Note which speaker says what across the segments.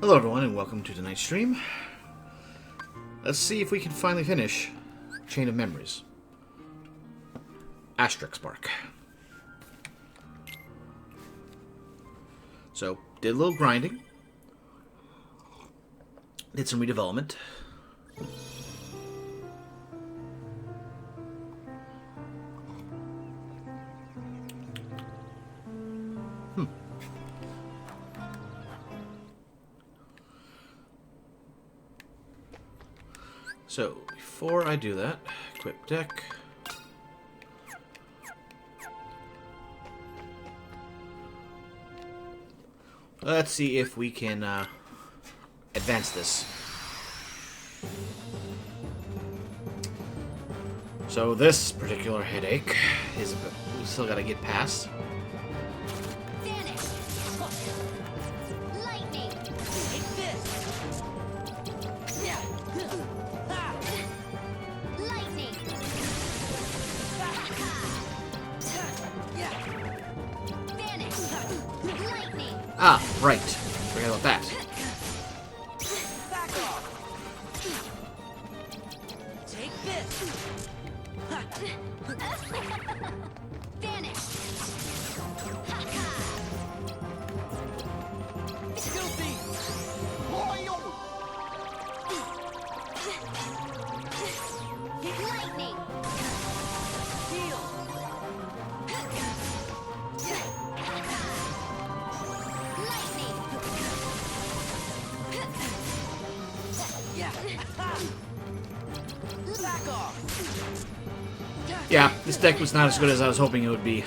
Speaker 1: Hello everyone and welcome to tonight's stream. Let's see if we can finally finish Chain of Memories. Asterix Spark. So, did a little grinding. Did some redevelopment. So, before I do that, equip deck. Let's see if we can advance this. So this particular headache is we still gotta get past. Ah, right. Forget about that.
Speaker 2: Take this. Vanish. Filthy. Lightning. Heal.
Speaker 1: Yeah, this deck was not as good as I was hoping it would be.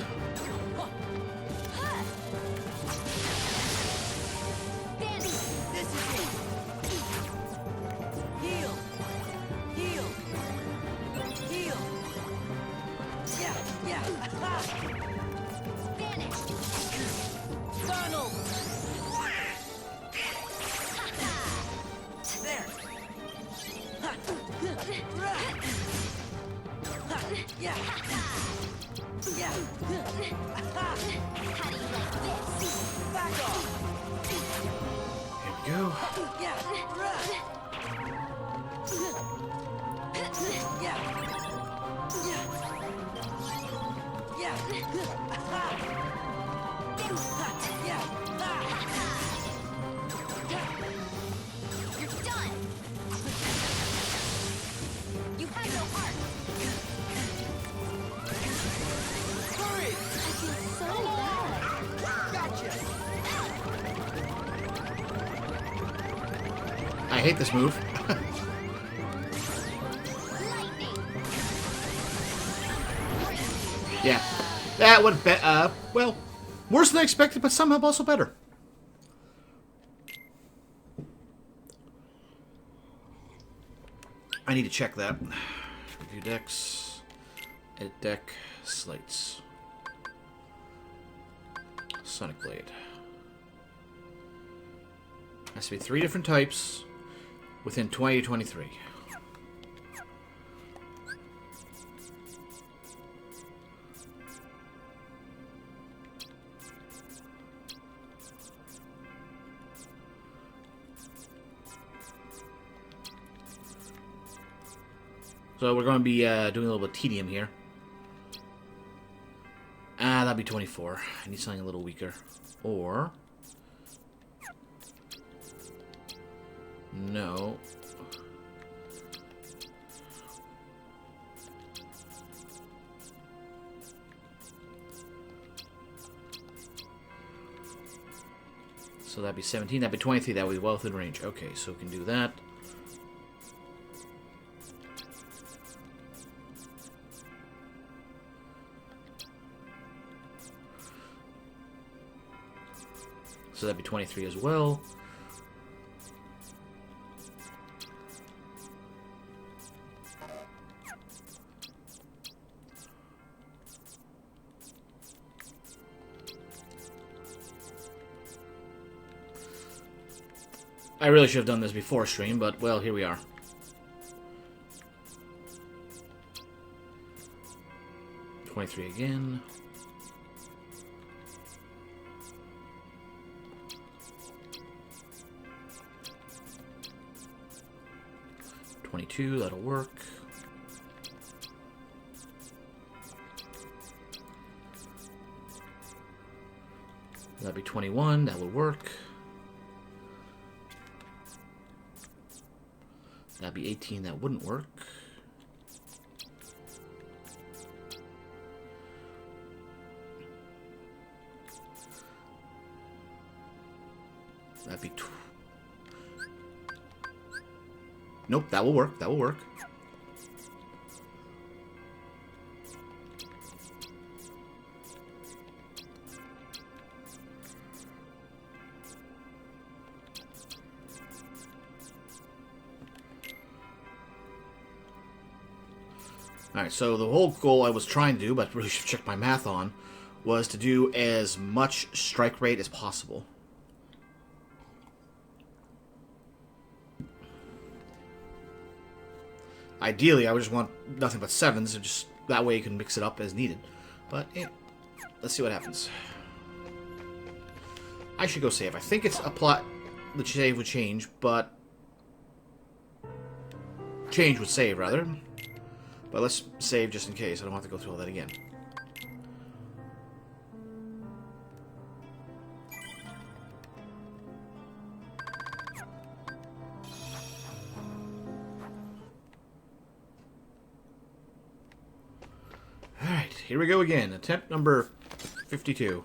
Speaker 1: I hate this move. Yeah, that would be, well, worse than I expected, but somehow also better. I need to check that. Review decks, edit deck, slates. Sonic Blade. Has to be 3 different types within 20 to 23. So we're going to be doing a little bit of tedium here. Ah, that'd be 24. I need something a little weaker. Or... no. So that'd be 17. That'd be 23. That would be well within range. Okay, so we can do that. So that'd be 23 as well. I really should have done this before stream, but, well, here we are. $23 again. 22, that'll work. That'd be 21, that would work. That'd be 18, that wouldn't work. That'd be... Nope, that will work, that will work. Alright, so the whole goal I was trying to do, but really should check my math on, was to do as much strike rate as possible. Ideally, I would just want nothing but 7s, and just that way you can mix it up as needed. But, yeah, let's see what happens. I should go save. I think it's a plot. The save would change, but... Change would save, rather. But let's save just in case. I don't have to go through all that again. Alright, here we go again. Attempt number 52.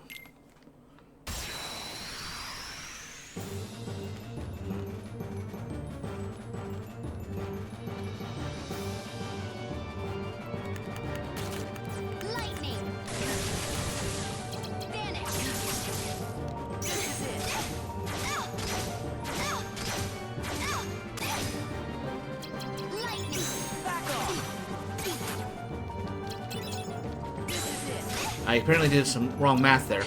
Speaker 1: I apparently did some wrong math there.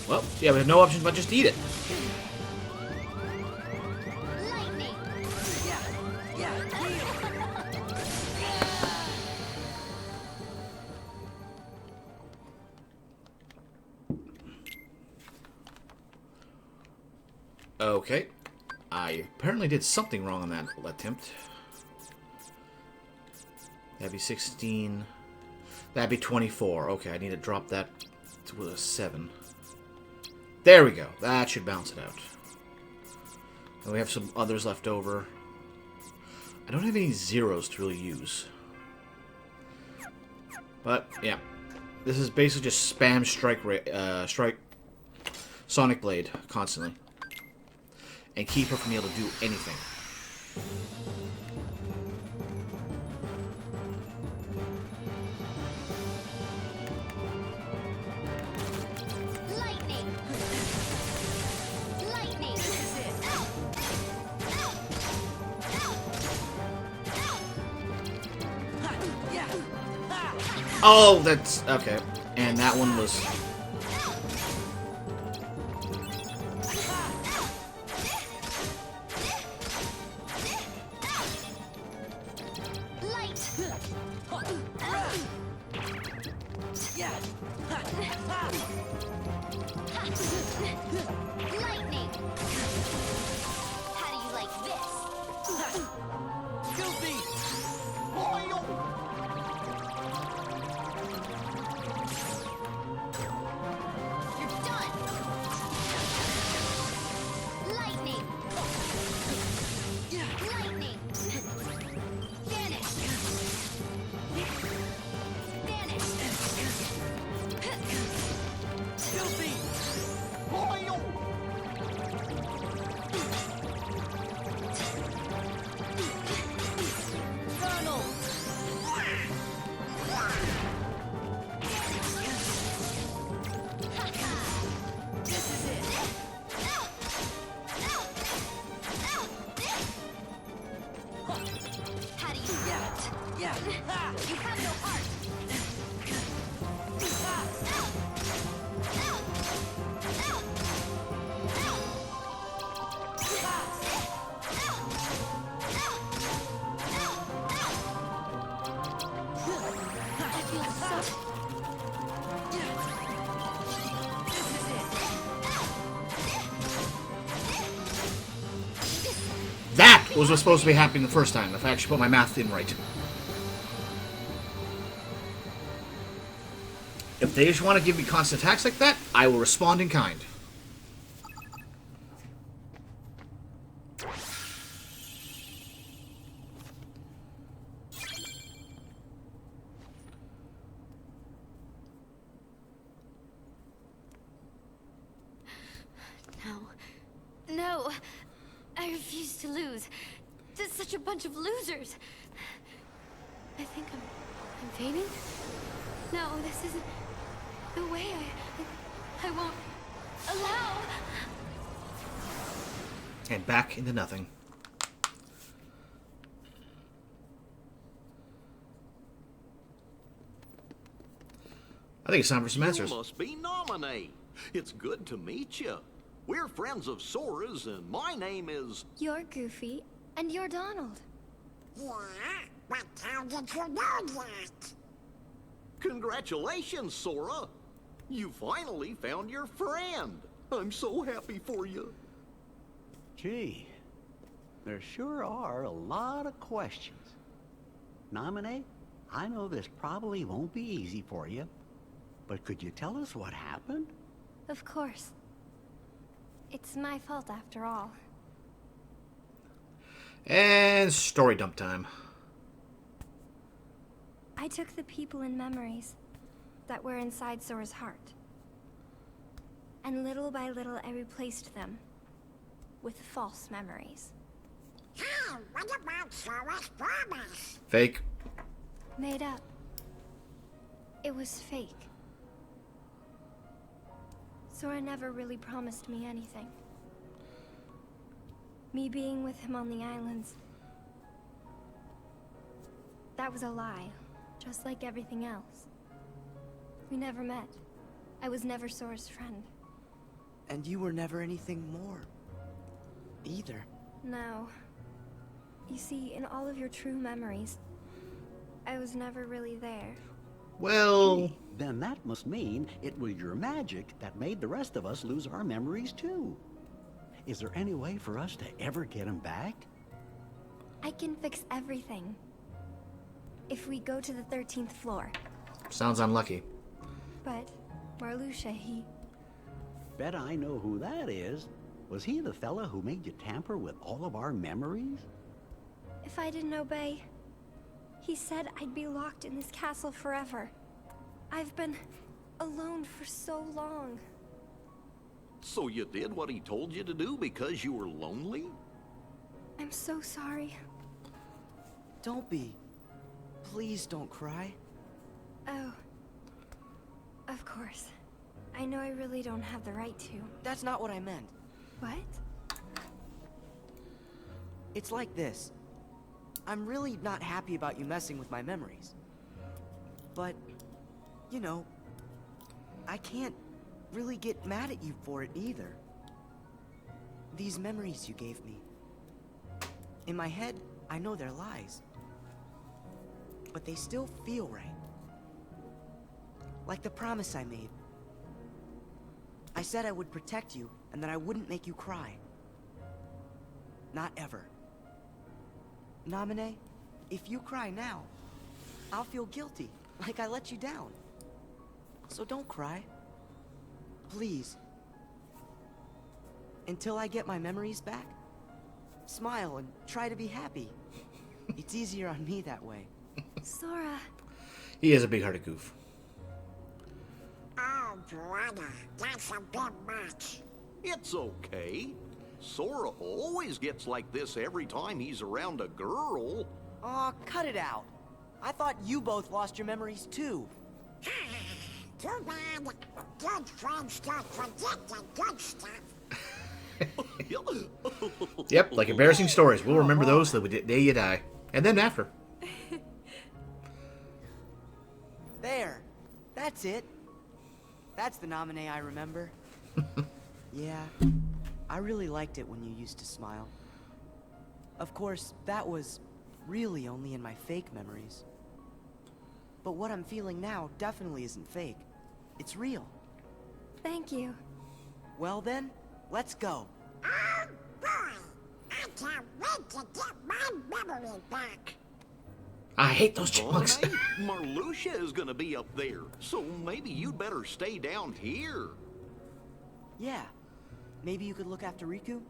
Speaker 1: Well, yeah, we have no option but just eat it. Okay. I apparently did something wrong on that attempt. That'd be 16. That'd be 24. Okay, I need to drop that to a 7. There we go. That should balance it out. And we have some others left over. I don't have any zeros to really use. But, yeah. This is basically just spam strike Sonic Blade constantly. And keep her from being able to do anything. Oh, that's... okay. And that one was...
Speaker 2: Lightning! How do you like this? Goofy! You're done! Lightning! Lightning! Vanish! Vanish! Goofy! You have no heart.
Speaker 3: I feel so... This is it.
Speaker 1: That was what's supposed to be happening the first time, if I actually put my math in right. If they just want to give me constant attacks like that, I will respond in kind.
Speaker 2: No. No. I refuse to lose. There's such a bunch of losers. I think I'm fainting. No, this isn't the way. I won't allow.
Speaker 1: And back into nothing. I think it's time for some answers.
Speaker 4: You must be Nominee. It's good to meet you. We're friends of Sora's, and my name is...
Speaker 2: You're Goofy, and you're Donald.
Speaker 5: Yeah, but how did you know that?
Speaker 4: Congratulations, Sora. You finally found your friend. I'm so happy for you.
Speaker 6: Gee, there sure are a lot of questions. Nominee, I know this probably won't be easy for you, but could you tell us what happened?
Speaker 2: Of course. It's my fault after all.
Speaker 1: And story dump time.
Speaker 2: I took the people and memories that were inside Sora's heart. And little by little I replaced them with false memories.
Speaker 5: Hey, what about Sora's promise?
Speaker 1: Fake.
Speaker 2: Made up. It was fake. Sora never really promised me anything. Me being with him on the islands, that was a lie, just like everything else. We never met. I was never Sora's friend.
Speaker 7: And you were never anything more. Either.
Speaker 2: No. You see, in all of your true memories, I was never really there.
Speaker 1: Well,
Speaker 6: Then that must mean it was your magic that made the rest of us lose our memories too. Is there any way for us to ever get them back?
Speaker 2: I can fix everything. If we go to the 13th floor.
Speaker 1: sounds unlucky.
Speaker 2: But Marluxia, he...
Speaker 6: Bet I know who that is. Was he the fella who made you tamper with all of our memories?
Speaker 2: If I didn't obey, he said I'd be locked in this castle forever. I've been alone for so long.
Speaker 4: So you did what he told you to do because you were lonely?
Speaker 2: I'm so sorry.
Speaker 7: Don't be. Please don't cry.
Speaker 2: Oh. Of course. I know I really don't have the right to.
Speaker 7: That's not what I meant.
Speaker 2: What?
Speaker 7: It's like this. I'm really not happy about you messing with my memories. But, you know, I can't really get mad at you for it either. These memories you gave me. In my head, I know they're lies. But they still feel right. Like the promise I made. I said I would protect you and that I wouldn't make you cry. Not ever. Naminé, if you cry now, I'll feel guilty, like I let you down. So don't cry. Please. Until I get my memories back, smile and try to be happy. It's easier on me that way.
Speaker 2: Sora.
Speaker 1: He is a big-hearted goof.
Speaker 5: Oh, brother, that's a bit much.
Speaker 4: It's okay. Sora always gets like this every time he's around a girl.
Speaker 7: Aw, cut it out. I thought you both lost your memories too.
Speaker 5: Too bad. Good friends don't forget the good stuff.
Speaker 1: Yep, like embarrassing stories. We'll remember those till the day you die. And then after.
Speaker 7: That's it. That's the nominee I remember. Yeah, I really liked it when you used to smile. Of course, that was really only in my fake memories. But what I'm feeling now definitely isn't fake. It's real.
Speaker 2: Thank you.
Speaker 7: Well then, let's go.
Speaker 5: Oh boy! I can't wait to get my memory back.
Speaker 1: I hate those chipmunks.
Speaker 4: Hey, Marluxia is gonna be up there, so maybe you'd better stay down here.
Speaker 7: Yeah. Maybe you could look after Riku?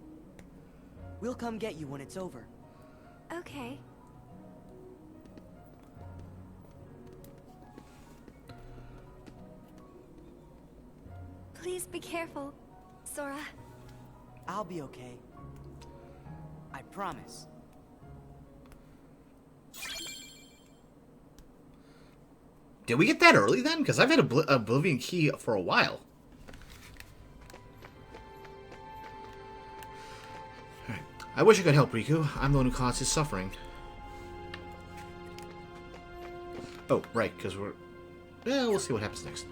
Speaker 7: We'll come get you when it's over.
Speaker 2: Okay. Please be careful, Sora.
Speaker 7: I'll be okay. I promise.
Speaker 1: Did we get that early then? Because I've had Oblivion Key for a while. Alright. I wish I could help Riku. I'm the one who caused his suffering. Oh, right, because we're... Yeah, we'll see what happens next.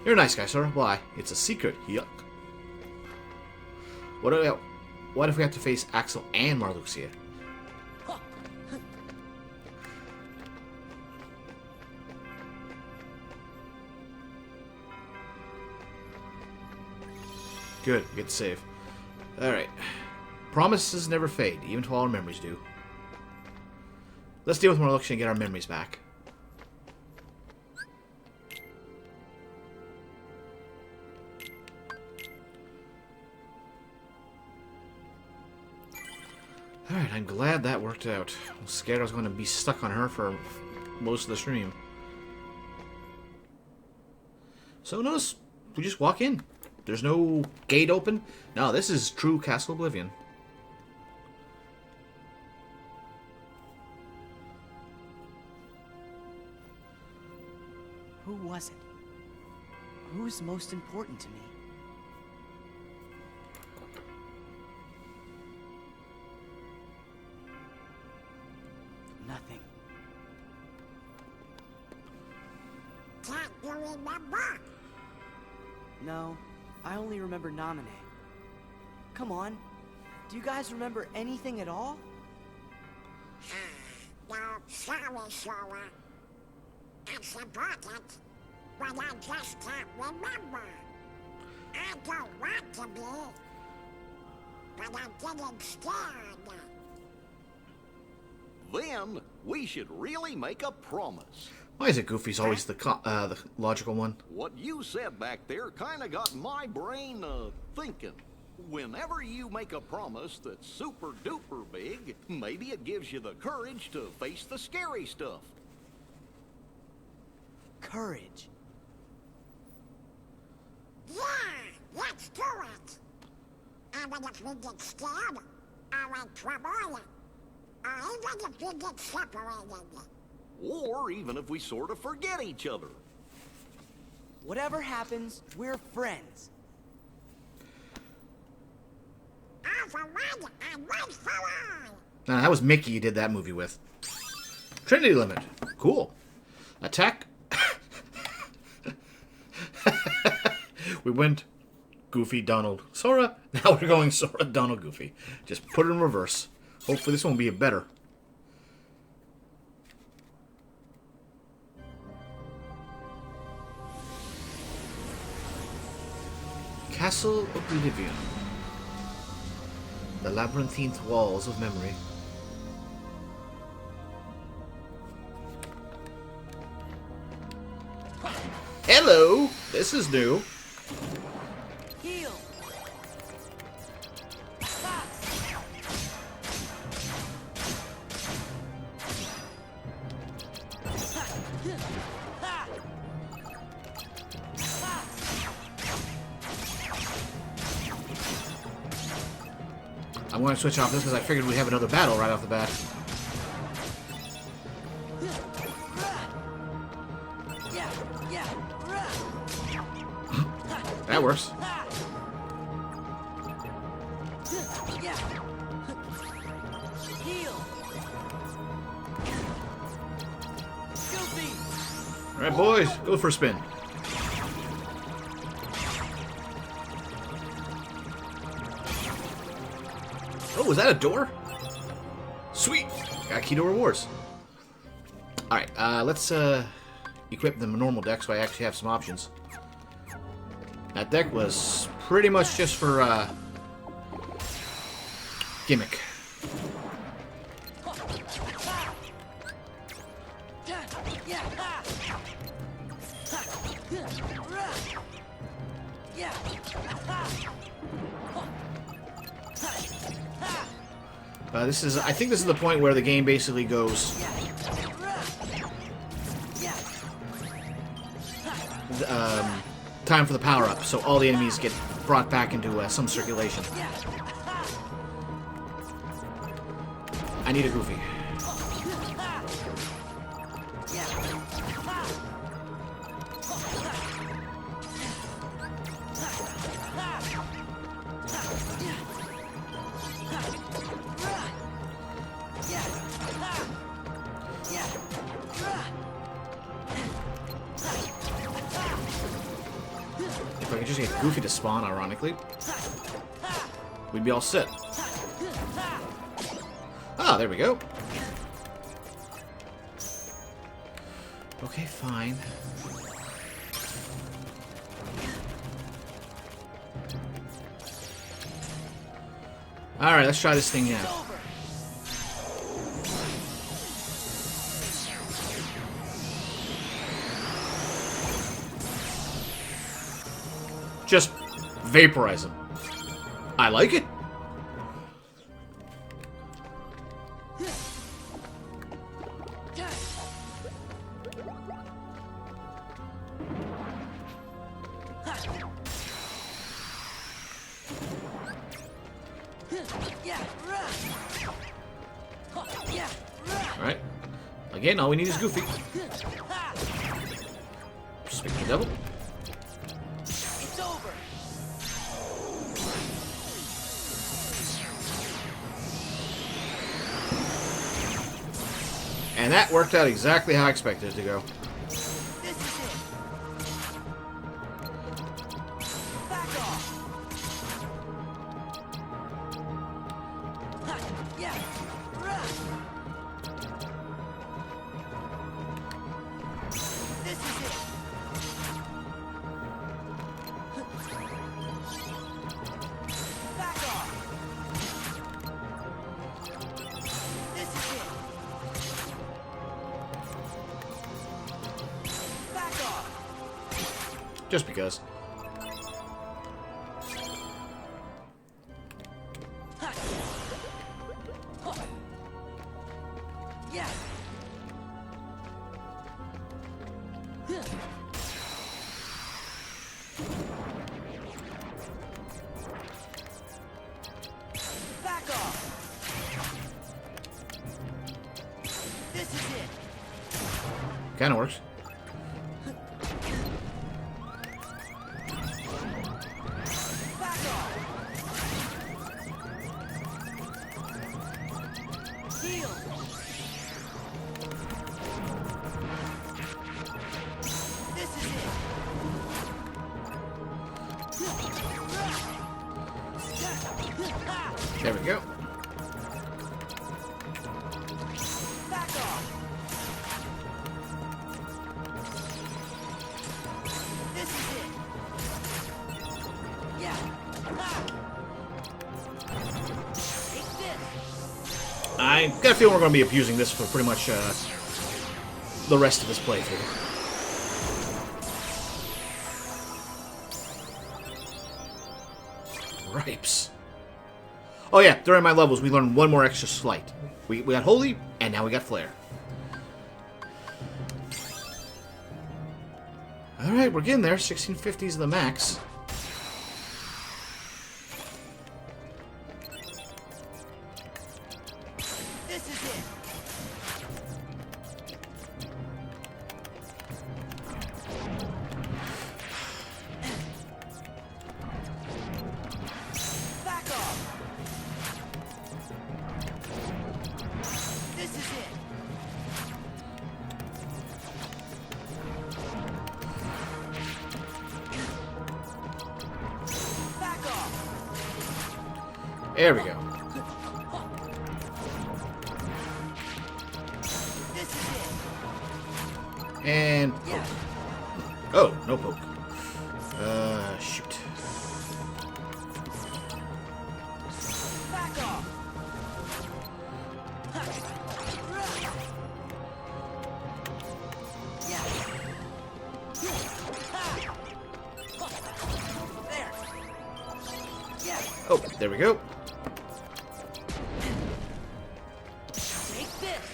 Speaker 1: You're a nice guy, Sora. Why? It's a secret. Yuck. What if we have to face Axel and Marluxia? Good, we get to save. Alright. Promises never fade, even while our memories do. Let's deal with Marluxia and get our memories back. Alright, I'm glad that worked out. I was scared I was going to be stuck on her for most of the stream. So notice, we just walk in. There's no gate open. No, this is true Castle Oblivion.
Speaker 7: Who was it? Who's most important to me? Nothing.
Speaker 5: Can't you remember?
Speaker 7: No, I only remember Naminé. Come on. Do you guys remember anything at all?
Speaker 5: No, sorry, Sora. It's important, but I just can't remember. I don't want to be, but I'm getting scared.
Speaker 4: Then we should really make a promise.
Speaker 1: Why is it Goofy's always the logical one?
Speaker 4: What you said back there kinda got my brain thinking. Whenever you make a promise that's super duper big, maybe it gives you the courage to face the scary stuff.
Speaker 7: Courage.
Speaker 5: Yeah, let's do it. Even if we get scared, or in trouble, or even if we get separated.
Speaker 4: Or even if we sort of forget each other.
Speaker 7: Whatever happens, we're friends.
Speaker 5: All for one and one for all.
Speaker 1: Nah, that was Mickey you did that movie with. Trinity Limit. Cool. Attack. We went Goofy, Donald, Sora. Now we're going Sora, Donald, Goofy. Just put it in reverse. Hopefully this one will be a better. Castle Oblivion. The labyrinthine walls of memory. Hello! This is new.
Speaker 7: Heal.
Speaker 1: I'm going to switch off this because I figured we'd have another battle right off the bat. That works.
Speaker 7: Heal.
Speaker 1: Alright, boys, go for a spin. Oh, is that a door? Sweet! Got key to rewards. Alright, let's equip the normal deck so I actually have some options. That deck was pretty much just for gimmick. I think this is the point where the game basically goes. Time for the power up, so all the enemies get brought back into some circulation. I need a Goofy. If I could just get Goofy to spawn, ironically, we'd be all set. Ah, there we go. Okay, fine. Alright, let's try this thing out. Just vaporize him. I like it. Alright. Again, all we need is Goofy. Speak the devil.
Speaker 3: It's over.
Speaker 1: And that worked out exactly how I expected it to go.
Speaker 3: This is it. Back off. Ha, yeah. Run. This is it. Back off. This is it. Back off.
Speaker 1: Just because.
Speaker 3: Ha. Huh. Yeah. Huh. Back off. This is it.
Speaker 1: Kinda works.
Speaker 3: Back off. Heal. This is it.
Speaker 1: There we go.
Speaker 3: Back off. This is it. Yeah. Ha. Take this.
Speaker 1: I got a feeling we're going to be abusing this for pretty much the rest of this playthrough. Ripes. Oh yeah, during my levels we learned one more extra sleight. We got Holy, and now we got Flare. Alright, we're getting there. 1650 is the max.
Speaker 3: This is it. Back off. This is it. Back off.
Speaker 1: There we go. And poke. Oh, no poke. Shoot.
Speaker 3: Back off. There.
Speaker 1: Oh, there we go.
Speaker 3: Take this.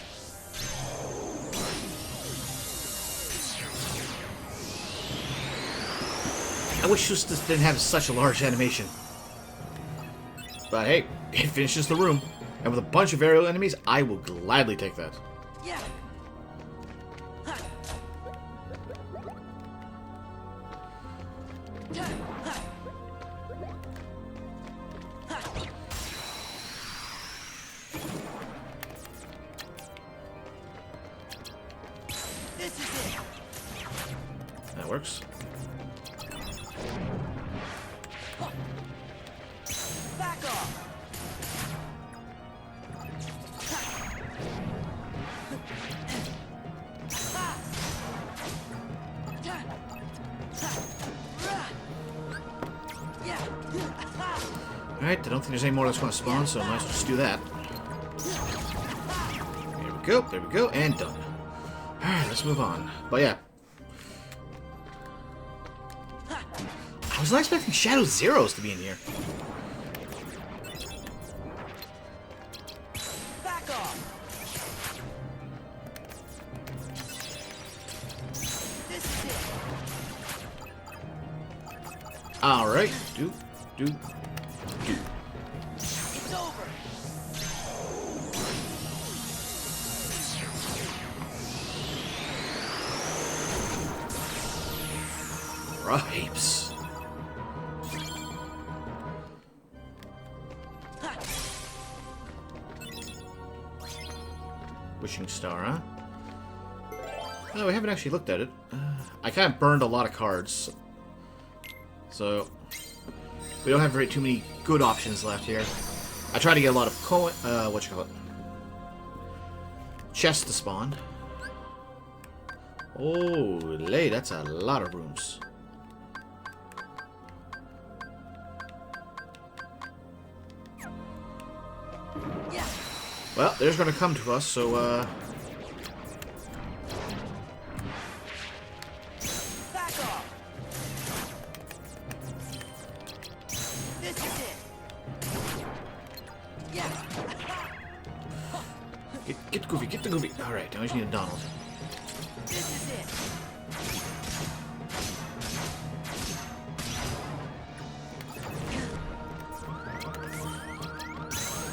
Speaker 1: I wish this didn't have such a large animation. But hey, it finishes the room. And with a bunch of aerial enemies, I will gladly take that.
Speaker 3: Yeah. This is it.
Speaker 1: That works.
Speaker 3: Back off.
Speaker 1: Alright, I don't think there's any more that's going to spawn, so I might as well just do that. There we go, and done. Alright, let's move on. But yeah. I was not expecting Shadow Zeros to be in here.
Speaker 3: Back off. This is it.
Speaker 1: Alright, do.
Speaker 3: It's over.
Speaker 1: Ripes. Wishing Star, huh? Oh, we haven't actually looked at it. I kind of burned a lot of cards. So, we don't have too many good options left here. I try to get a lot of chests to spawn. Holy, that's a lot of rooms.
Speaker 3: Yeah.
Speaker 1: Well, there's gonna come to us, so
Speaker 3: Back off. This is it. Yeah.
Speaker 1: get Goofy, get the Goofy. All right, now I just need a Donald.
Speaker 3: This is it.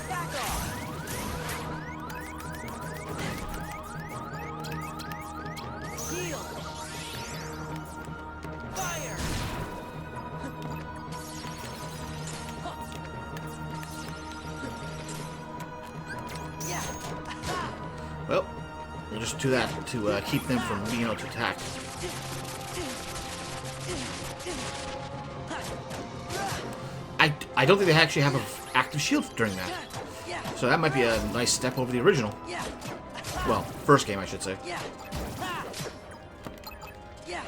Speaker 3: Back off. Heal. Fire. Yeah.
Speaker 1: Well, we'll just do that to keep them from being able to attack. I don't think they actually have an active shield during that. So that might be a nice step over the original.
Speaker 3: Yeah.
Speaker 1: Well, first game, I should say.
Speaker 3: Yeah. Yeah.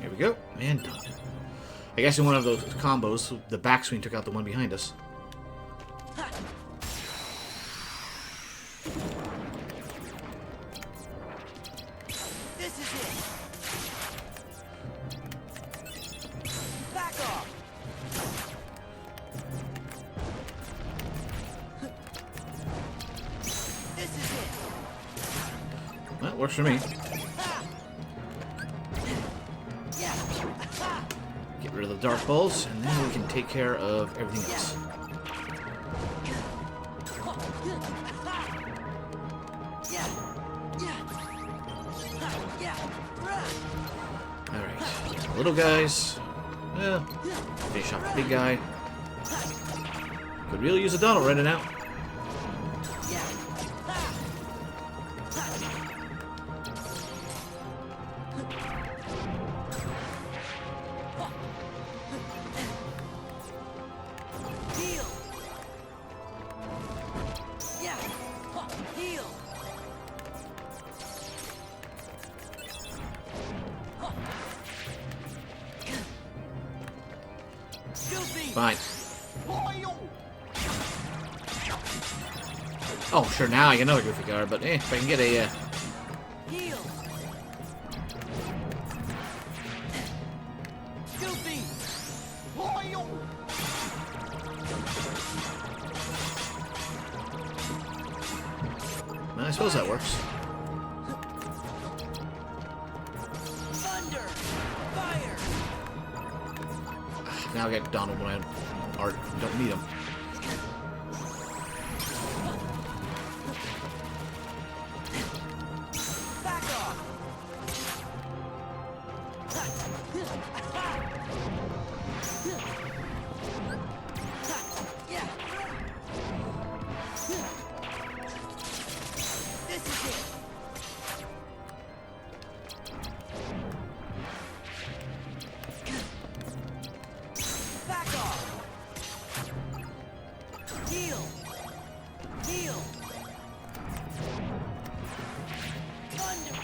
Speaker 1: Here we go. And done. I guess in one of those combos, the backswing took out the one behind us.
Speaker 3: This is it. Back off. This is it.
Speaker 1: Well, works for me.
Speaker 3: Yeah.
Speaker 1: Get rid of the Dark Balls, and then we can take care of everything else.
Speaker 3: Yeah. Yeah. Yeah.
Speaker 1: Alright. Little guys. Well, finish off the big guy. Could really use a Donald right now.
Speaker 3: Heal. Yeah. Heal.
Speaker 1: Fine. Oh, sure, now I get another Goofy card, but if I can get a...
Speaker 3: Heal. Goofy.
Speaker 1: I suppose that works.
Speaker 3: Thunder. Fire.
Speaker 1: Now I get Donald when I don't need him.
Speaker 3: Back off. Yeah. This is it. Back off. Heal. Heal. Thunder.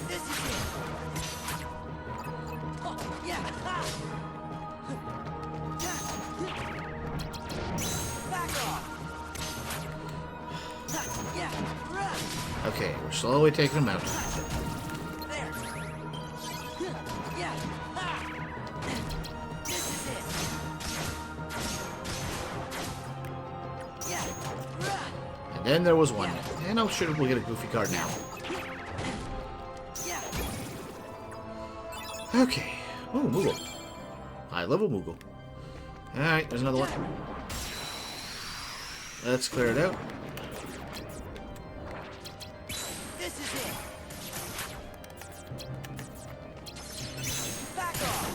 Speaker 3: This is it. Yeah. Back off. Yeah. Run.
Speaker 1: Okay, we're slowly taking him out.
Speaker 3: There. Yeah. This is it. Yeah. Run.
Speaker 1: And then there was one. And I'm sure we'll get a Goofy card now.
Speaker 3: Yeah.
Speaker 1: Okay. Oh, Moogle. High level Moogle. Alright, there's another one. Let's clear it out.
Speaker 3: This is it. Back off.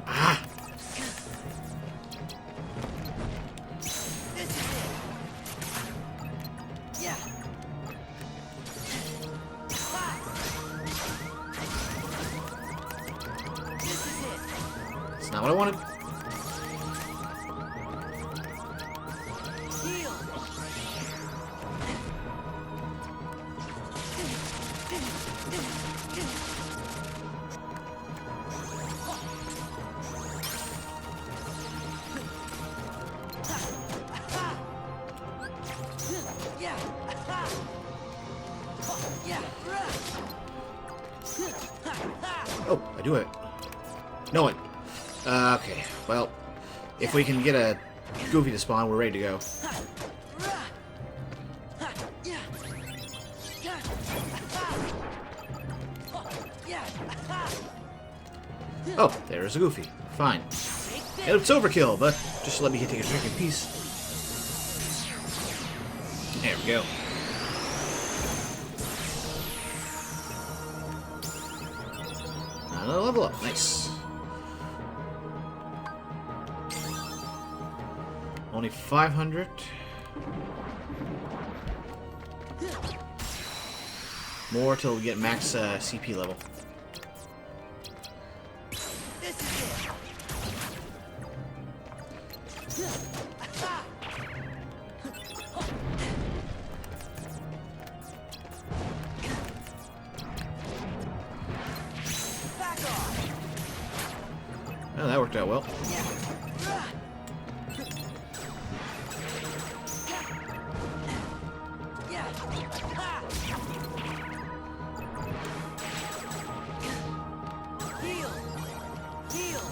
Speaker 1: Ah!
Speaker 3: This is it. Yeah. Ha! This is it.
Speaker 1: That's not what I wanted.
Speaker 3: Heal. Yeah. Yeah.
Speaker 1: Oh, I do it. No one. Okay, well, if we can get a Goofy to spawn, we're ready to go. Oh, there's a Goofy. Fine. It's overkill, but just let me take a drink in peace. There we go. Another level up. Nice. Only 500. More till we get max CP level.
Speaker 3: This is it. Back off.
Speaker 1: Oh, that worked out well.
Speaker 3: Yeah. Heal. Heal.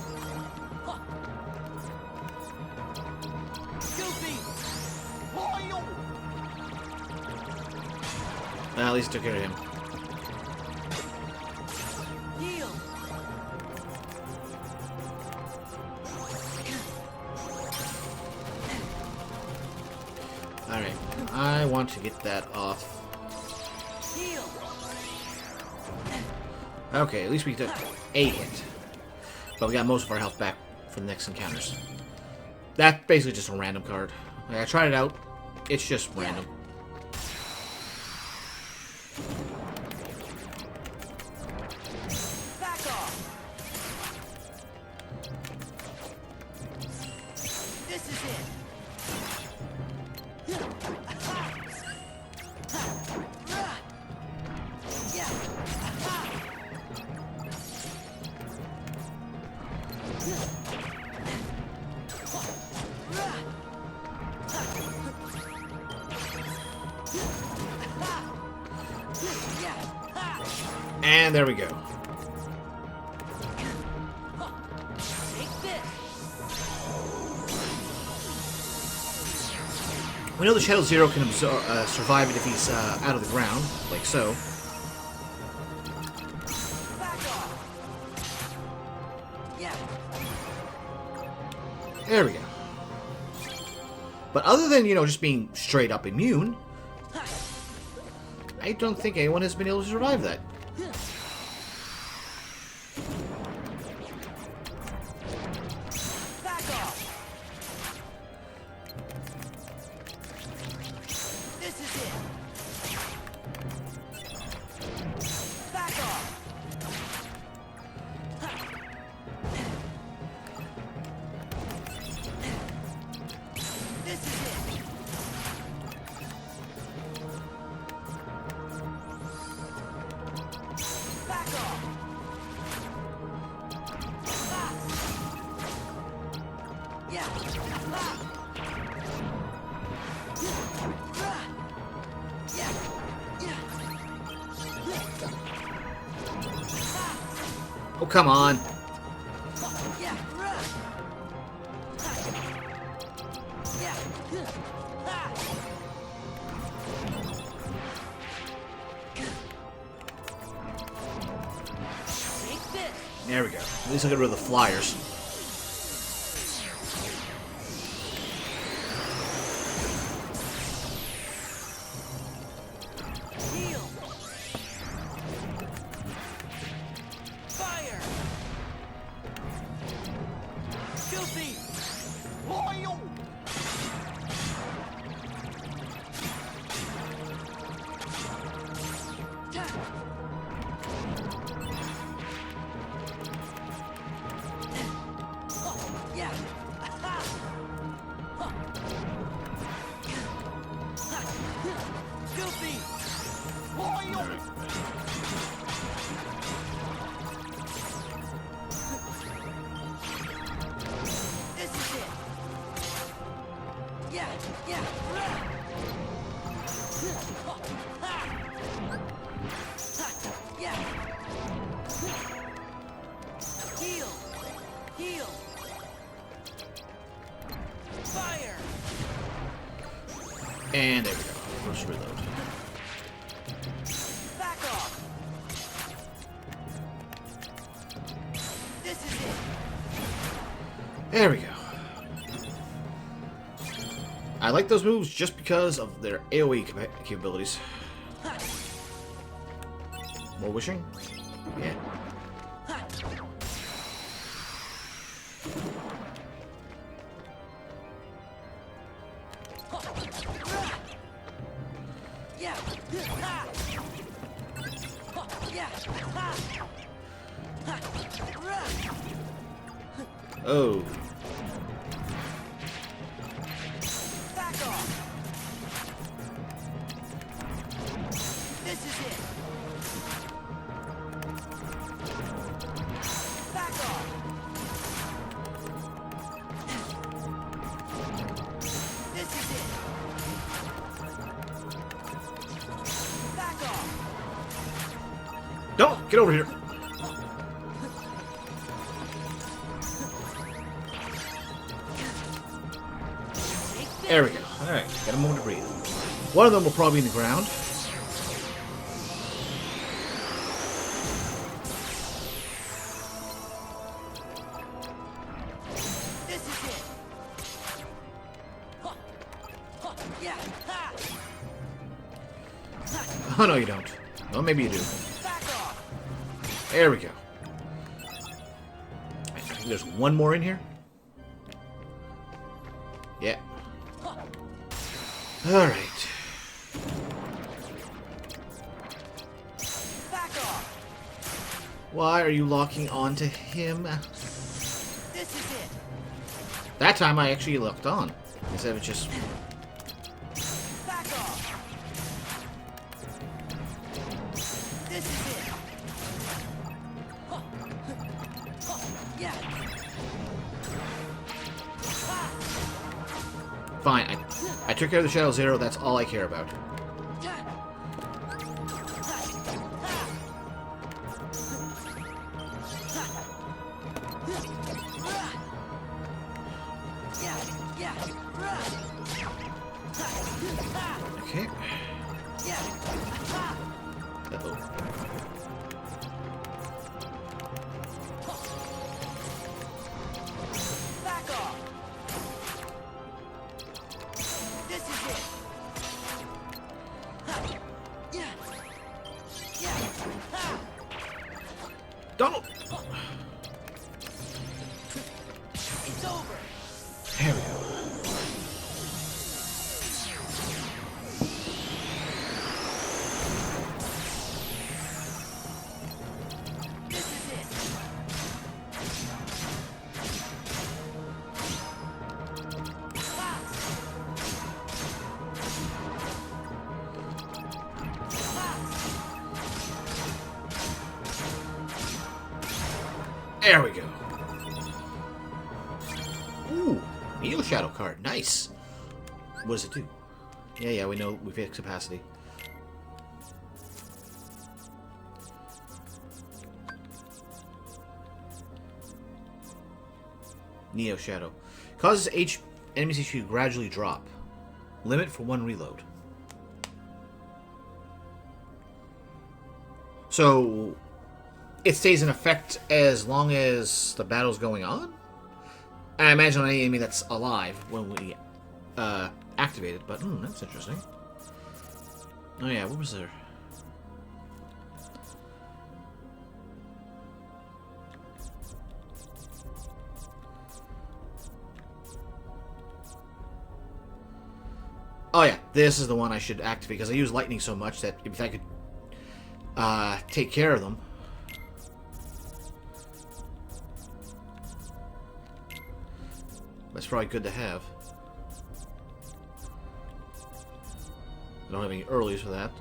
Speaker 3: Goofy.
Speaker 1: Well, at least took care of him.
Speaker 3: Heal.
Speaker 1: Alright, I want to get that off.
Speaker 3: Heal.
Speaker 1: Okay, at least we took a hit. But we got most of our health back for the next encounters. That's basically just a random card. Like, I tried it out. It's just random.
Speaker 3: Back off. This is it.
Speaker 1: And there we go.
Speaker 3: Take this.
Speaker 1: We know the Shadow Zero can survive it if he's out of the ground, like so.
Speaker 3: Back off. Yeah.
Speaker 1: There we go. But other than, you know, just being straight up immune, I don't think anyone has been able to survive that.
Speaker 3: Back off. This is it. Back off. This is it. Back off. Ah. Yeah. Ah. Yeah. Yeah.
Speaker 1: Oh, come on.
Speaker 3: Yeah. Yeah. Ah. Take this.
Speaker 1: There we go. At least I got rid of the flyers.
Speaker 3: Heal. Fire. Filthy.
Speaker 4: Loyal.
Speaker 3: Yeah. Filthy.
Speaker 4: Loyal.
Speaker 3: This is it. Yeah. Yeah. Yeah. Heal. Heal. Fire.
Speaker 1: And there we go. First reload.
Speaker 3: Back off. This is it.
Speaker 1: There we go. I like those moves just because of their AoE capabilities. More wishing? Yeah.
Speaker 3: Yeah. Yeah.
Speaker 1: Oh.
Speaker 3: Back off. This is it. Back off. This is it. Back off.
Speaker 1: Don't! Get over here! There we go. Alright, got a moment to breathe. One of them will probably be in the ground.
Speaker 3: This is it. Yeah. Ha.
Speaker 1: Oh, no, you don't. Well, maybe you do.
Speaker 3: Back off.
Speaker 1: There we go. I think there's one more in here. Yeah. Alright.
Speaker 3: Back off.
Speaker 1: Why are you locking onto him?
Speaker 3: This is it.
Speaker 1: That time I actually locked on. Instead of just...
Speaker 3: Back off. This is it. Yeah.
Speaker 1: Fine, I took care of the Shadow Zero, that's all I care about. Uh-oh.
Speaker 3: Back off. This is it. Ha. Yeah. Yeah. Ha.
Speaker 1: Donald!
Speaker 3: It's over.
Speaker 1: There we go.
Speaker 3: This is it. Ha.
Speaker 1: There we go. Ooh, Neo Shadow card. Nice. What does it do? Yeah, we know we've hit capacity. Neo Shadow. Causes enemies HP to gradually drop. Limit for 1 reload. So, it stays in effect as long as the battle's going on? I imagine on any enemy that's alive when we activate it, but that's interesting. Oh yeah, what was there? Oh yeah, this is the one I should activate because I use lightning so much that if I could take care of them. That's probably good to have. I don't have any earlies for that.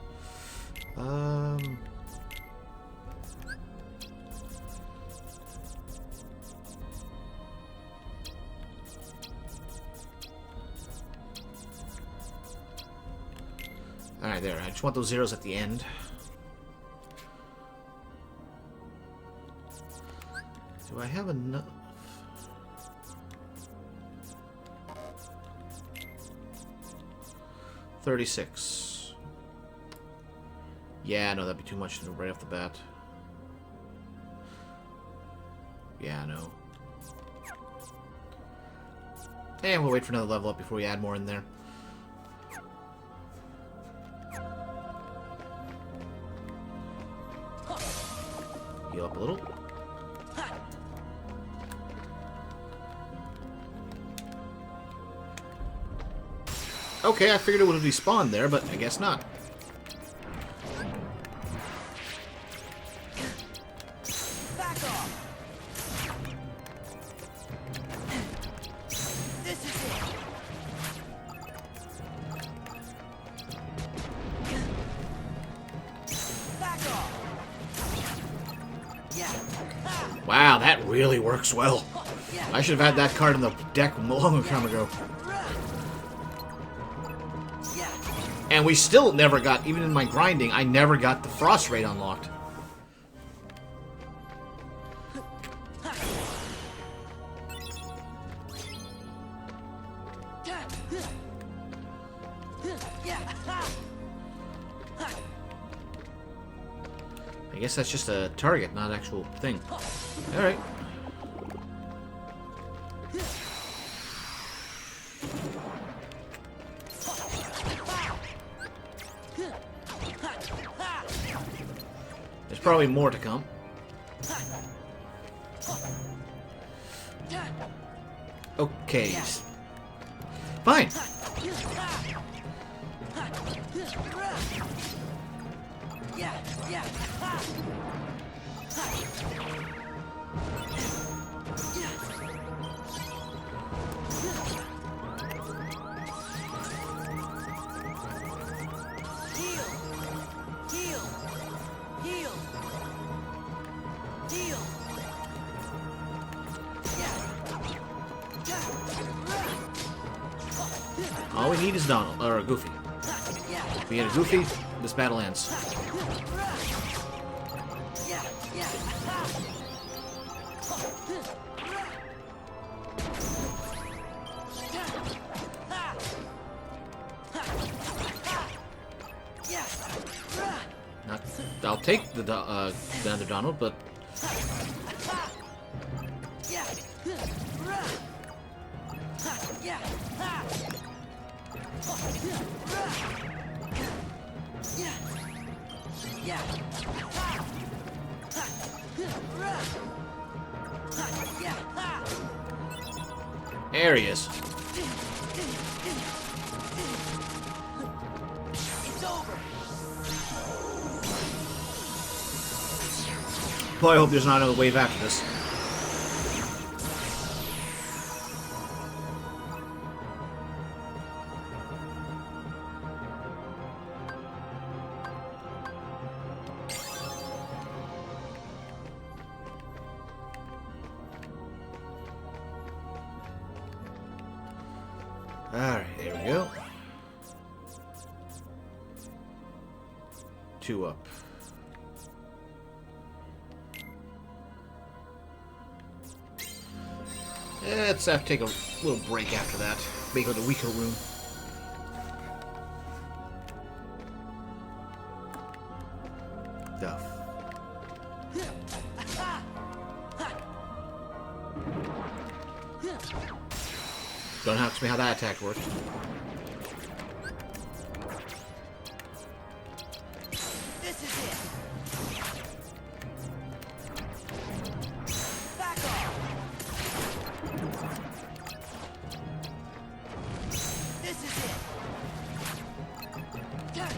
Speaker 1: Alright, there. I just want those zeros at the end. Do I have enough? $36. Yeah, no, that'd be too much right off the bat. Yeah, no. And we'll wait for another level up before we add more in there. Heal up a little. Okay, I figured it would have despawned there, but I guess not.
Speaker 3: Back off. This is it. Back off. Yeah. Ha.
Speaker 1: Wow, that really works well.
Speaker 3: Yeah.
Speaker 1: I should have had that card in the deck a long time ago.
Speaker 3: Yeah.
Speaker 1: And we still never got, even in my grinding, I never got the frost rate unlocked. I guess that's just a target, not an actual thing. Alright. There's probably more to come. Okay. Fine.
Speaker 3: Yeah, yeah. Heal. Heal. Heal. Heal.
Speaker 1: All we need is Donald, or Goofy. If we get a Goofy, this battle ends.
Speaker 3: Yeah, yeah. Yeah.
Speaker 1: Not, I'll take the other Donald, but
Speaker 3: Yeah. Yeah. Yeah. Yeah.
Speaker 1: there he is.
Speaker 3: It's over.
Speaker 1: Boy, I hope there's not another wave after this. Alright, there we go. 2 up. Let's take a little break after that. Make it a weaker room. Duff. Don't ask me how that attack worked.
Speaker 3: This is it. Back off. This is it. Yeah.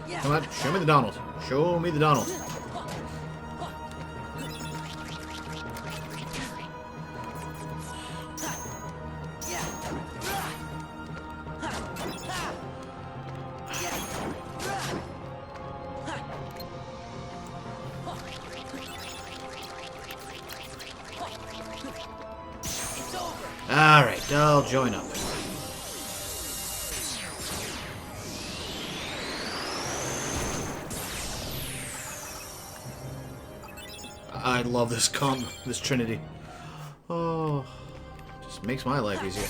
Speaker 3: Yeah.
Speaker 1: Come on, show me the Donald. Show me the Donald. Alright, I'll join up. I love this this Trinity. Oh, just makes my life easier.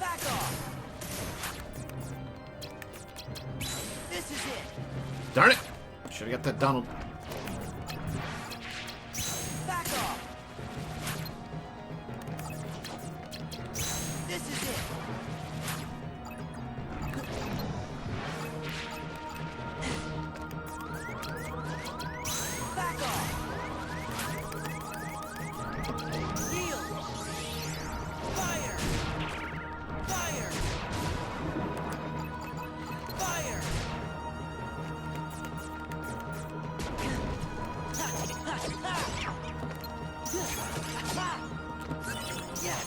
Speaker 3: Back off. This is it.
Speaker 1: Darn it! Should have got that Donald.
Speaker 3: Back off. This is it. Back off. Heal. Fire. Fire. Fire. Yeah.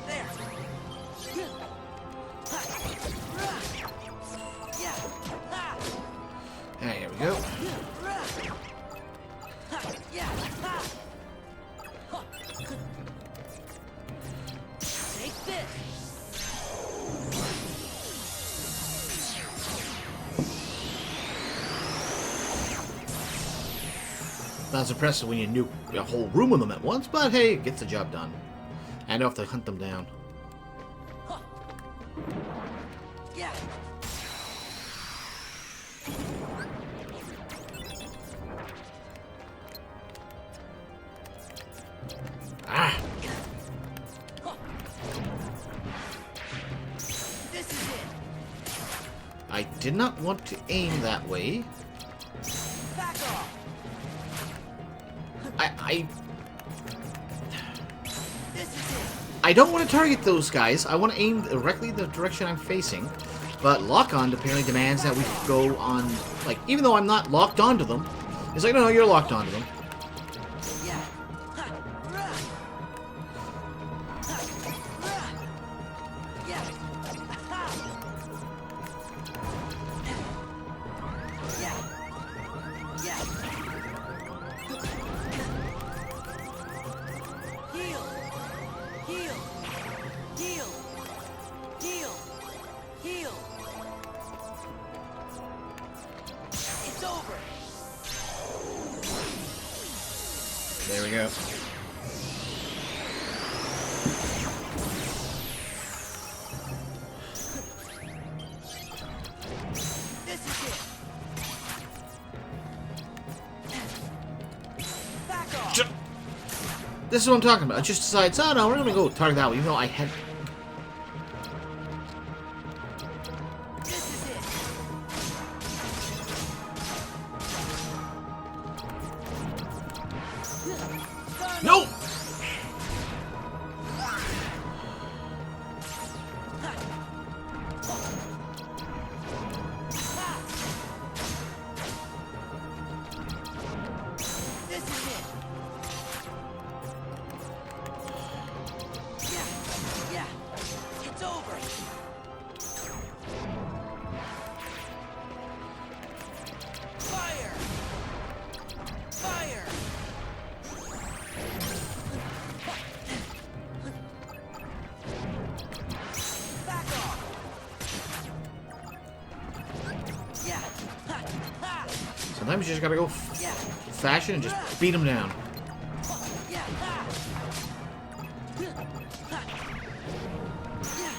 Speaker 3: There. Yeah.
Speaker 1: There we go.
Speaker 3: Yeah. Take this.
Speaker 1: Not as impressive when you nuke a whole room of them at once, but hey, it gets the job done. I know if to hunt them down.
Speaker 3: Yeah.
Speaker 1: Ah!
Speaker 3: This is it.
Speaker 1: I did not want to aim that way.
Speaker 3: Back off. This is it.
Speaker 1: I don't want to target those guys. I want to aim directly the direction I'm facing. But lock-on apparently demands that we go on, like, even though I'm not locked onto them, it's like, no, you're locked onto them.
Speaker 3: Yeah. Yeah.
Speaker 1: There we go.
Speaker 3: This is it. Back off.
Speaker 1: This is what I'm talking about. It just decides, oh no, we're gonna go target that one, even though I had.
Speaker 3: This is it.
Speaker 1: No!
Speaker 3: This is it. Yeah, yeah. It's over. Fire! Fire! Back off! Yeah. Ha, ha.
Speaker 1: Sometimes you just gotta go
Speaker 3: Yeah.
Speaker 1: fashion and just beat them down.
Speaker 3: Yeah. Ha. Ha. Yeah.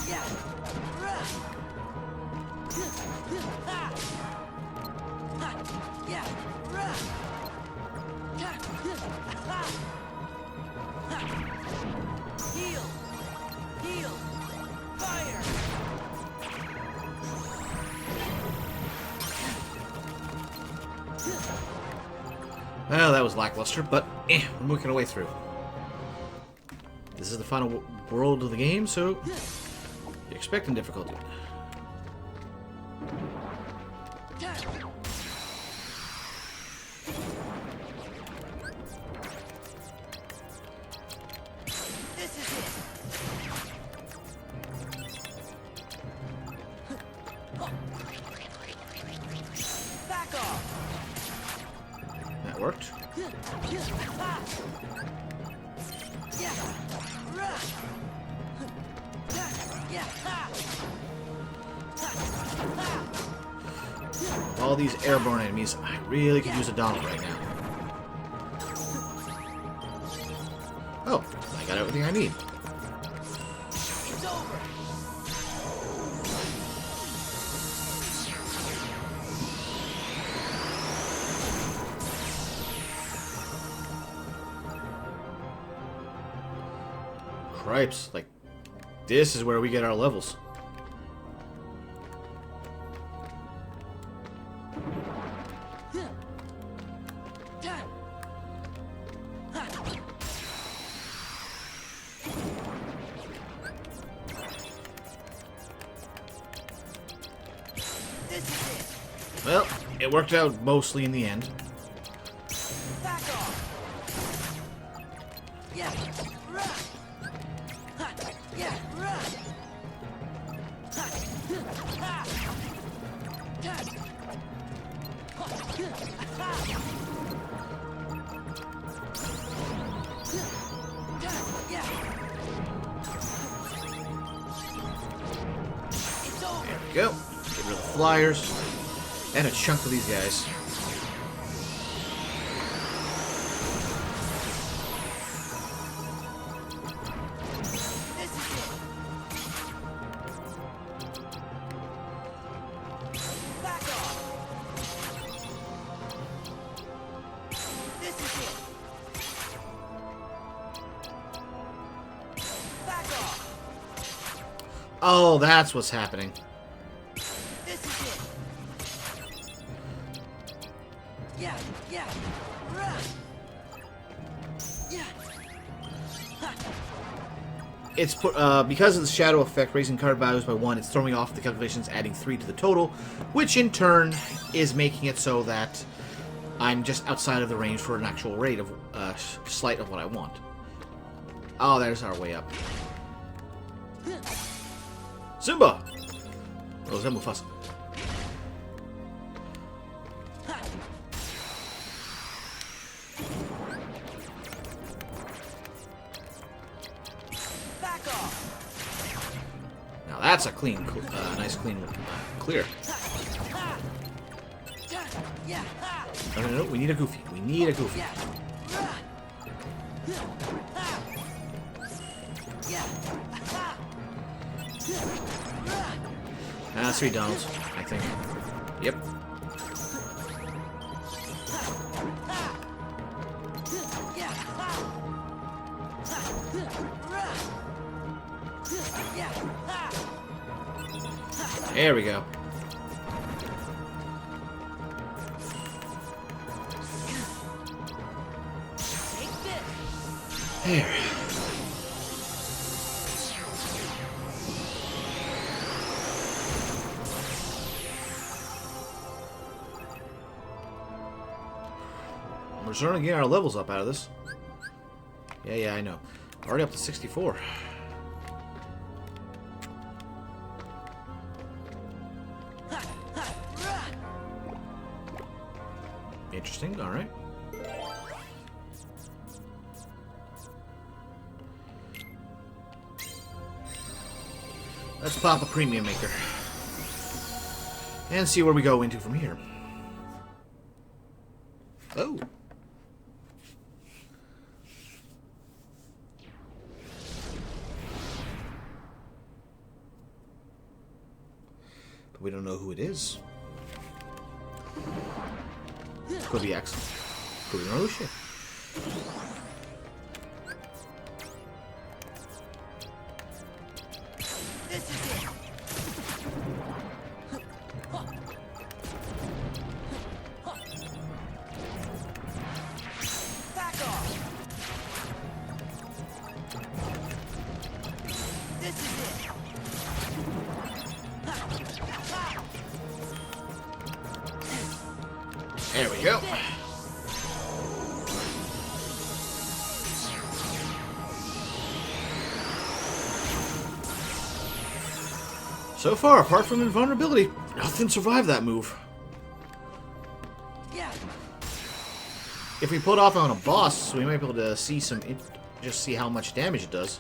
Speaker 3: Yeah. Rah. Ha. Ha. Yeah. Rah. Ha. Ha. Ha. Heal. Heal. Fire.
Speaker 1: Well, that was lackluster, but we're making our way through. This is the final world of the game, so you're expecting difficulty.
Speaker 3: This is it. Back off.
Speaker 1: That worked.
Speaker 3: Ha. Yeah. Rah. Yeah. Ha. Ha. Ha.
Speaker 1: All these airborne enemies, I really could use a Donald right now. Oh, I got everything I need.
Speaker 3: It's over.
Speaker 1: Cripes, like, this is where we get our levels.
Speaker 3: This is it.
Speaker 1: Well, it worked out mostly in the end.
Speaker 3: Back off. Yeah. Rah. Ha. Yeah. Rah. Ha. Ha. Ha. Ha. Yeah. It's over.
Speaker 1: There we go. Get rid of the flyers. And a chunk of these guys.
Speaker 3: This is it. Back off. This is it. Back off.
Speaker 1: Oh, that's what's happening.
Speaker 3: This is it. Yeah, yeah. Rah. Yeah. Ha.
Speaker 1: It's put because of the shadow effect, raising card values by 1. It's throwing off the calculations, adding 3 to the total, which in turn is making it so that I'm just outside of the range for an actual rate of slight of what I want. Oh, there's our way up. Simba. Oh, Simba Mufasa.
Speaker 3: Back off.
Speaker 1: Now that's a clean, nice clean clear.
Speaker 3: Ha. Ha. Yeah. Ha.
Speaker 1: No, we need a Goofy. We need a Goofy.
Speaker 3: Yeah. Yeah.
Speaker 1: That's 3 Donalds, I think. Yep. There we go. There. We're starting to get our levels up out of this. Yeah, I know. Already up to 64. Interesting, alright. Let's pop a premium maker. And see where we go into from here. Oh. But we don't know who it is. Could be X. Could be Marusha.
Speaker 3: This is it. Back off. This is it.
Speaker 1: There we go. So far, apart from invulnerability, nothing survived that move.
Speaker 3: Yeah.
Speaker 1: If we pull it off on a boss, we might be able to see some, just see how much damage it does.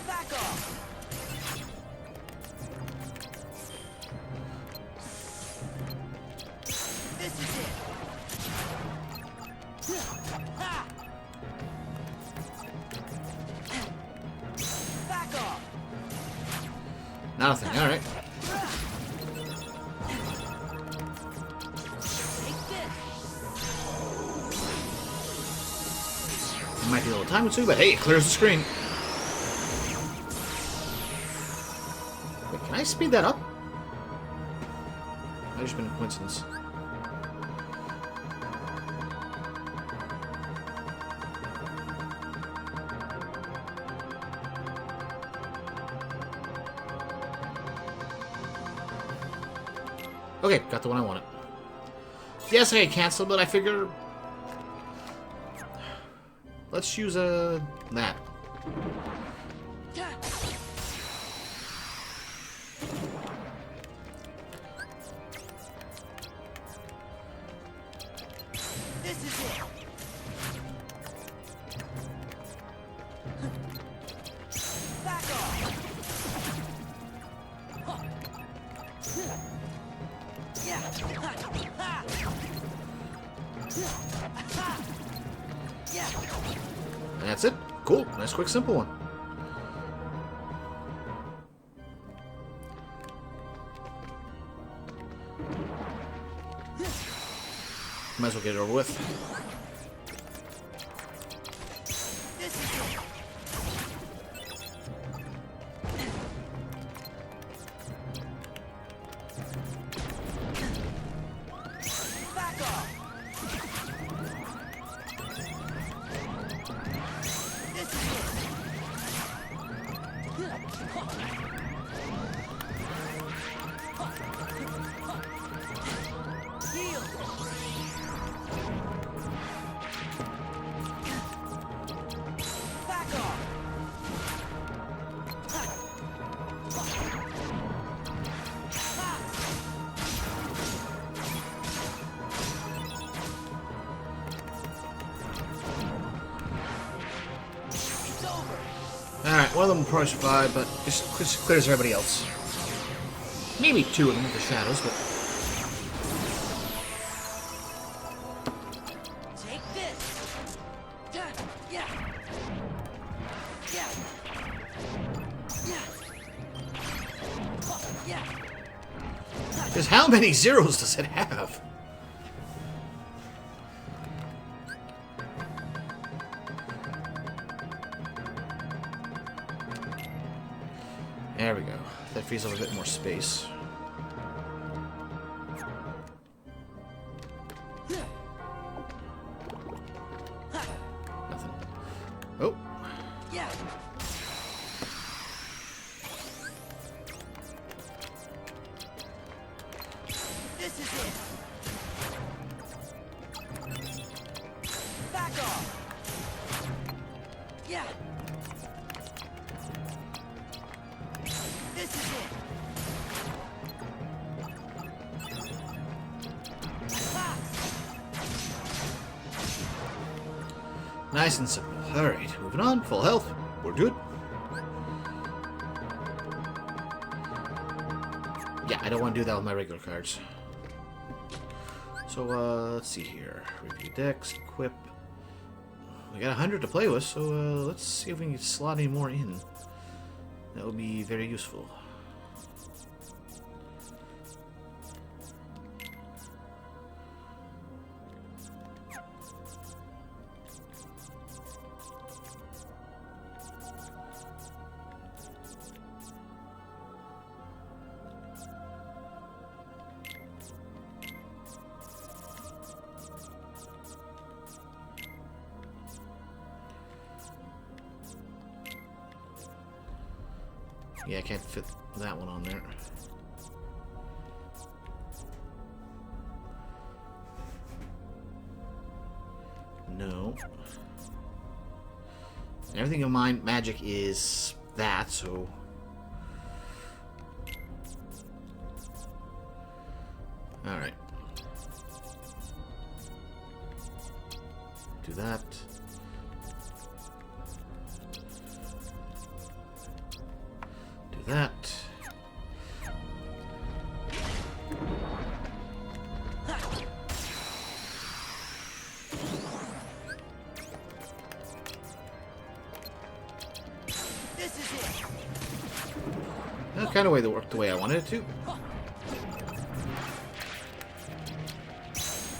Speaker 3: Back off. This is it. Ha. Back off.
Speaker 1: Nothing. All right.
Speaker 3: Take this.
Speaker 1: Might be a little time or two, but hey, it clears the screen. Wait, can I speed that up? Might have just been a coincidence. Okay, got the one I wanted. Yes, I canceled, but I figure let's use that.
Speaker 3: This is it. Back off. Yeah. Ha. Yeah.
Speaker 1: And that's it. Cool. Nice, quick, simple one. Might as well get it over with.
Speaker 3: This is it. Back off. This is it. Heal. Back off. It's over.
Speaker 1: Alright, one of them will probably survive, but just clears everybody else. Maybe 2 of them with the shadows, but Because how many zeros does it have? There we go. That frees up a bit more space. Nothing. Oh.
Speaker 3: Yeah. This is it. Back off. Yeah. This is it. Ah!
Speaker 1: Nice and simple. Alright, moving on. Full health. We're good. Yeah, I don't want to do that with my regular cards. So, let's see here. Review decks, equip. We got 100 to play with, so let's see if we can slot any more in. That would be very useful. Yeah, I can't fit that one on there. No. Everything in mind magic is that, so alright. Do that. Do that.
Speaker 3: This is it.
Speaker 1: That kind of way that worked the way I wanted it to.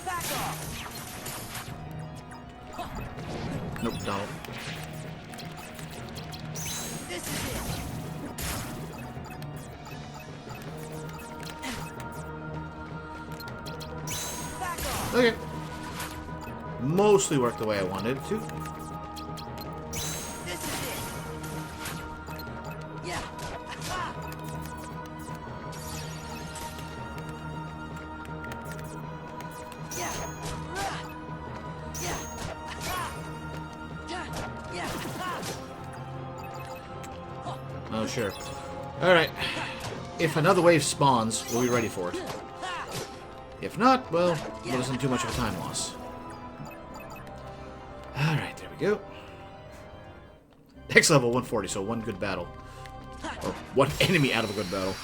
Speaker 3: Back off.
Speaker 1: Nope, Donald.
Speaker 3: This is it. Back off.
Speaker 1: Okay. Mostly worked the way I wanted it to.
Speaker 3: This is it. Yeah. Ah. Yeah. Rah. Yeah. Ah. Yeah. Yeah. Ah.
Speaker 1: Oh, sure. Alright. If another wave spawns, we'll be ready for it.
Speaker 3: Ah.
Speaker 1: If not, well, it wasn't too much of a time loss. Alright, there we go. Next level 140, so one good battle. Or one enemy out of a good battle.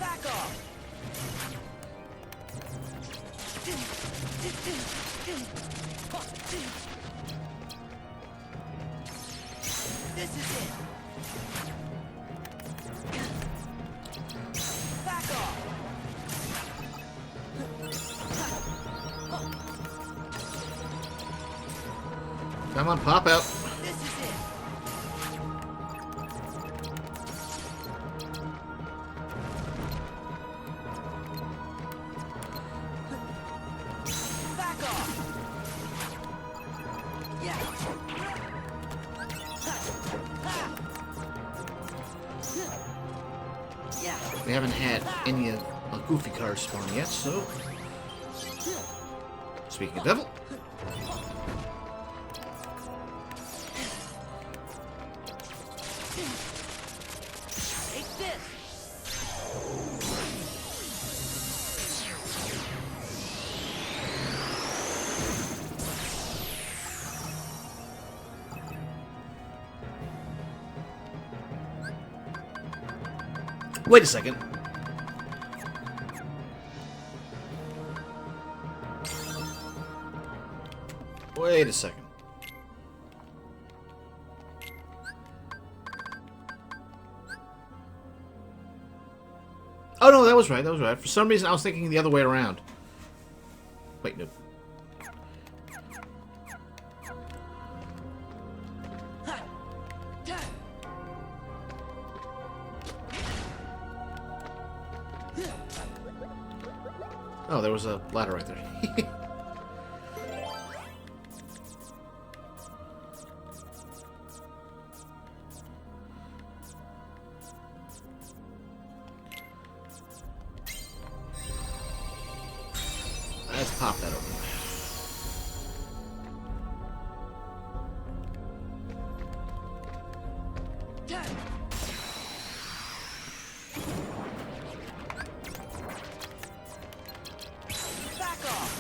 Speaker 3: Back off. This is it. Back off.
Speaker 1: Come on, pop out.
Speaker 3: This is it. Back off. Yeah. Yeah.
Speaker 1: We haven't had any goofy cards spawn yet, so... Speaking of devil...
Speaker 3: Take this.
Speaker 1: Wait a second. Wait a second. Oh, no, that was right. That was right. For some reason, I was thinking the other way around. Wait, no. Oh, there was a ladder right there. Let's pop that open.
Speaker 3: Back off.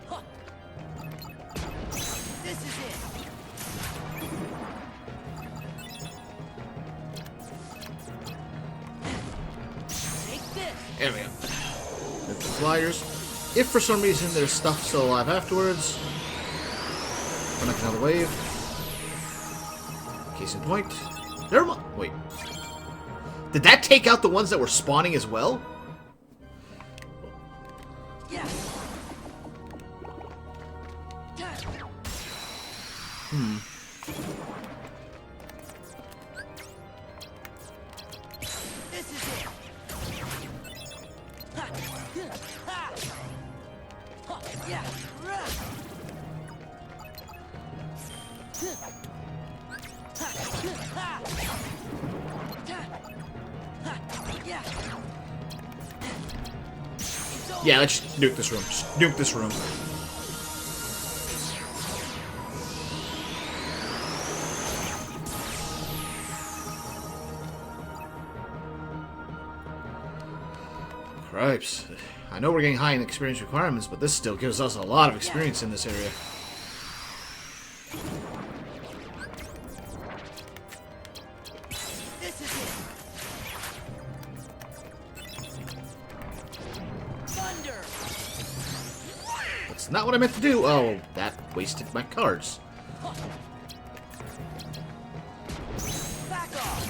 Speaker 3: Huh. This is it. Take this.
Speaker 1: There we go. There's the flyers. If for some reason there's stuff still alive afterwards, connect another wave. Case in point. Never mind. Wait. Did that take out the ones that were spawning as well?
Speaker 3: Yeah. This is it. Ha. Ha. Ha. Yeah. Rah. Ha. Ha. Yeah. It's over.
Speaker 1: Yeah, let's just nuke this room. Just nuke this room. Cripes. I know we're getting high in experience requirements, but this still gives us a lot of experience in this area.
Speaker 3: This is it. Thunder.
Speaker 1: That's not what I meant to do. Oh, that wasted my cards.
Speaker 3: Back off.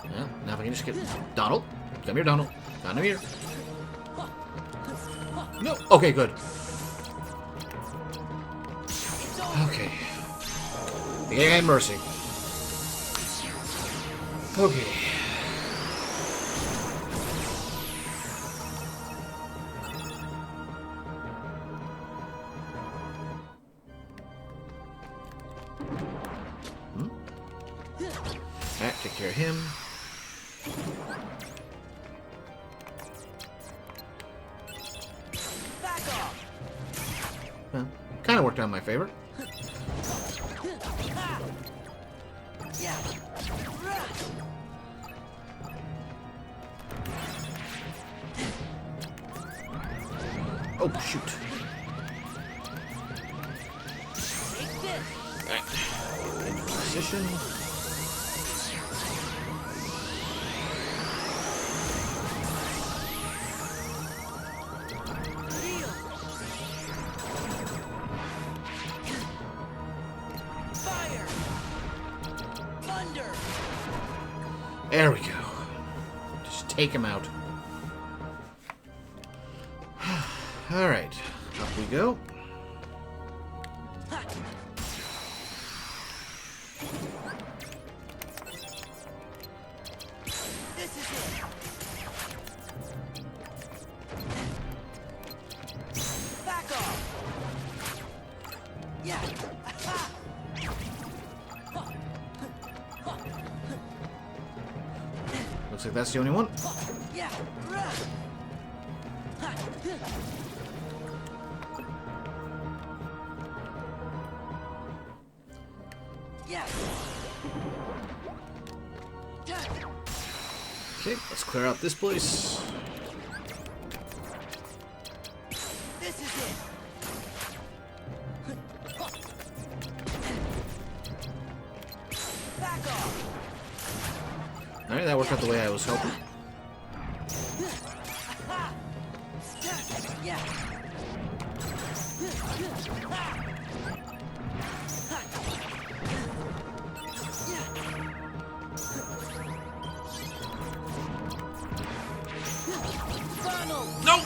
Speaker 1: Yeah, now if I can just get... Donald. Come here, Donald. Come here. No. Okay, good.
Speaker 3: It's over.
Speaker 1: Okay. The gang had mercy. Okay. Alright, take care of him.
Speaker 3: Back off.
Speaker 1: Well, kind of worked out in my favor.
Speaker 3: Ha. Yeah. Rah.
Speaker 1: Oh, shoot.
Speaker 3: Take this.
Speaker 1: Alright. Get into position.
Speaker 3: Heal. Fire. Thunder.
Speaker 1: There we go. Just take him out. Alright. Up we go.
Speaker 3: Ha. This is it. Back off. Yeah. Ha.
Speaker 1: Looks like that's the only one.
Speaker 3: Yeah. Rah. Ha. Yeah.
Speaker 1: Okay, let's clear out this place.
Speaker 3: This is it. Back off.
Speaker 1: Alright, that worked out the way I was hoping.
Speaker 3: Yeah.
Speaker 1: No!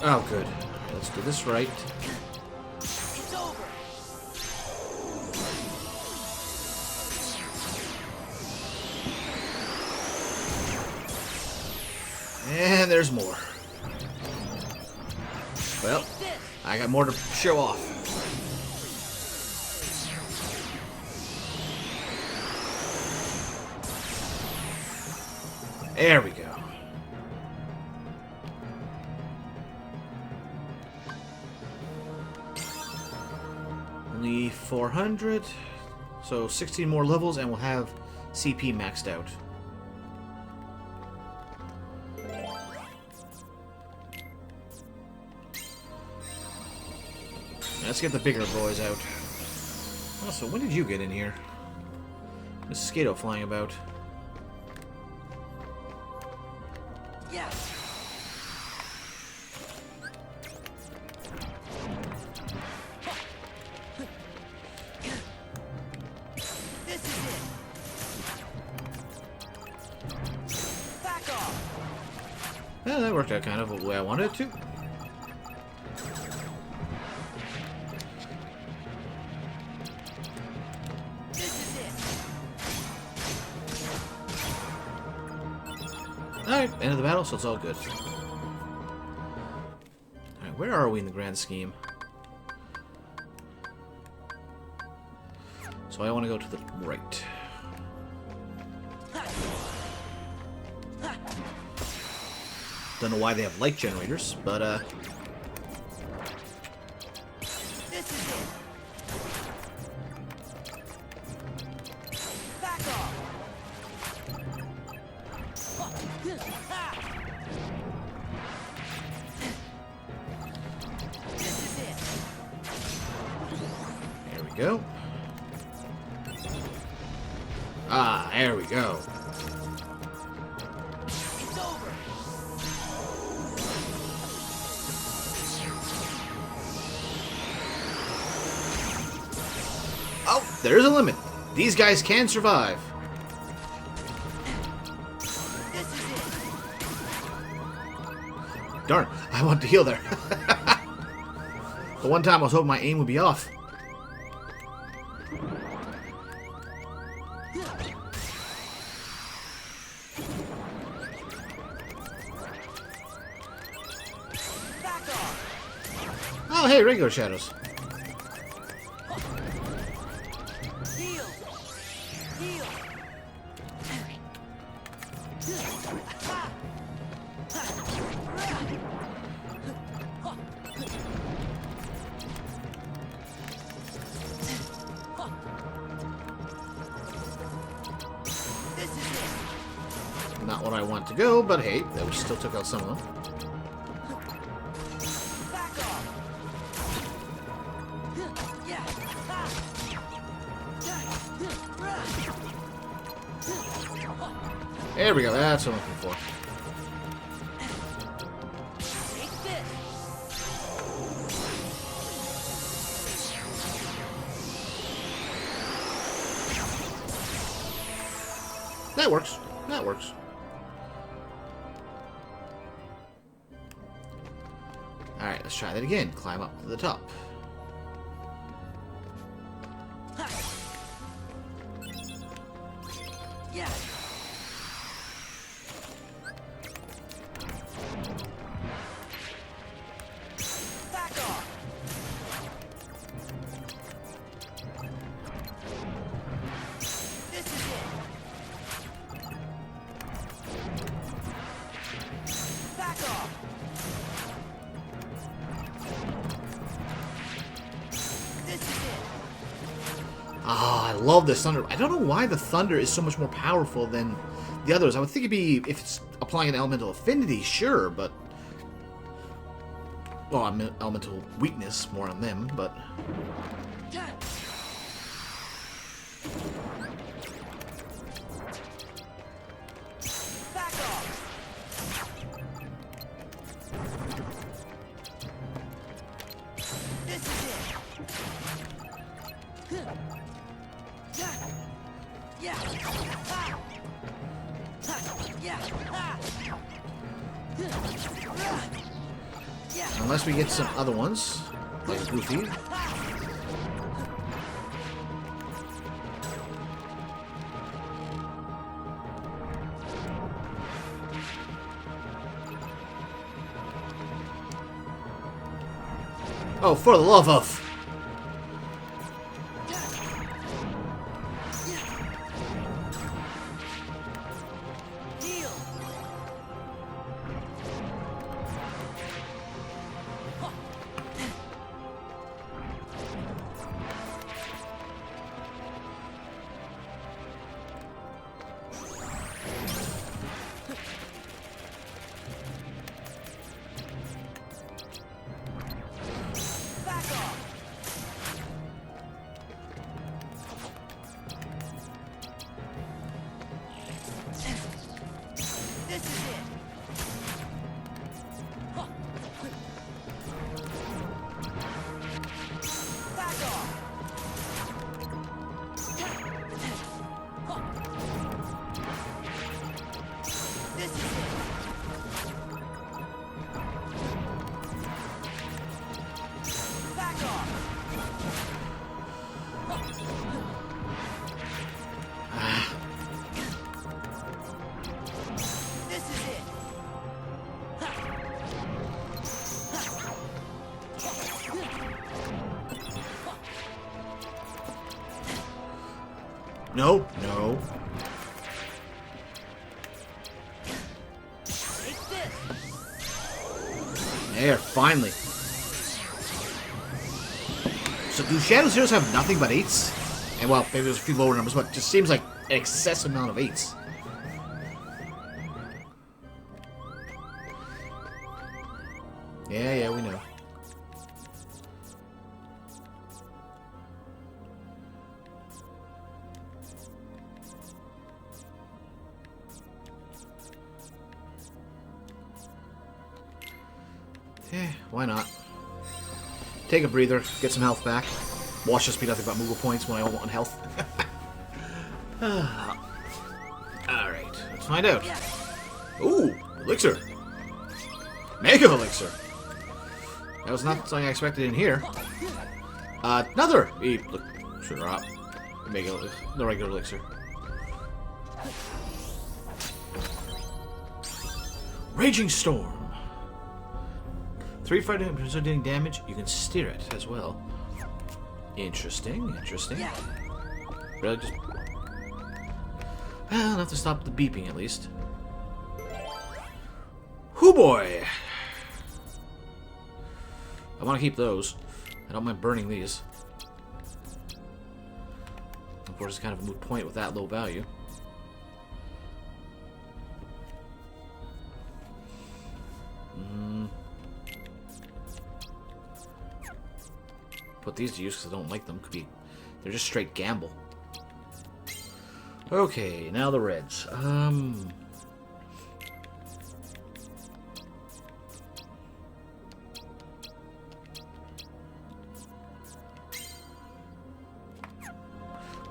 Speaker 1: Oh, good. Let's do this right.
Speaker 3: It's over.
Speaker 1: And there's more. Well, I got more to show off. There we go. Only 400. So 16 more levels and we'll have CP maxed out. Let's get the bigger boys out. Also, when did you get in here? Mosquito flying about.
Speaker 3: Yeah. This is it. Back off.
Speaker 1: Yeah, that worked out kind of the way I wanted it to. Alright, end of the battle, so it's all good. Alright, where are we in the grand scheme? So I want to go to the right. Don't know why they have light generators, but
Speaker 3: This is it. Back off. This is it.
Speaker 1: there we go. Ah, there we go.
Speaker 3: It's over.
Speaker 1: Oh, there's a limit. These guys can survive.
Speaker 3: This is it.
Speaker 1: Darn, I want to heal there. The one time I was hoping my aim would be off.
Speaker 3: Back off.
Speaker 1: Oh, hey, regular shadows.
Speaker 3: Heal. Heal. This is it.
Speaker 1: Not what I want to go, but hey, that we still took out some of them.
Speaker 3: Back off. Yeah.
Speaker 1: There we go, that's what I'm looking for.
Speaker 3: Take this.
Speaker 1: That works. That works. Alright, let's try that again. Climb up to the top.
Speaker 3: Yeah. Back off. This is it. Back off. This is it.
Speaker 1: Ah, I love this thunder. I don't know why the thunder is so much more powerful than the others. I would think it'd be, if it's applying an elemental affinity, sure, but... Well, I mean, elemental weakness, more on them, but... Unless we get some other ones, like Goofy. Oh, for the love of... No, no. There, finally. So do Shadow Zeros have nothing but 8s? And well, maybe there's a few lower numbers, but it just seems like an excessive amount of 8s. Yeah, we know. Yeah, why not? Take a breather, get some health back. Watch us be nothing but Moogle points when I want health. Alright, let's find out. Ooh, Elixir. Mega Elixir. That was not something I expected in here. Another Elixir. Mega, the regular Elixir. Raging Storm. 3 fighting doing damage. You can steer it as well. Interesting, interesting. Really just... Well, I'll have to stop the beeping at least. Hoo boy! I want to keep those. I don't mind burning these. Of course, it's kind of a moot point with that low value. Put these to use because I don't like them. Could be, they're just straight gamble. Okay, now the reds.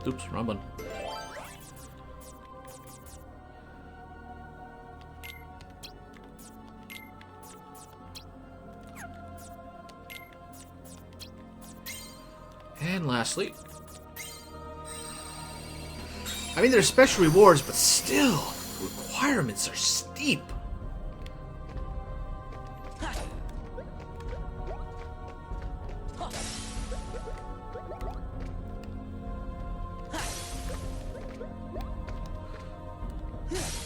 Speaker 1: Oops, wrong one. And lastly, I mean, there's special rewards, but still, requirements are steep.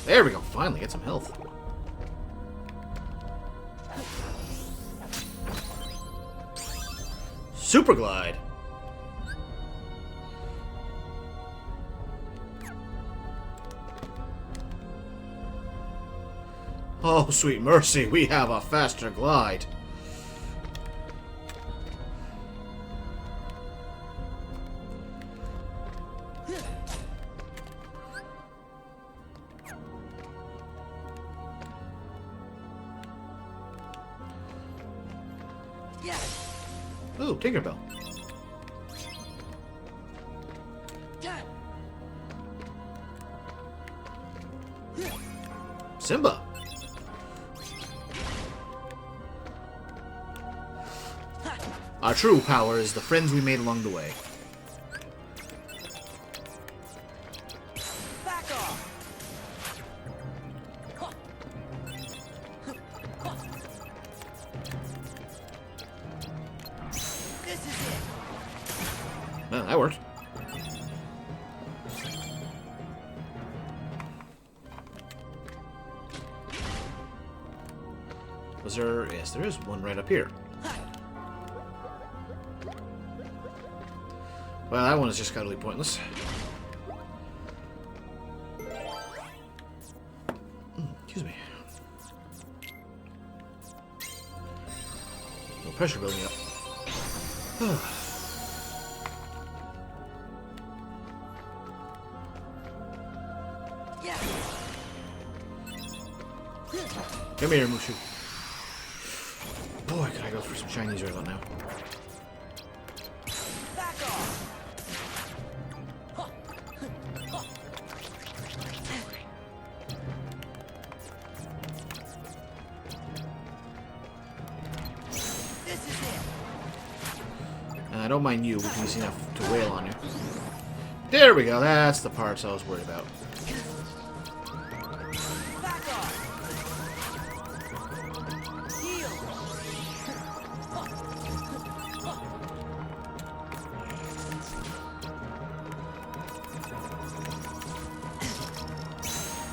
Speaker 1: There we go, finally get some health. Super Glide. Oh, sweet mercy, we have a faster glide. Ooh, Tinkerbell. Simba. Our true power is the friends we made along the way.
Speaker 3: Back off. This is it.
Speaker 1: Well, that worked. Was there... Yes, there is one right up here. Well, that one is just utterly pointless. Excuse me. No pressure building up.
Speaker 3: Yeah.
Speaker 1: Come here, Mushu. Boy, can I go for some Chinese right about now.
Speaker 3: Back off. This is it.
Speaker 1: I don't mind you, because he's enough to wail on you. There we go, that's the parts I was worried about.
Speaker 3: Back off. Heal.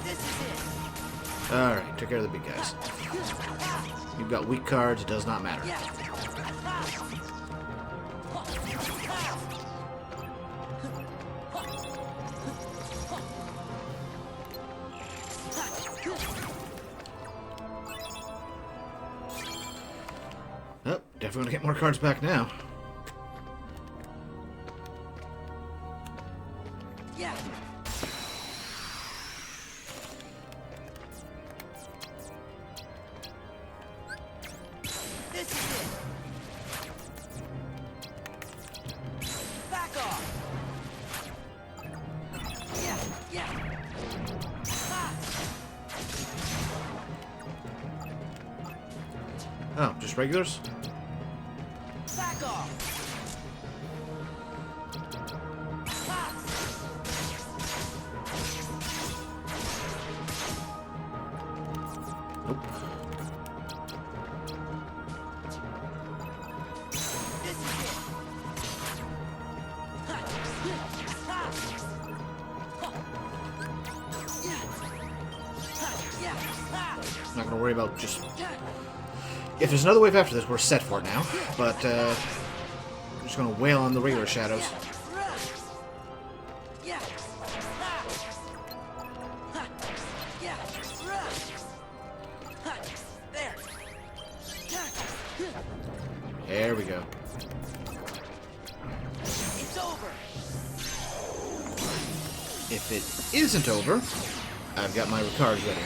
Speaker 3: This is it.
Speaker 1: Alright, took care of the big guys. You've got weak cards, it does not matter.
Speaker 3: Yeah.
Speaker 1: Oh, definitely gonna get more cards back now.
Speaker 3: Yeah. This is it. Back off. Yeah, yeah. Ha!
Speaker 1: Oh, just regulars?
Speaker 3: Back off. Ha!
Speaker 1: Nope.
Speaker 3: This is it. Ha! Ha! Yeah. Ha! Yeah. Ha!
Speaker 1: I'm not gonna worry about just... If there's another wave after this, we're set for it now. But, I'm just gonna wail on the regular shadows.
Speaker 3: Yeah. Ha! Ha! Yeah. Ha! There.
Speaker 1: There we go.
Speaker 3: It's over.
Speaker 1: If it isn't over, I've got my cards ready.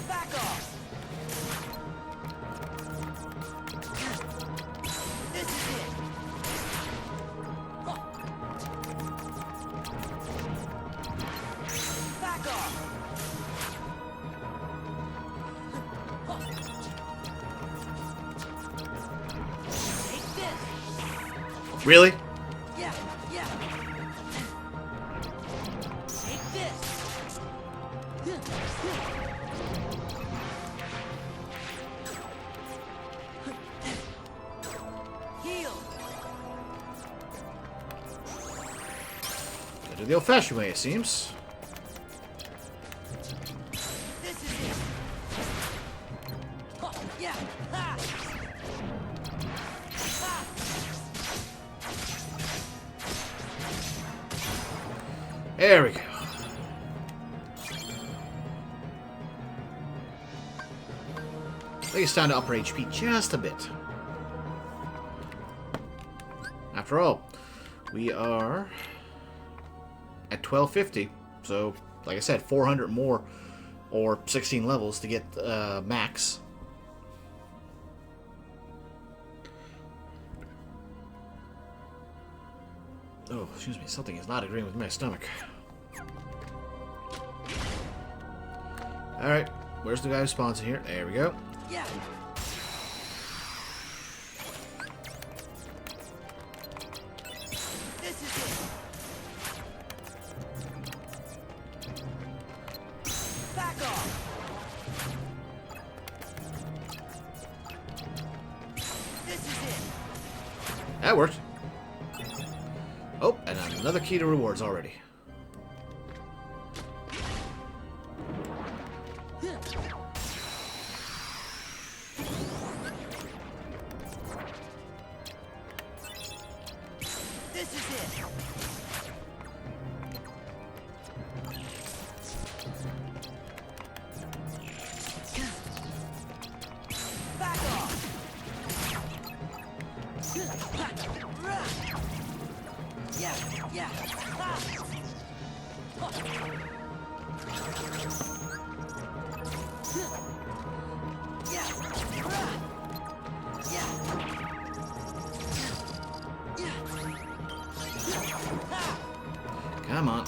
Speaker 3: Back off. This is it. Back off. Take this.
Speaker 1: Really?
Speaker 3: Yeah, yeah. Take this. Heal.
Speaker 1: Gotta do the old-fashioned way, it seems.
Speaker 3: This is it. Yeah. Ha. Ha.
Speaker 1: There we go. I think it's time to up our HP just a bit. After all, we are at 1250, so like I said, 400 more or 16 levels to get max. Oh, excuse me. Something is not agreeing with my stomach. Alright. Where's the guy who spawns in here? There we go.
Speaker 3: Yeah. This is it. Back off. This is it.
Speaker 1: That worked. Oh, and another key to rewards already.
Speaker 3: This is it. Back off. Yeah, yeah.
Speaker 1: Come on.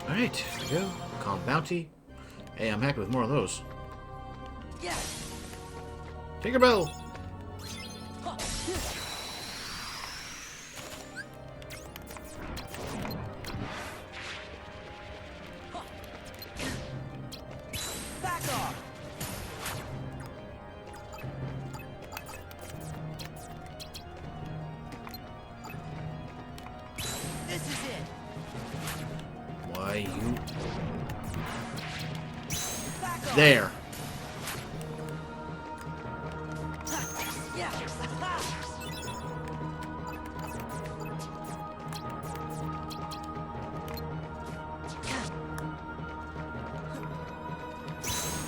Speaker 1: Alright, here we go. Calm bounty. Hey, I'm happy with more of those.
Speaker 3: Yeah.
Speaker 1: Tinkerbell!
Speaker 3: Back off. This is it.
Speaker 1: Why, you...
Speaker 3: Back off.
Speaker 1: There.
Speaker 3: Yeah.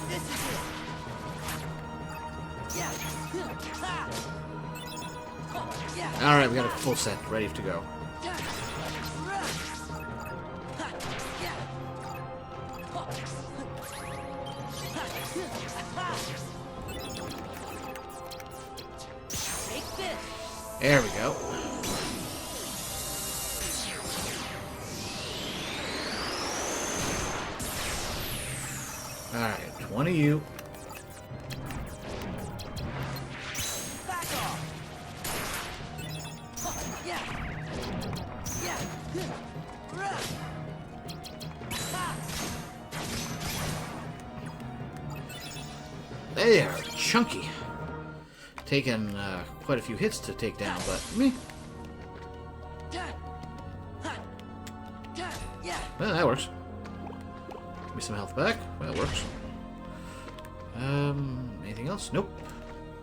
Speaker 3: This is it. Yeah. Yeah.
Speaker 1: Alright, we got a full set, ready to go.
Speaker 3: Take this.
Speaker 1: There we go. Alright, 20 you.
Speaker 3: Back off. Yeah. Yeah.
Speaker 1: They are chunky. Taking quite a few hits to take down, but meh.
Speaker 3: Yeah.
Speaker 1: Well, that works. Give me some health back. Well, that works. Anything else? Nope.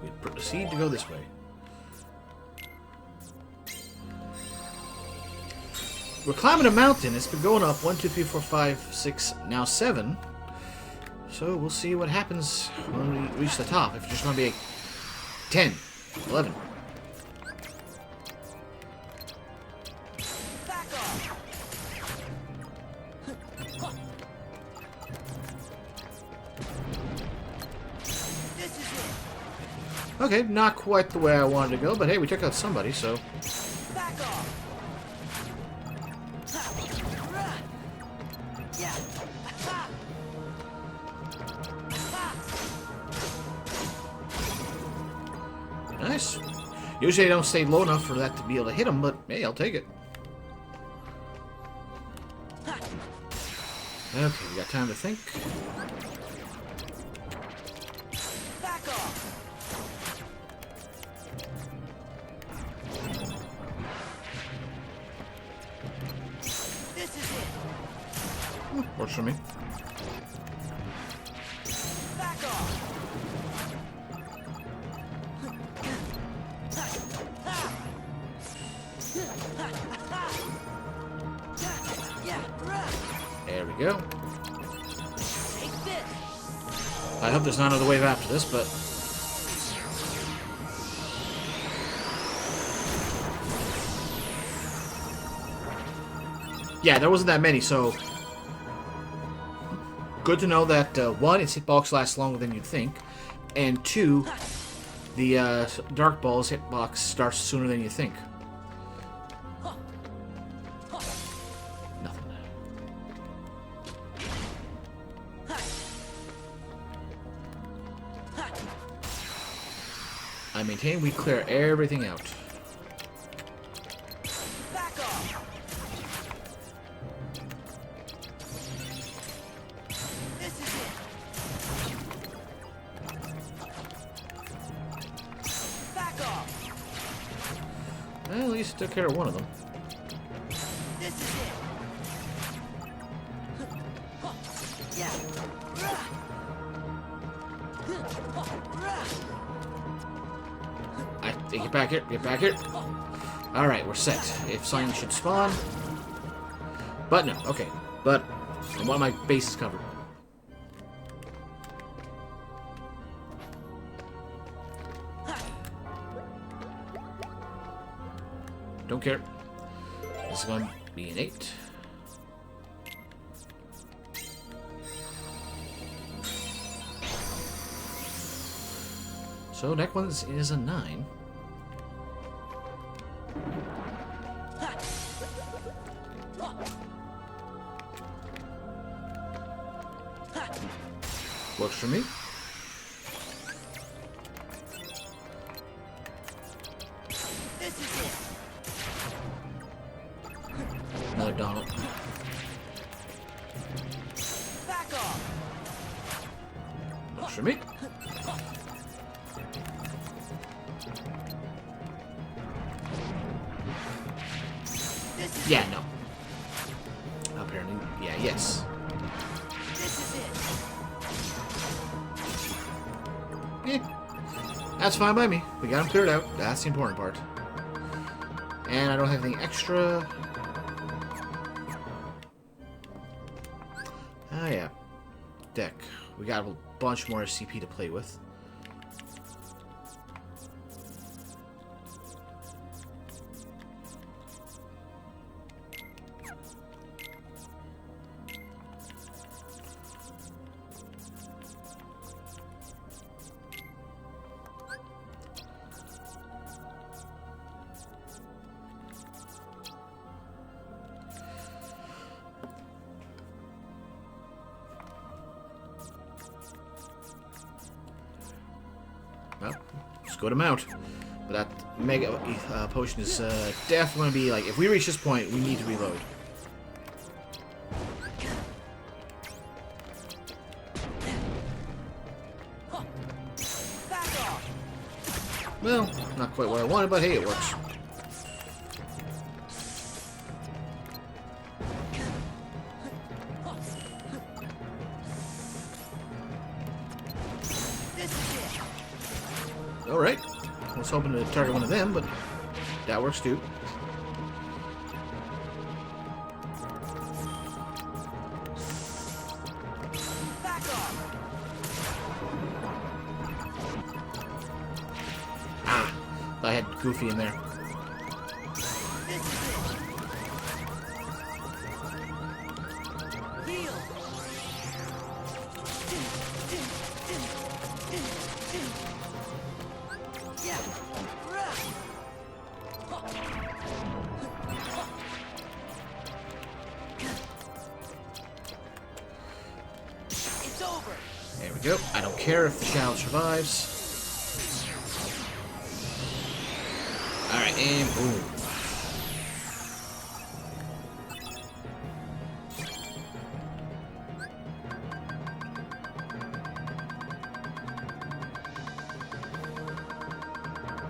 Speaker 1: We proceed to go this way. We're climbing a mountain. It's been going up 1, 2, 3, 4, 5, 6, now 7. So we'll see what happens when we reach the top. If it's just going to be a 10, 11.
Speaker 3: Back off. This is it.
Speaker 1: Okay, not quite the way I wanted to go, but hey, we took out somebody, so...
Speaker 3: Back off. Yeah.
Speaker 1: Nice. Usually I don't stay low enough for that to be able to hit him, but hey, I'll take it. Okay, we got time to think.
Speaker 3: Back off. This is it.
Speaker 1: Works for me.
Speaker 3: Back off. Yeah.
Speaker 1: There we go.
Speaker 3: Take this.
Speaker 1: I hope there's not another wave after this, but... Yeah, there wasn't that many, so... Good to know that, one, its hitbox lasts longer than you'd think, and two, the Dark Ball's hitbox starts sooner than you think. Nothing. I maintain we clear everything out.
Speaker 3: Back off. This is it. Back off.
Speaker 1: Well, at least took care of one of them.
Speaker 3: This is it. Yeah.
Speaker 1: Get back here. Get back here. Alright, we're set. If something should spawn. But no, okay. But I want my bases covered. Don't care. This is going to be an 8. So next one is a 9. Works for me.
Speaker 3: This is it.
Speaker 1: Another Donald.
Speaker 3: Back off.
Speaker 1: Works for me.
Speaker 3: This is
Speaker 1: Yeah, no. Apparently, yeah, yes.
Speaker 3: This is it.
Speaker 1: Eh, that's fine by me. We got them cleared out. That's the important part. And I don't have anything extra. Ah, yeah. Deck. We got a bunch more SCP to play with. Well, let's go to mount. But that mega potion is definitely going to be like, if we reach this point, we need to reload.
Speaker 3: Back off.
Speaker 1: Well, not quite what I wanted, but hey, it works.
Speaker 3: This is it.
Speaker 1: Alright. I was hoping to target one of them, but that works too.
Speaker 3: Back off.
Speaker 1: Ah! I had Goofy in there.
Speaker 3: This is it. Heal. Yeah. It's over.
Speaker 1: There we go. I don't care if the child survives. Alright, and boom.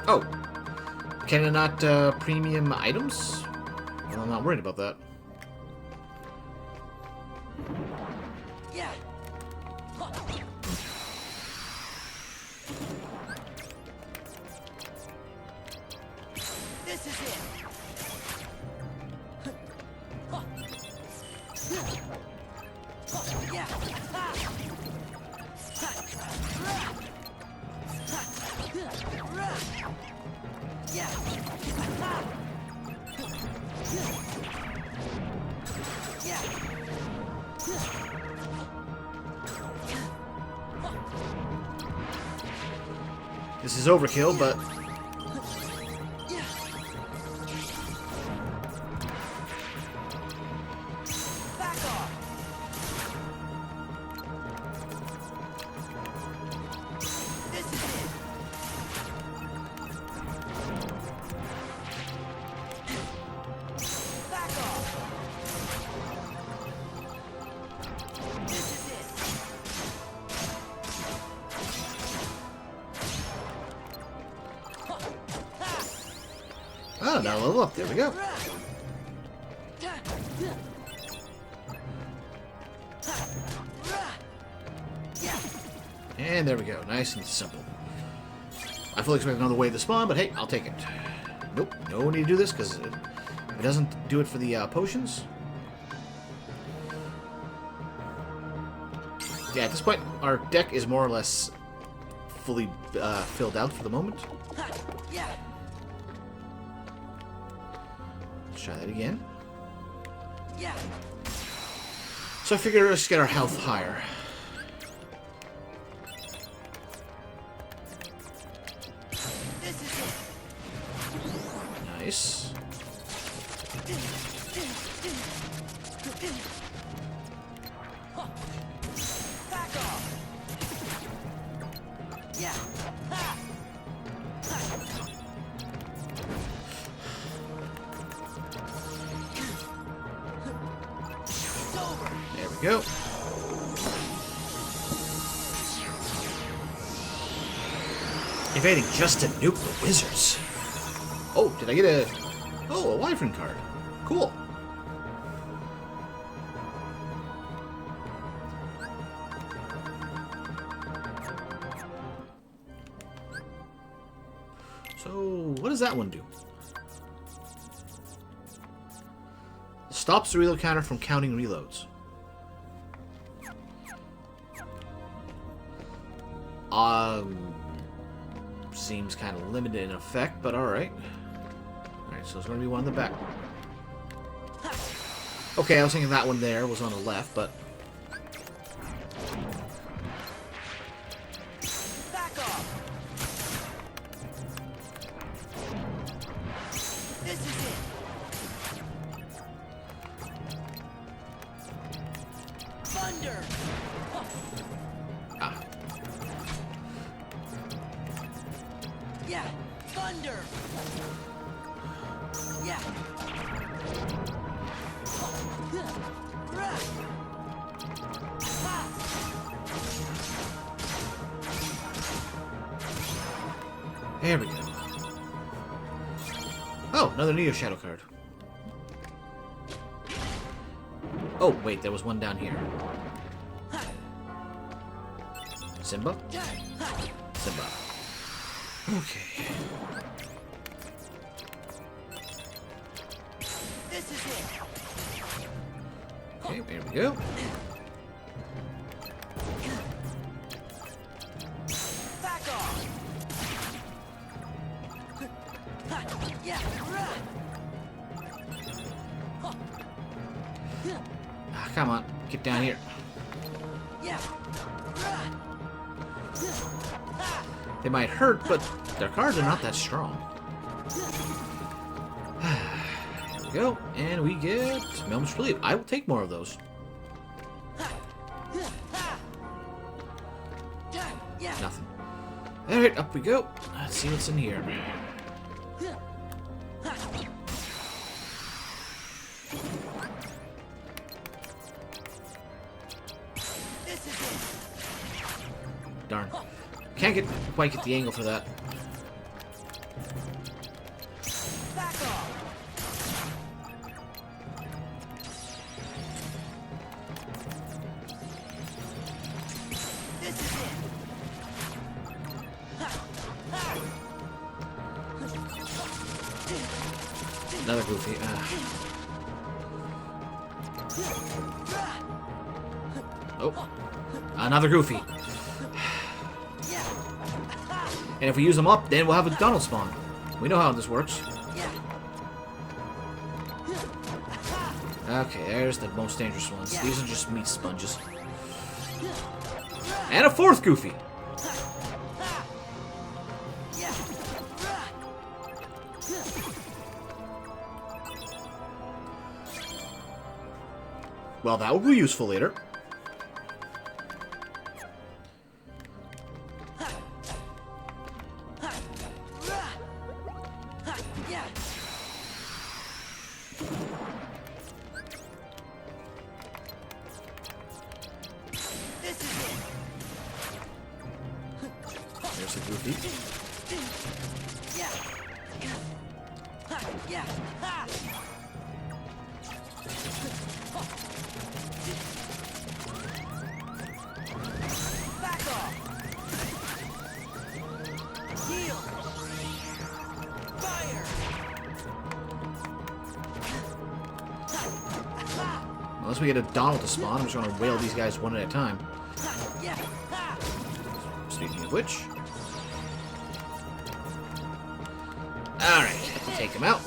Speaker 1: Oh. Can it not premium items? Well, I'm not worried about that.
Speaker 3: Yeah. This is it. Yeah. Yeah.
Speaker 1: This is overkill, but
Speaker 3: Back off. This is it. Back off. This is it.
Speaker 1: oh, now level up. There we go. And there we go. Nice and simple. I fully expect another wave to spawn, but hey, I'll take it. Nope, no need to do this because it doesn't do it for the potions. Yeah, at this point, our deck is more or less fully filled out for the moment.
Speaker 3: Yeah.
Speaker 1: Let's try that again.
Speaker 3: Yeah.
Speaker 1: So I figure let's get our health higher.
Speaker 3: This is it.
Speaker 1: Nice.
Speaker 3: Back off. Yeah. Ha. It's over.
Speaker 1: There we go. Evading just to nuke the wizards. Oh, did I get a... Oh, a Wyvern card. Cool. So, what does that one do? Stops the reload counter from counting reloads. Seems kind of limited in effect, but alright. Alright, so it's going to be one in the back. Okay, I was thinking that one there was on the left, but...
Speaker 3: Back off. This is it. Thunder.
Speaker 1: Ah.
Speaker 3: Yeah. Thunder. Yeah.
Speaker 1: There we go. Oh, another Neo Shadow card. Oh, wait, there was one down here. Simba? Simba. Okay.
Speaker 3: This is it.
Speaker 1: Okay, there we go.
Speaker 3: Back off. Yeah.
Speaker 1: Ah, come on, get down here.
Speaker 3: Yeah.
Speaker 1: They might hurt, but their cards are not that strong. There we go, and we get Moment's Relief. I will take more of those.
Speaker 3: Yeah.
Speaker 1: Nothing. Alright, up we go. Let's see what's in here.
Speaker 3: This is it.
Speaker 1: Darn. Can't quite get the angle for that.
Speaker 3: Back off. This is it.
Speaker 1: Another Goofy. Oh. Another Goofy. And if we use them up, then we'll have a Donald spawn. We know how this works. Okay, there's the most dangerous ones. These are just meat sponges. And a fourth Goofy. Well, that will be useful later.
Speaker 3: Yeah. This is it.
Speaker 1: There's the Goofy.
Speaker 3: Yeah. Ha, yeah. Ha. Back off. Heal. Fire.
Speaker 1: Unless we get a Donald to spawn, I'm just going to whale these guys one at a time.
Speaker 3: Yeah. Ha.
Speaker 1: Speaking of which... Alright, take him out.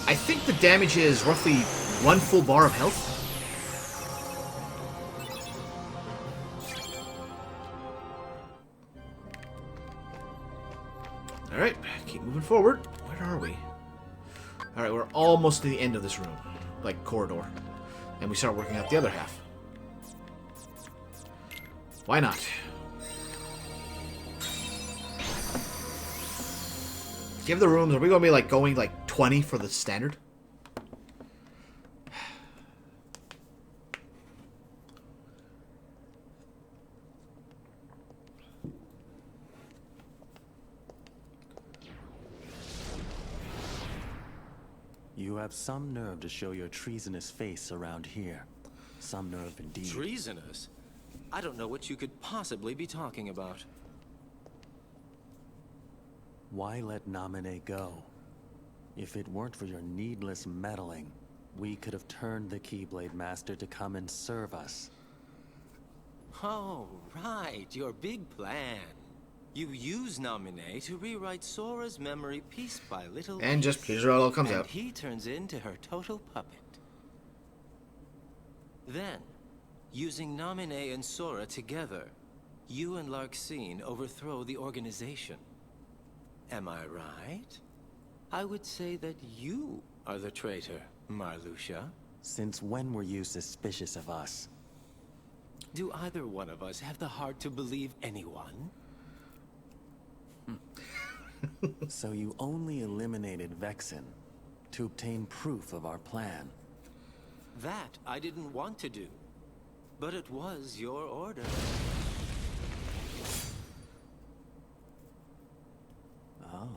Speaker 1: I think the damage is roughly 1 full bar of health. Alright, keep moving forward. Where are we? Alright, we're almost to the end of this room. Like, corridor. And we start working out the other half. Why not? Give the rooms. Are we going to be like going like 20 for the standard?
Speaker 8: You have some nerve to show your treasonous face around here. Some nerve indeed.
Speaker 9: Treasonous? I don't know what you could possibly be talking about.
Speaker 8: Why let Naminé go? If it weren't for your needless meddling, we could have turned the Keyblade Master to come and serve us.
Speaker 9: Oh, right, your big plan. You use Naminé to rewrite Sora's memory piece by little
Speaker 1: And
Speaker 9: piece,
Speaker 1: just here's how it all comes
Speaker 9: and
Speaker 1: out.
Speaker 9: he turns into her total puppet. Then, using Naminé and Sora together, you and Larxene overthrow the organization. Am I right? I would say that you are the traitor, Marluxia.
Speaker 8: Since when were you suspicious of us?
Speaker 9: Do either one of us have the heart to believe anyone?
Speaker 8: So you only eliminated Vexen to obtain proof of our plan.
Speaker 9: That I didn't want to do. But it was your order.
Speaker 8: Oh.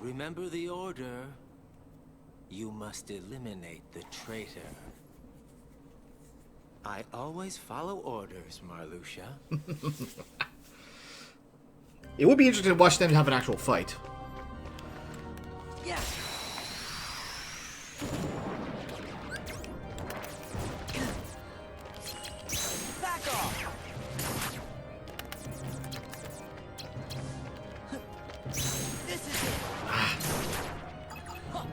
Speaker 9: Remember the order. You must eliminate the traitor. I always follow orders, Marluxia.
Speaker 1: It would be interesting to watch them have an actual fight.
Speaker 3: Yeah. Back off. This is it.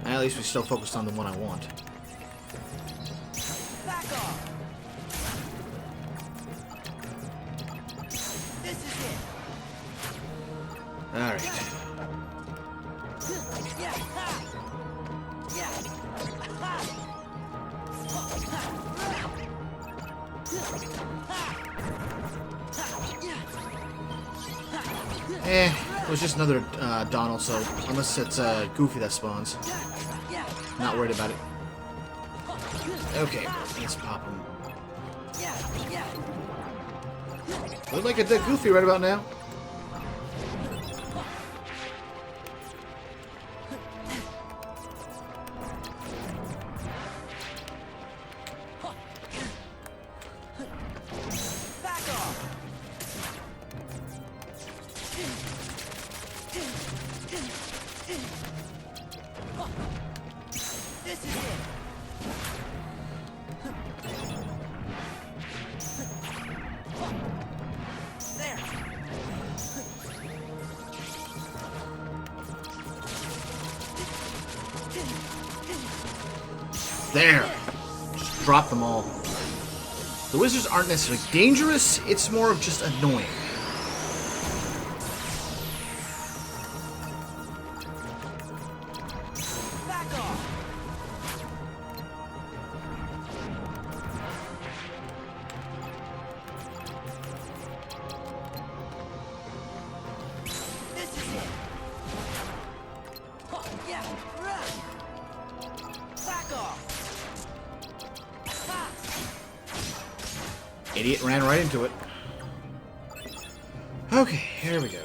Speaker 1: At least we still focused on the one I want.
Speaker 3: Back off. This is it.
Speaker 1: Alright.
Speaker 3: Yeah. Ha. Yeah. Ha.
Speaker 1: It was just another Donald, so unless it's Goofy that spawns.
Speaker 3: Yeah.
Speaker 1: Not worried about it. Okay, let's pop him.
Speaker 3: Yeah.
Speaker 1: Look like a dead Goofy right about now.
Speaker 3: Back off. This is it. There.
Speaker 1: There. Just drop them all. The wizards aren't necessarily dangerous, it's more of just annoying.
Speaker 3: Back
Speaker 1: Idiot ran right into it. Okay, here we go.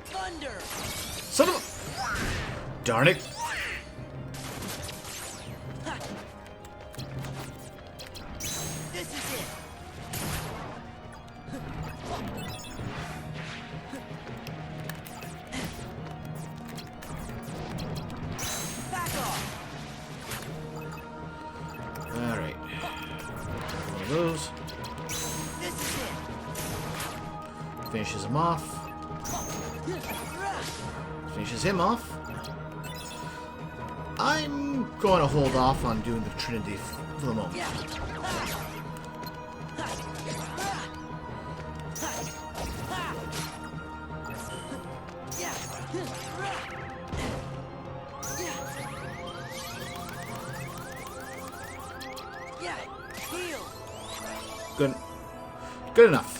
Speaker 3: Thunder!
Speaker 1: Son of a... Darn it.
Speaker 3: This is it. Back off.
Speaker 1: Alright. One of those.
Speaker 3: This is it.
Speaker 1: Finishes him off. Finishes him off. I'm going to hold off on doing the Trinity for the moment.
Speaker 3: Yeah. Yeah. Heal.
Speaker 1: Good. Good enough.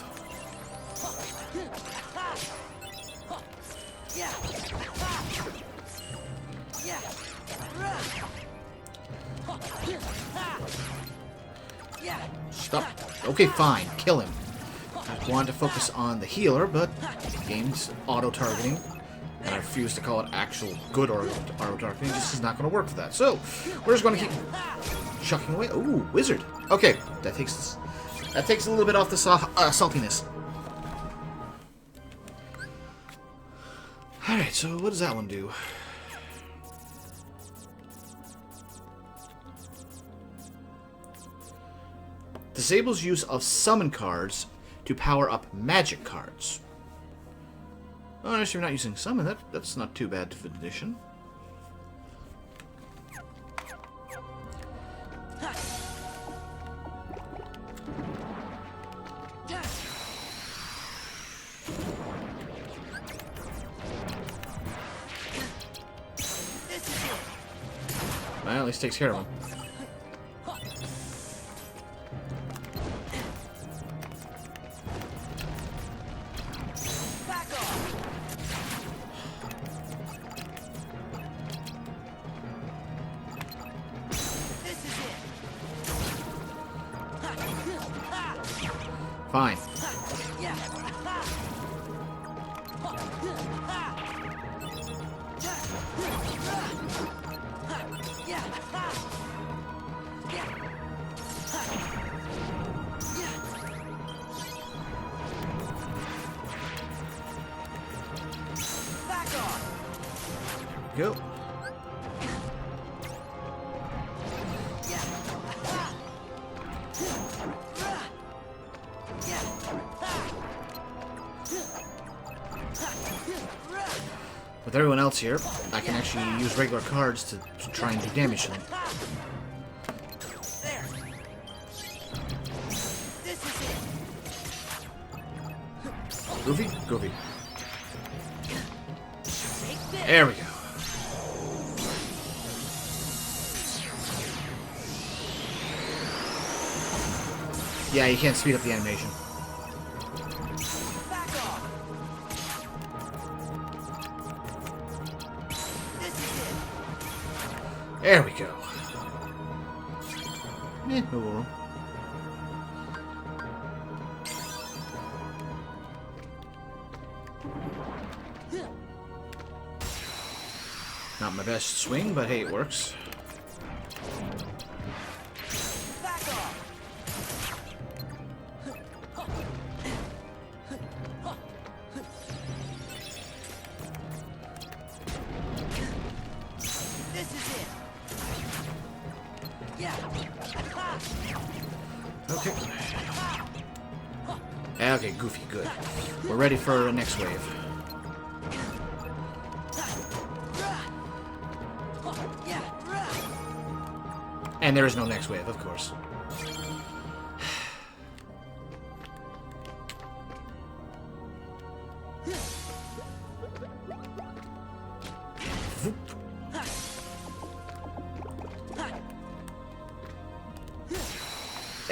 Speaker 3: Yeah. Yeah. Yeah.
Speaker 1: Stop. Okay, fine. Kill him. I wanted to focus on the healer, but the game's auto-targeting, and I refuse to call it actual good auto-targeting. It just is not going to work for that. So, we're just going to keep chucking away. Ooh, wizard. Okay, that takes a little bit off the saltiness. Alright, so what does that one do? Disables use of summon cards to power up magic cards. Oh, unless you're not using summon, that's not too bad of an addition. Well, at least takes care of him.
Speaker 3: Back off. This is it.
Speaker 1: Fine.
Speaker 3: Yeah. Back off.
Speaker 1: Go. With everyone else here, I can actually use regular cards to try and do damage to them.
Speaker 3: There. This is it.
Speaker 1: Goofy? Goofy.
Speaker 3: Take this.
Speaker 1: There we go. Yeah, you can't speed up the animation.
Speaker 3: Back off. This is it.
Speaker 1: There we go. No room. Not my best swing, but hey, it works.
Speaker 3: Back off. This is it. Yeah.
Speaker 1: Okay. Okay, Goofy, good. We're ready for the next wave.
Speaker 3: Yeah.
Speaker 1: And there is no next wave, of course.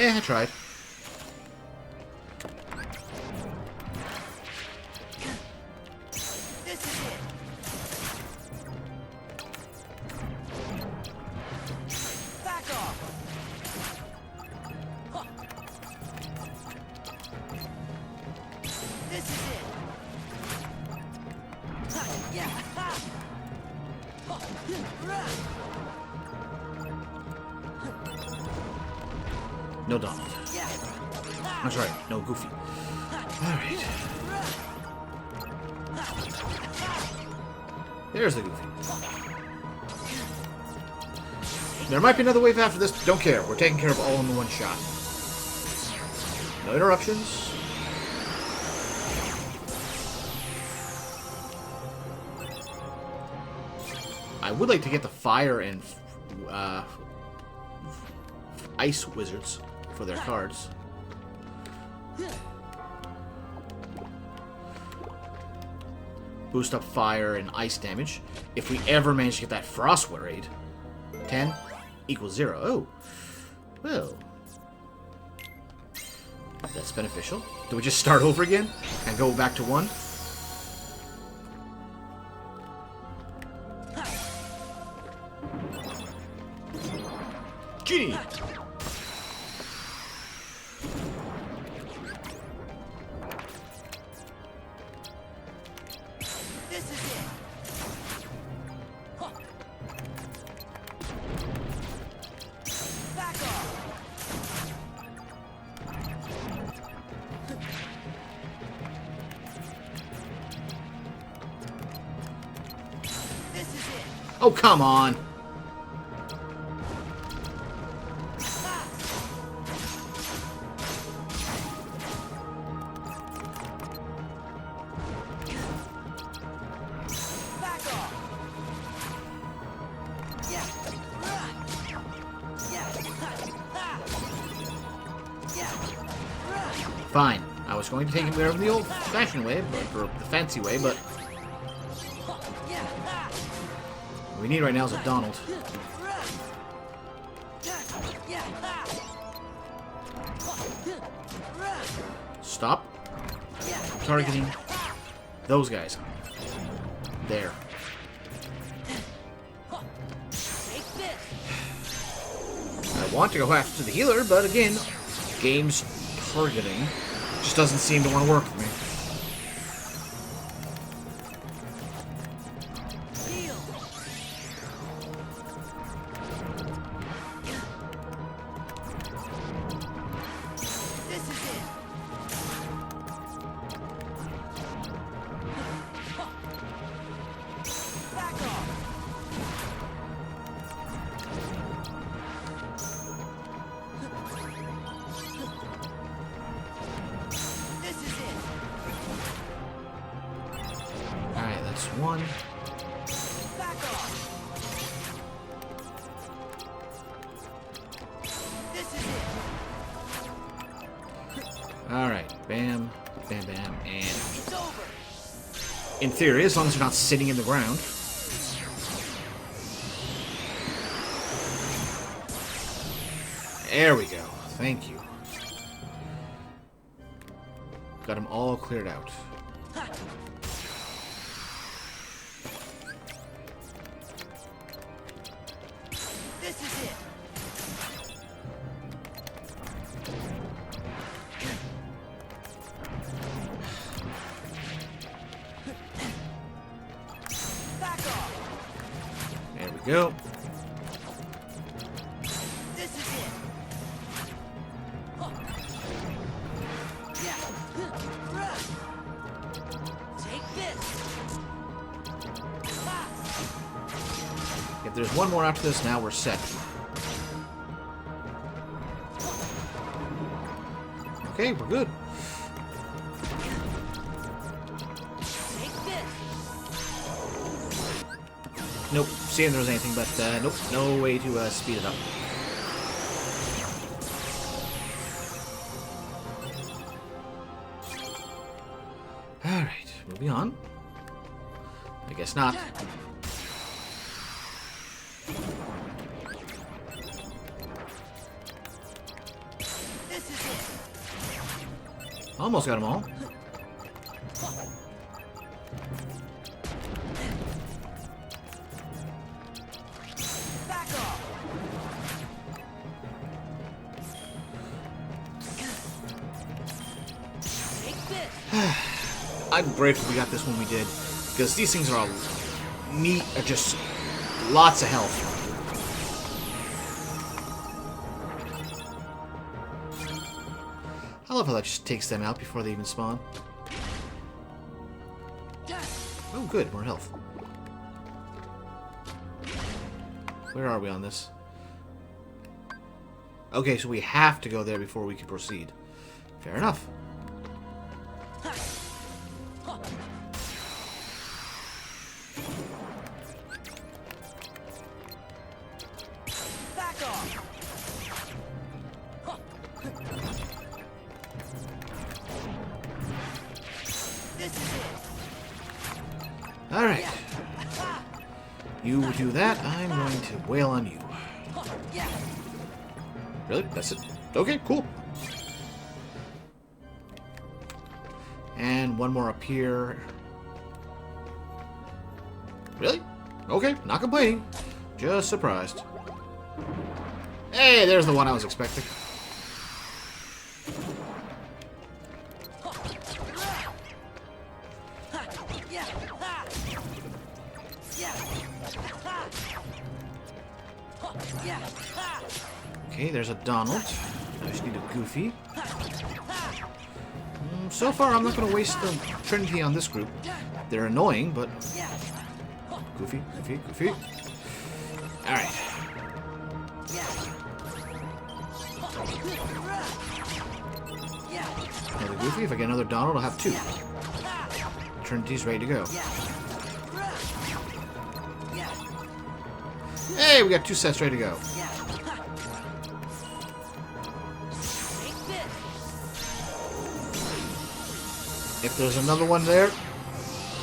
Speaker 1: I tried.
Speaker 3: This is it.
Speaker 1: No Donald. I'm sorry, no Goofy. Alright. There's the Goofy. There might be another wave after this, but don't care. We're taking care of all in the one shot. No interruptions. I would like to get the fire and ice wizards for their cards. Boost up fire and ice damage. If we ever manage to get that Frostwear raid. 10 equals 0. Oh. Well. That's beneficial. Do we just start over again? And go back to 1? Genie!
Speaker 3: This is it. Huh. Back off. This is it.
Speaker 1: Oh, come on!
Speaker 3: Back off. Yeah. Yeah.
Speaker 1: Fine. I was going to take him there the old-fashioned way, or the fancy way, but what we need right now is a Donald. Stop targeting those guys. There. I want to go after the healer, but again, game's targeting just doesn't seem to want to work for me.
Speaker 3: This is it. Back off. This is it.
Speaker 1: Alright, that's 1.
Speaker 3: Back off. This is it.
Speaker 1: Alright, bam, bam, bam, and
Speaker 3: It's over.
Speaker 1: in theory, as long as you're not sitting in the ground. There we go. Thank you. Got them all cleared out.
Speaker 3: This is it. Back off.
Speaker 1: There we go.
Speaker 3: This is it. Yeah. Take this.
Speaker 1: If there's one more after this, now we're set. Okay, we're good.
Speaker 3: Take this.
Speaker 1: Nope, seeing there was anything, but nope, no way to speed it up. Alright, moving on. I guess not.
Speaker 3: This is it.
Speaker 1: Almost got them all.
Speaker 3: Back off. Take this.
Speaker 1: I'm grateful we got this when we did, because these things are just lots of health. I love how that just takes them out before they even spawn. Oh, good. More health. Where are we on this? Okay, so we have to go there before we can proceed. Fair enough.
Speaker 3: Back off. This is it.
Speaker 1: Alright. You do that, I'm going to wail on you.
Speaker 3: Yeah.
Speaker 1: Really? That's it? Okay, cool. And one more up here. Really? Okay, not complaining. Just surprised. Hey, there's the one I was expecting.
Speaker 3: Yeah. Yeah. Yeah.
Speaker 1: Okay, there's a Donald. I just need a Goofy. So far, I'm not going to waste the Trinity on this group. They're annoying, but... Goofy, Goofy, Goofy. Alright. Another Goofy. If I get another Donald, I'll have two. Trinity's ready to go. Hey, we got two sets ready to go. If there's another one there,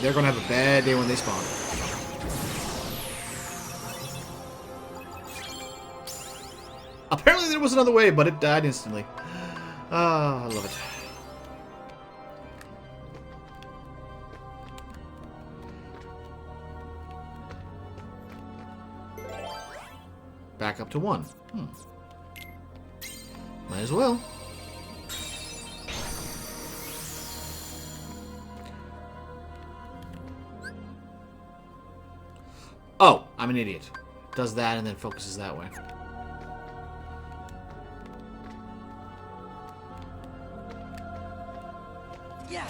Speaker 1: they're going to have a bad day when they spawn. Apparently there was another way, but it died instantly. Ah, I love it. Back up to 1. Might as well. Oh, I'm an idiot. Does that and then focuses that way.
Speaker 3: Yeah.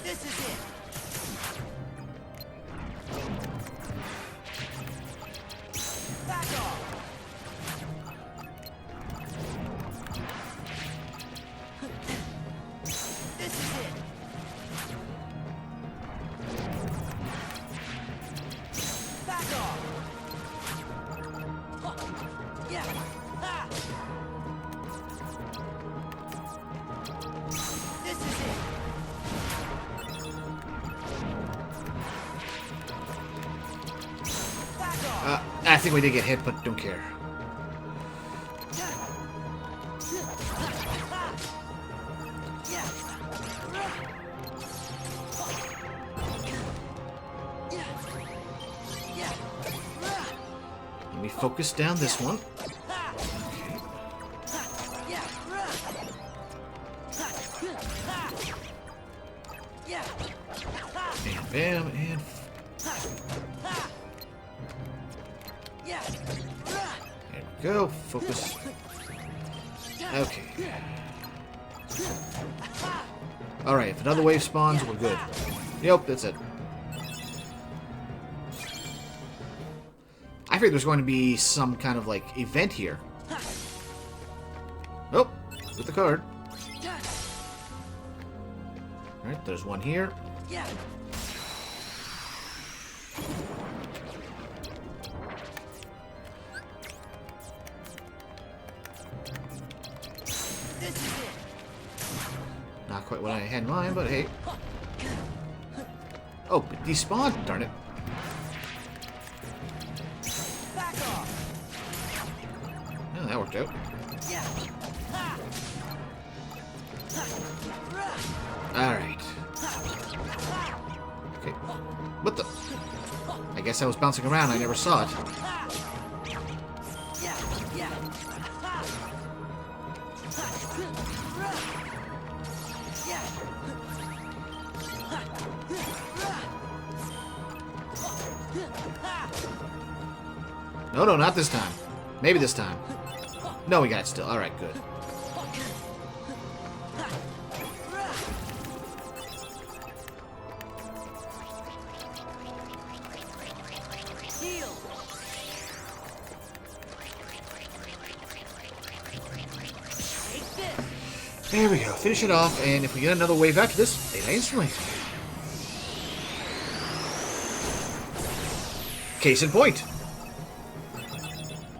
Speaker 3: This is it. Back off. This is it. Back off. Yeah. Ha. This is it. Back off.
Speaker 1: I think we did get hit, but don't care. Let me focus down this one. And bam, and... There we go. Focus. Okay. Alright, if another wave spawns, we're good. Yep, that's it. I figured there's going to be some kind of, like, event here. Oh, with the card. Alright, there's one here. Not quite what I had in mind, but hey. Oh, it despawned, darn it. Oh, that worked out. Alright. Okay. What the? I guess I was bouncing around, I never saw it. No, no, not this time. Maybe this time. No, we got it still. Alright, good.
Speaker 3: Heal. Take this.
Speaker 1: There we go. Finish it off, and if we get another wave after this, they die instantly. Case in point.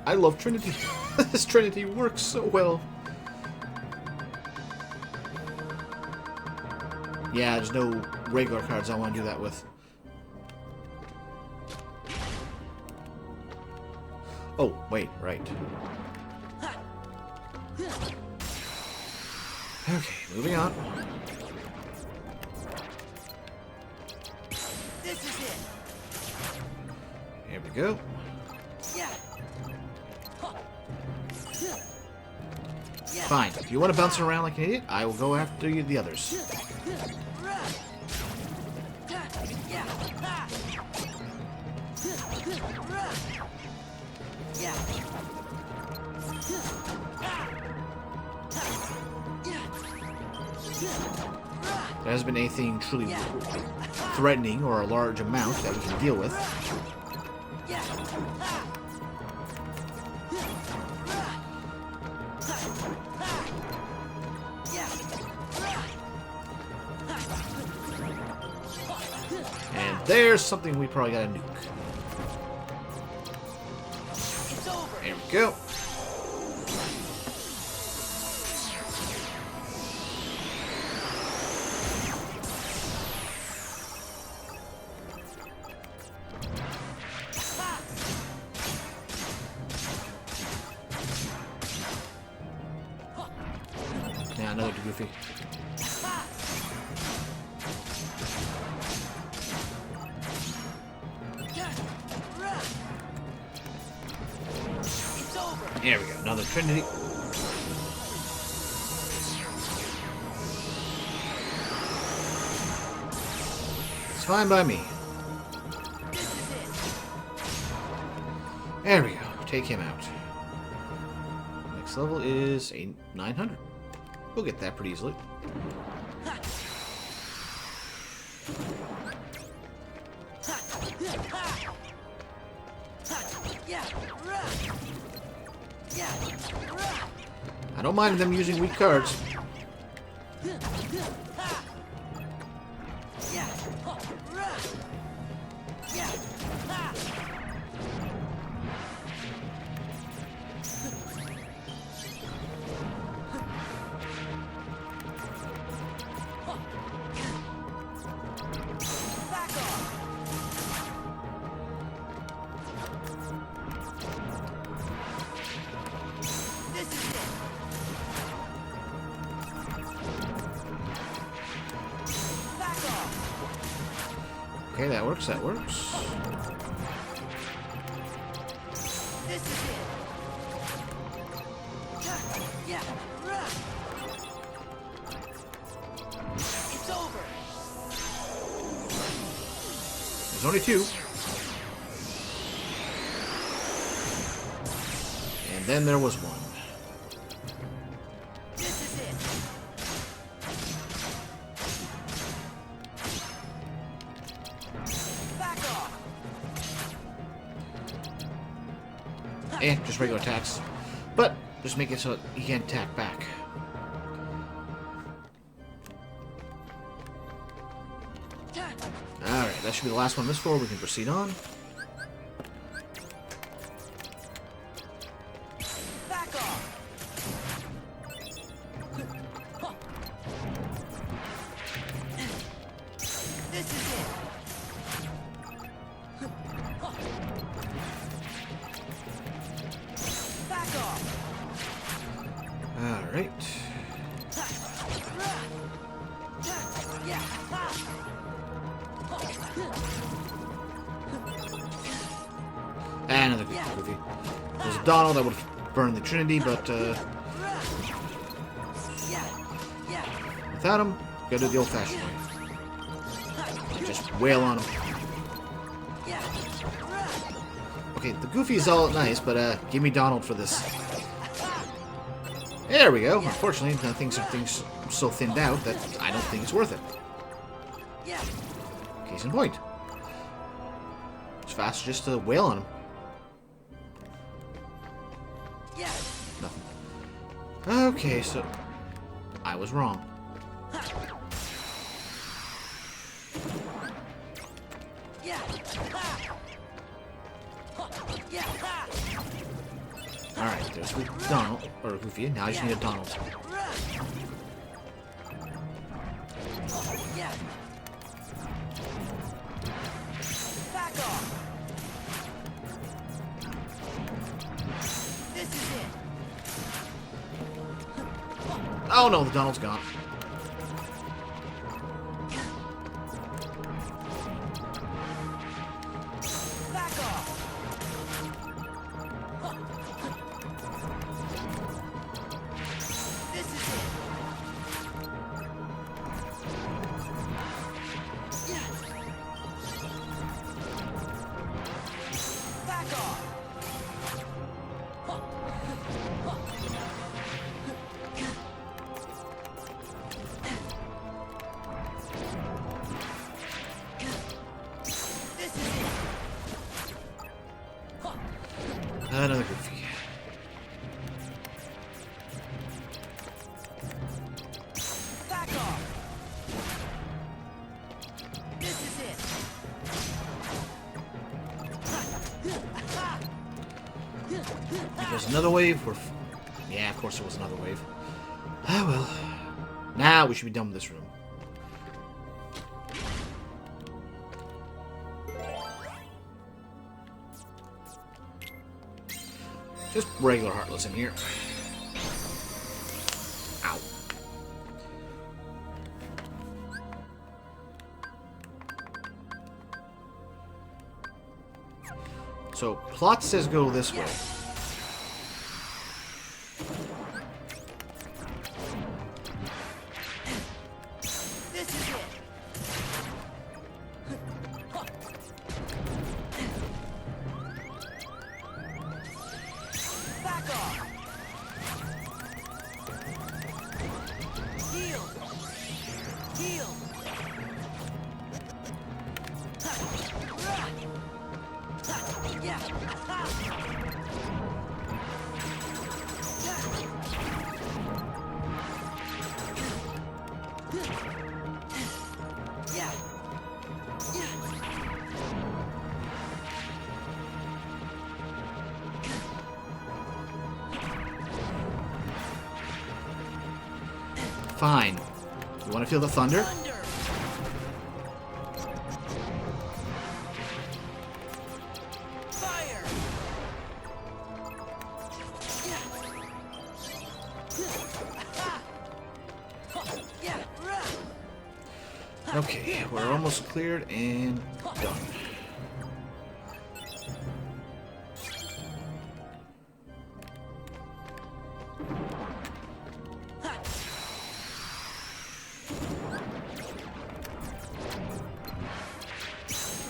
Speaker 1: I love Trinity. This Trinity works so well. Yeah, there's no regular cards I want to do that with. Oh, wait, right. Okay, moving on.
Speaker 3: This is it.
Speaker 1: Here we go.
Speaker 3: Yeah.
Speaker 1: Fine. If you want to bounce around like an idiot, I will go after you, the others. There hasn't been anything truly threatening or a large amount that we can deal with. And there's something we probably gotta nuke. There we go. Now another Goofy. There we go, another Trinity. It's fine by me. There we go, take him out. Next level is a 900. We'll get that pretty easily. I don't mind them using weak cards. Okay, that works, that works.
Speaker 3: This is it. Yeah. It's over.
Speaker 1: There's only two. And then there was one.
Speaker 3: This is it. Back off.
Speaker 1: And just regular attacks. But just make it so he can't attack back. Alright, that should be the last one on this floor. We can proceed on.
Speaker 3: Back off. This is it. Back off.
Speaker 1: Alright.
Speaker 3: Yeah.
Speaker 1: And another good Goofy. If it was Donald, I would have burned the Trinity, but without him, gotta do the old-fashioned way. Just wail on him. Okay, the Goofy's all nice, but give me Donald for this. There we go. Unfortunately, things are so thinned out that I don't think it's worth it. Case in point. It's faster just to wail on him. Nothing. Okay, so I was wrong. Alright, there's with Donald, or Goofy. Now I just need a Donald.
Speaker 3: Back off. This is it.
Speaker 1: Oh no, the Donald's gone.
Speaker 3: Back off. This is it. Back off. This is it.
Speaker 1: Another Goofy.
Speaker 3: Back off. This is it.
Speaker 1: There's another wave. Yeah, of course there was another wave. Ah, well. Now we should be done with this room. Just regular Heartless in here. Ow. So, plot says go this way.
Speaker 3: This is it. Back off. Heal. Heal. Yeah. Yeah.
Speaker 1: Fine. You want to feel the thunder?
Speaker 3: Thunder. Fire. Yeah.
Speaker 1: Okay, we're almost cleared and done.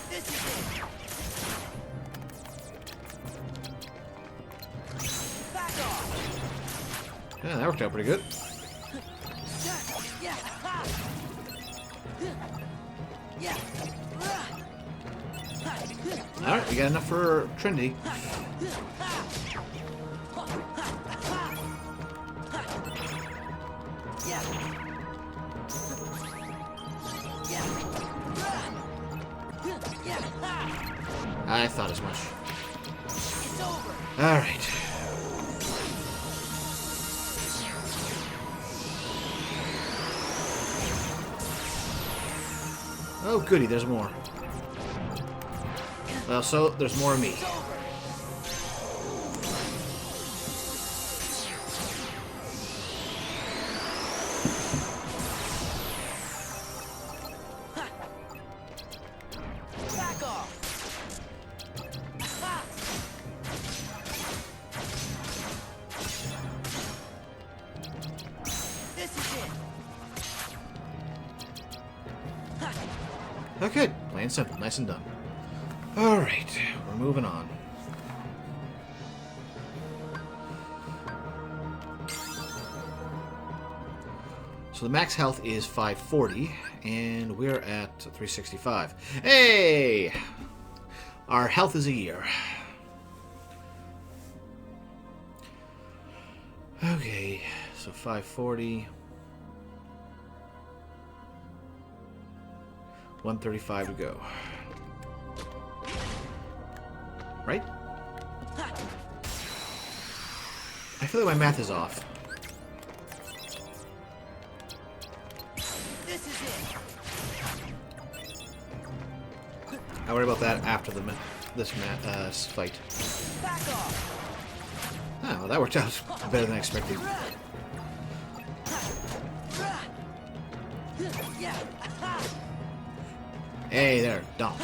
Speaker 3: This is it. Back off.
Speaker 1: Yeah, that worked out pretty good.
Speaker 3: Yeah. Yeah.
Speaker 1: Alright, we got enough for Trinity.
Speaker 3: Yeah. Yeah.
Speaker 1: I thought as much.
Speaker 3: It's over.
Speaker 1: Alright. Oh, goody, there's more. Well, so, there's more of me.
Speaker 3: It's over. Back off. This is it.
Speaker 1: Okay, plain and simple, nice and done. Alright, we're moving on. So the max health is 540, and we're at 365. Hey! Our health is a year. Okay, so 540. 135 to go. Right? I feel like my math is off.
Speaker 3: This is it.
Speaker 1: I worry about that after this fight.
Speaker 3: Back off.
Speaker 1: Oh, well, that worked out better than I expected. Hey there, don't.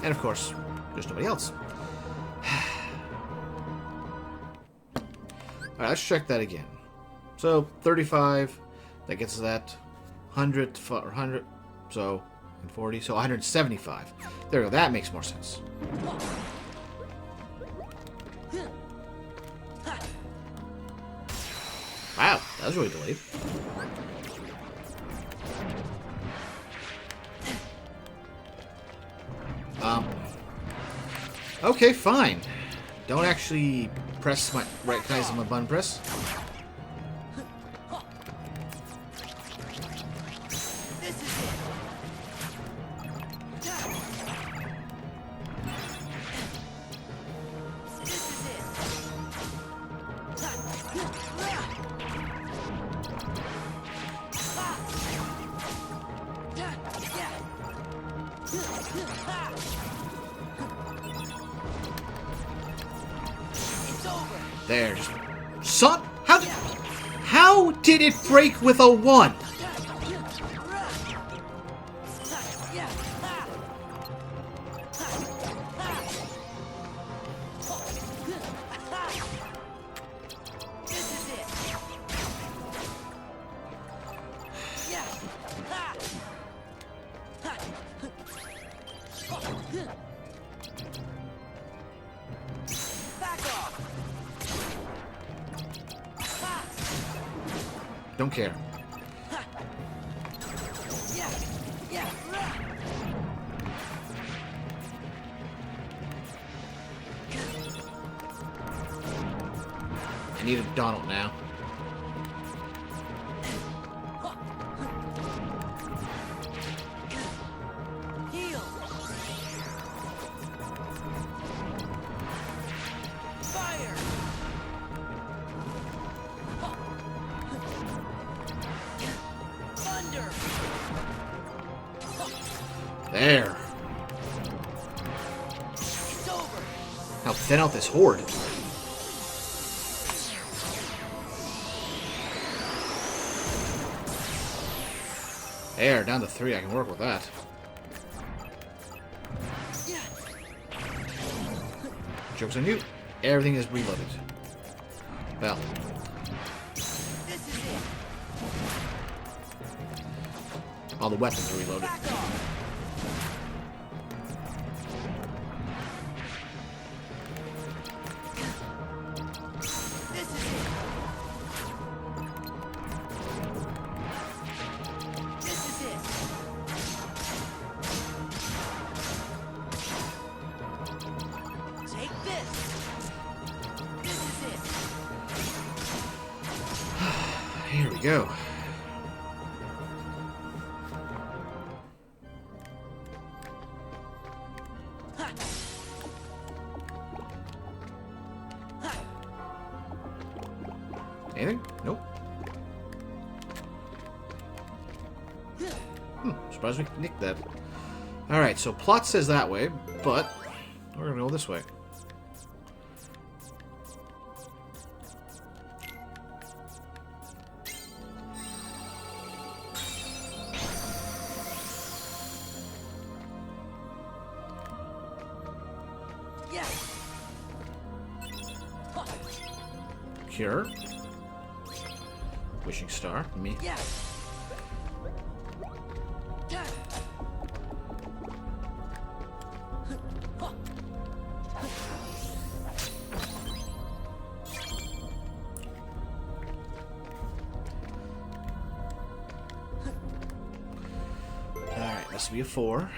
Speaker 1: And of course, there's nobody else. Alright, let's check that again. So, 35, that gets us that. 100, or 100, so, and 40, so 175. There we go, that makes more sense. Wow, that was really delayed. Okay, fine. Don't actually press my recognize my button press.
Speaker 3: This is it. This is it. It's over.
Speaker 1: There, just son. How did it break with a 1?
Speaker 3: This is it. Back off.
Speaker 1: Don't care. I need a Donald now.
Speaker 3: Heal. Fire. Thunder.
Speaker 1: There.
Speaker 3: It's over.
Speaker 1: Now thin out this horde. There, down to 3. I can work with that. Joke's on you. Everything is reloaded. Well.
Speaker 3: This is it.
Speaker 1: All the weapons are reloaded.
Speaker 3: Back off. This is it. This is it. Take this. This is it.
Speaker 1: Here we go. Anything? Nope. Surprised we nicked that. Alright, so plot says that way, but we're gonna go this way.
Speaker 3: Yeah.
Speaker 1: Cure. Wishing star. Me.
Speaker 3: Yeah.
Speaker 1: has to be a 4.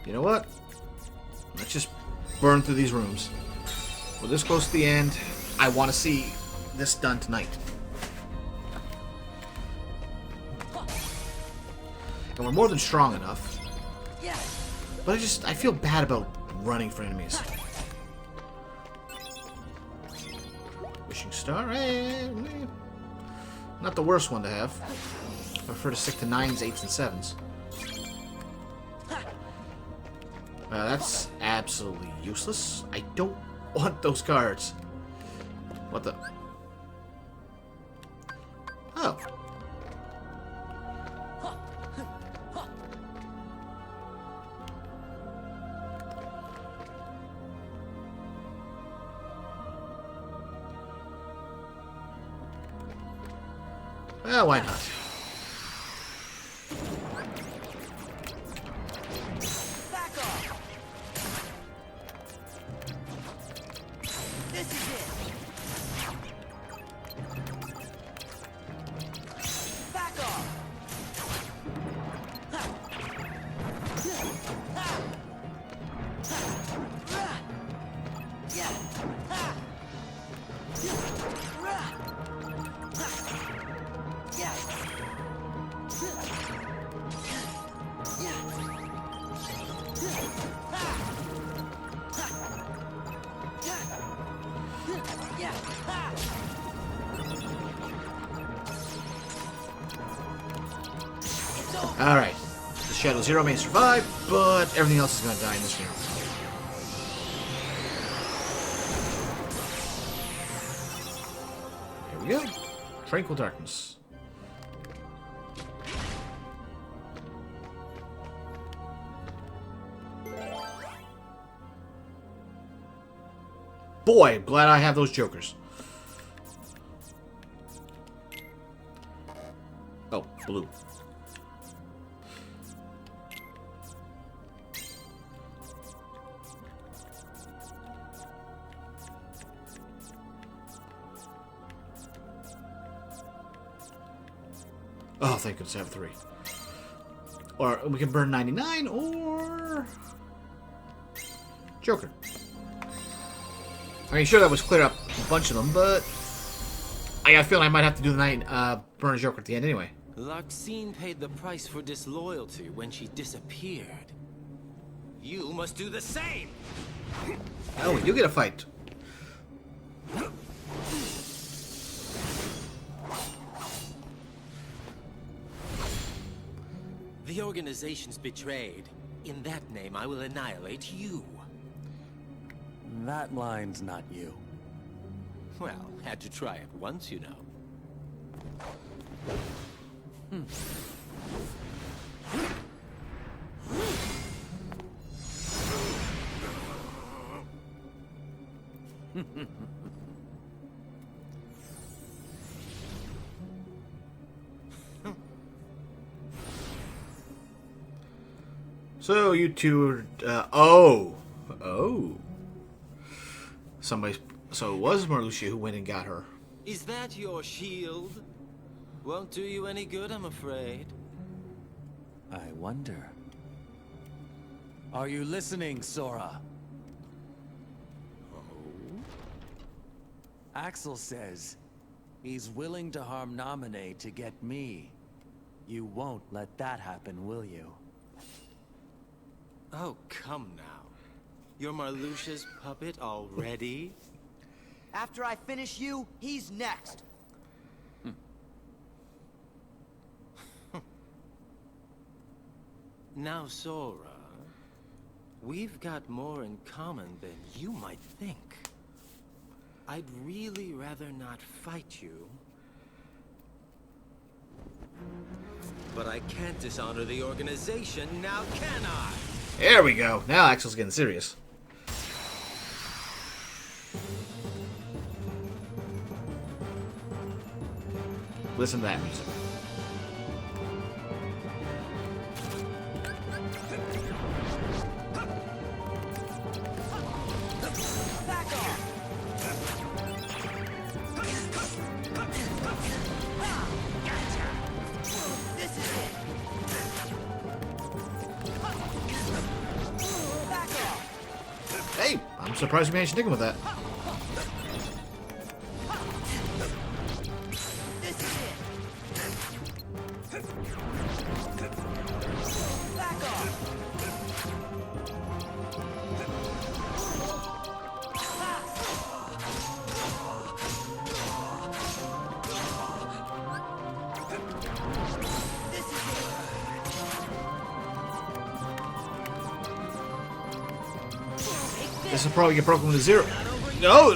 Speaker 1: You know what? Let's just burn through these rooms. We're this close to the end. I want to see this done tonight. And we're more than strong enough. But I feel bad about running for enemies. Wishing Star, not the worst one to have. I prefer to stick to 9s, 8s, and 7s. That's absolutely useless. I don't want those cards. What the? Oh. Well, why not?
Speaker 3: Back off. This is it. Back off. Ha. Ha. Ha. Yeah. Ha. Ra. Ha. Yeah.
Speaker 1: Alright. The Shadow Zero may survive, but everything else is going to die in this game. Here we go. Tranquil Darkness. Boy, I'm glad I have those jokers. Oh, blue. Oh, thank goodness I have 3. Or we can burn 99 or Joker. I mean, sure, that was clear up a bunch of them, but I got a feeling I might have to do the burn a Joker at the end anyway.
Speaker 9: Larxene paid the price for disloyalty when she disappeared. You must do the same!
Speaker 1: Oh, you get a fight.
Speaker 9: The organization's betrayed. In that name, I will annihilate you.
Speaker 8: That line's not you.
Speaker 9: Well, had to try it once, you know.
Speaker 1: So you two are, oh. Somebody, so it was Marluxia who went and got her.
Speaker 9: Is that your shield? Won't do you any good, I'm afraid.
Speaker 8: I wonder. Are you listening, Sora?
Speaker 9: Oh?
Speaker 8: Axel says he's willing to harm Naminé to get me. You won't let that happen, will you?
Speaker 9: Oh, come now. You're Marluxia's puppet already?
Speaker 7: After I finish you, he's next.
Speaker 9: Now, Sora, we've got more in common than you might think. I'd really rather not fight you. But I can't dishonor the organization, now can I?
Speaker 1: There we go. Now Axel's getting serious. Listen to that music.
Speaker 3: Back off. This is it.
Speaker 1: surprised you managed to dig him with that.
Speaker 3: This is it. Back off. This is it.
Speaker 1: This will probably get broken to 0. No!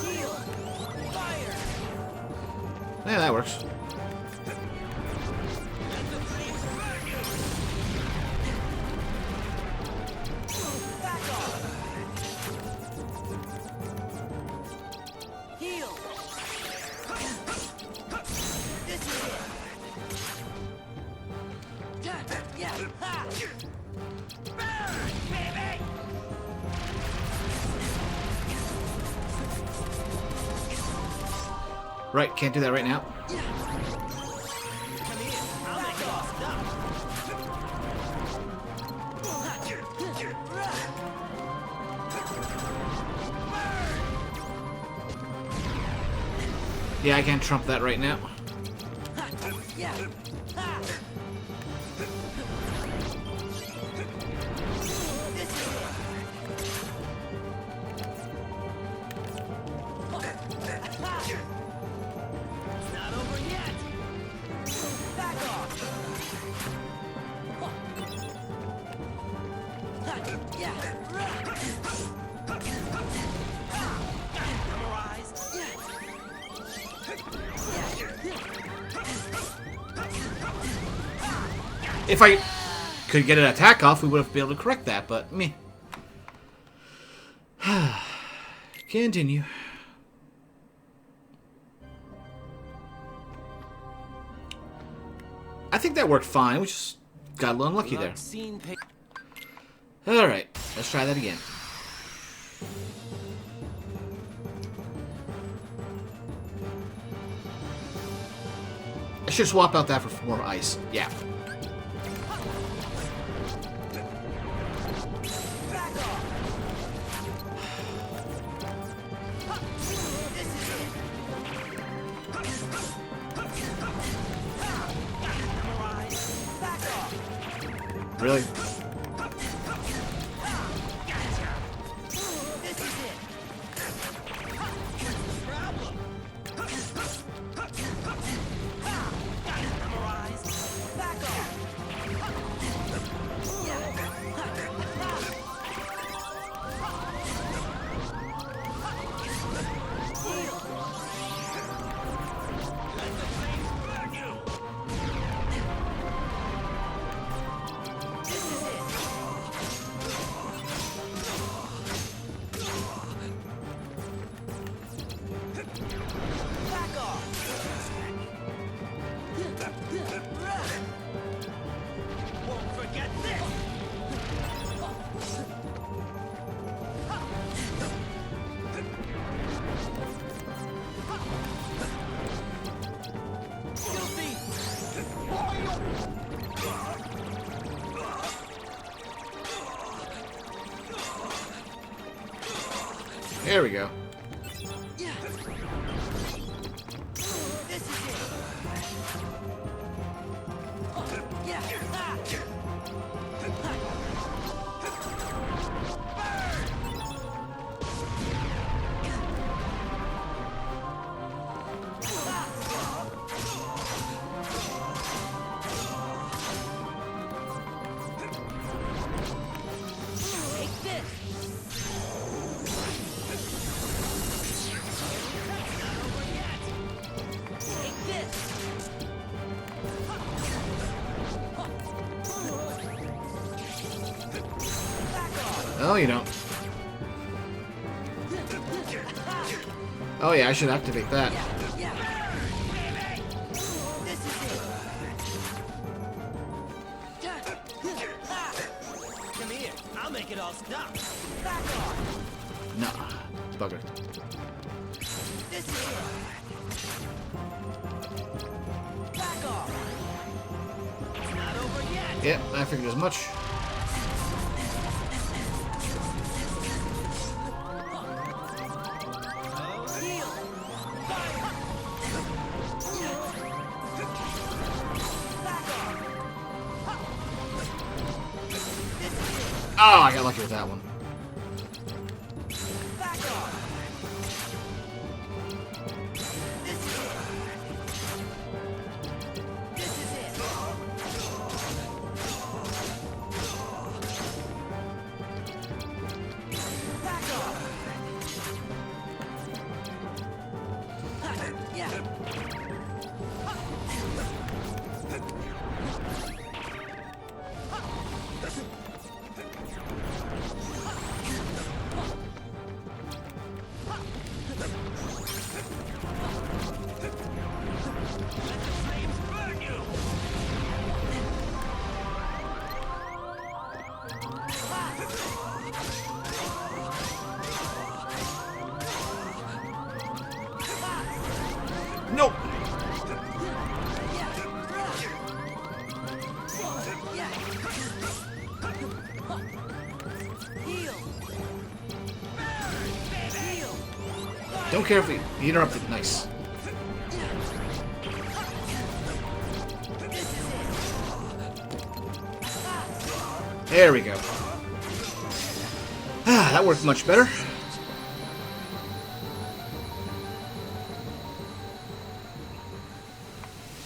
Speaker 3: Heal. Fire.
Speaker 1: Yeah, that works.
Speaker 3: Back off. Heal. This is it. Yeah. Ha. Burn, baby.
Speaker 1: Right, can't do that right now.
Speaker 3: Come here. I'll make it all stop.
Speaker 1: Yeah, I can't trump that right now.
Speaker 3: Yeah. Ha. This is it. Ha. It's not over yet. Back off. Yeah. Memorize.
Speaker 1: If I could get an attack off, we would have been able to correct that, but meh. Continue. I think that worked fine. We just got a little unlucky there.
Speaker 9: Larxene
Speaker 1: Alright, let's try that again. I should swap out that for more ice. Yeah.
Speaker 3: Back off. This is it. Memorize. Back off.
Speaker 1: Really?
Speaker 3: This is it. Problem. Memorize. Back off. Heal. This is it. Back off. Won't forget this. Guilty.
Speaker 1: There we go.
Speaker 3: Yeah. This is it. Yeah. Ha. Take this. Not over yet. Take this. Back off.
Speaker 1: Oh, you don't. Oh yeah, I should activate that.
Speaker 3: Yeah. This is it. Come here. I'll make it all stop. Back off.
Speaker 1: No. Bugger.
Speaker 3: This is it. Back off. It's not over yet.
Speaker 1: Yep, I figured as much.
Speaker 3: Heal. Back off. This is it.
Speaker 1: Oh, I got lucky with that one.
Speaker 3: Back off. This is it. This is it. Back off. Yeah.
Speaker 1: Nope.
Speaker 3: Heal. Heal.
Speaker 1: Don't care if he interrupted. Nice. There we go. Ah, that worked much better.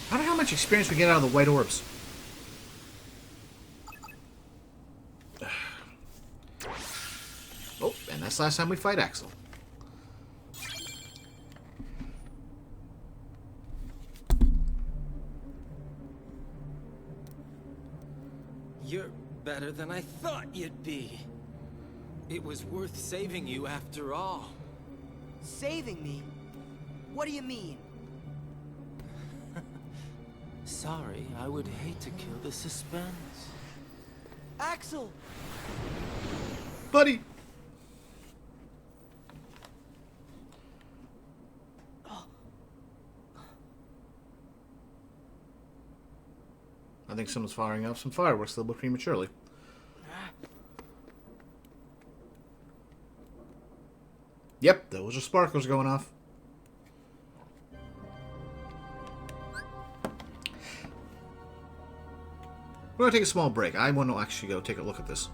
Speaker 1: I don't know how much experience we get out of the white orbs. Oh, and that's the last time we fight Axel.
Speaker 9: You're better than I thought you'd be. It was worth saving you after all.
Speaker 7: Saving me? What do you mean?
Speaker 9: Sorry, I would hate to kill the suspense.
Speaker 7: Axel!
Speaker 1: Buddy! I think someone's firing off some fireworks a little bit prematurely. Yep, those are sparklers going off. We're going to take a small break. I want to actually go take a look at this.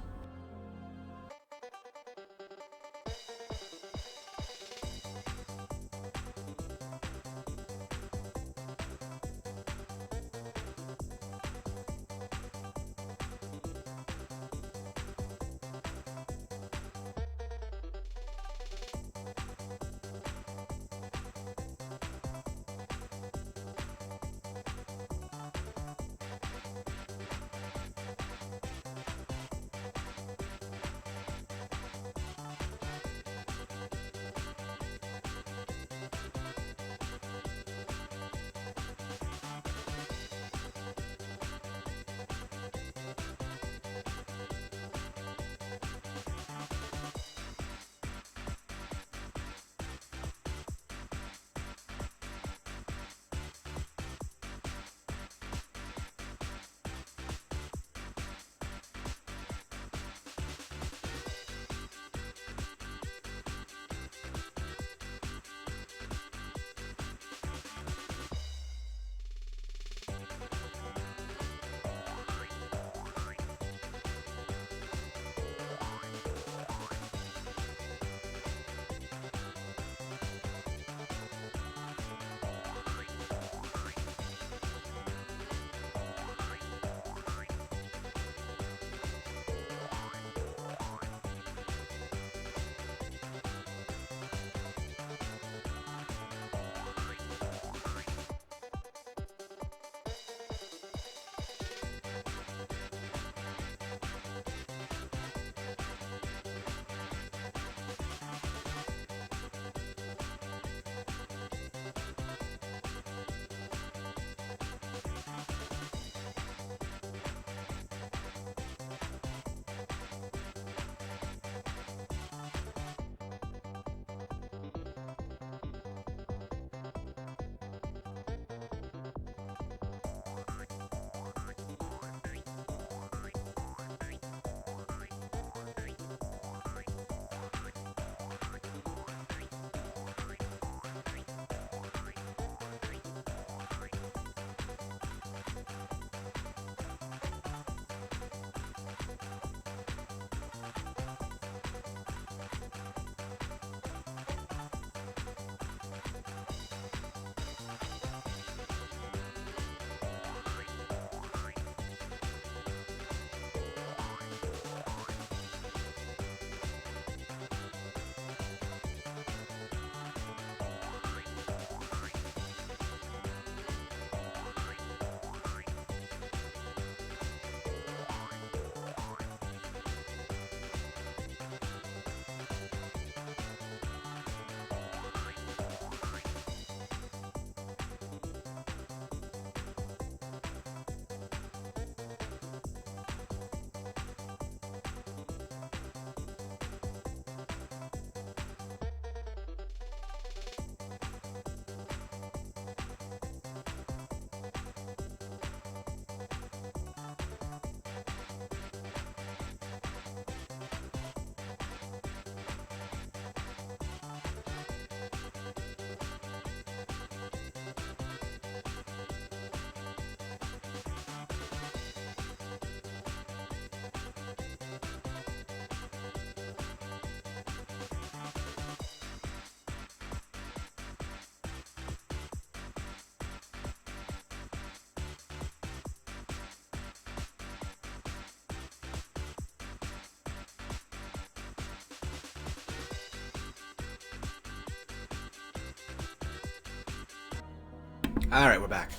Speaker 1: Alright, we're back.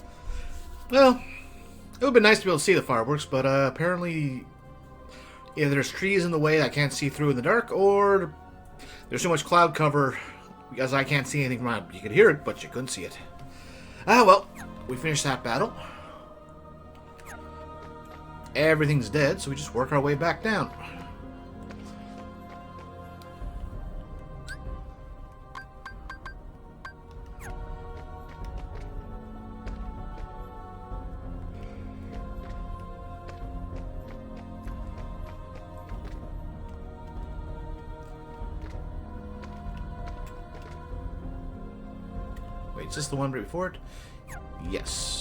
Speaker 1: Well, it would have been nice to be able to see the fireworks, but apparently either there's trees in the way I can't see through in the dark, or there's so much cloud cover because I can't see anything from it. You could hear it, but you couldn't see it. Ah, well, we finished that battle. Everything's dead, so we just work our way back down. Wait, is this the one right before it? Yes.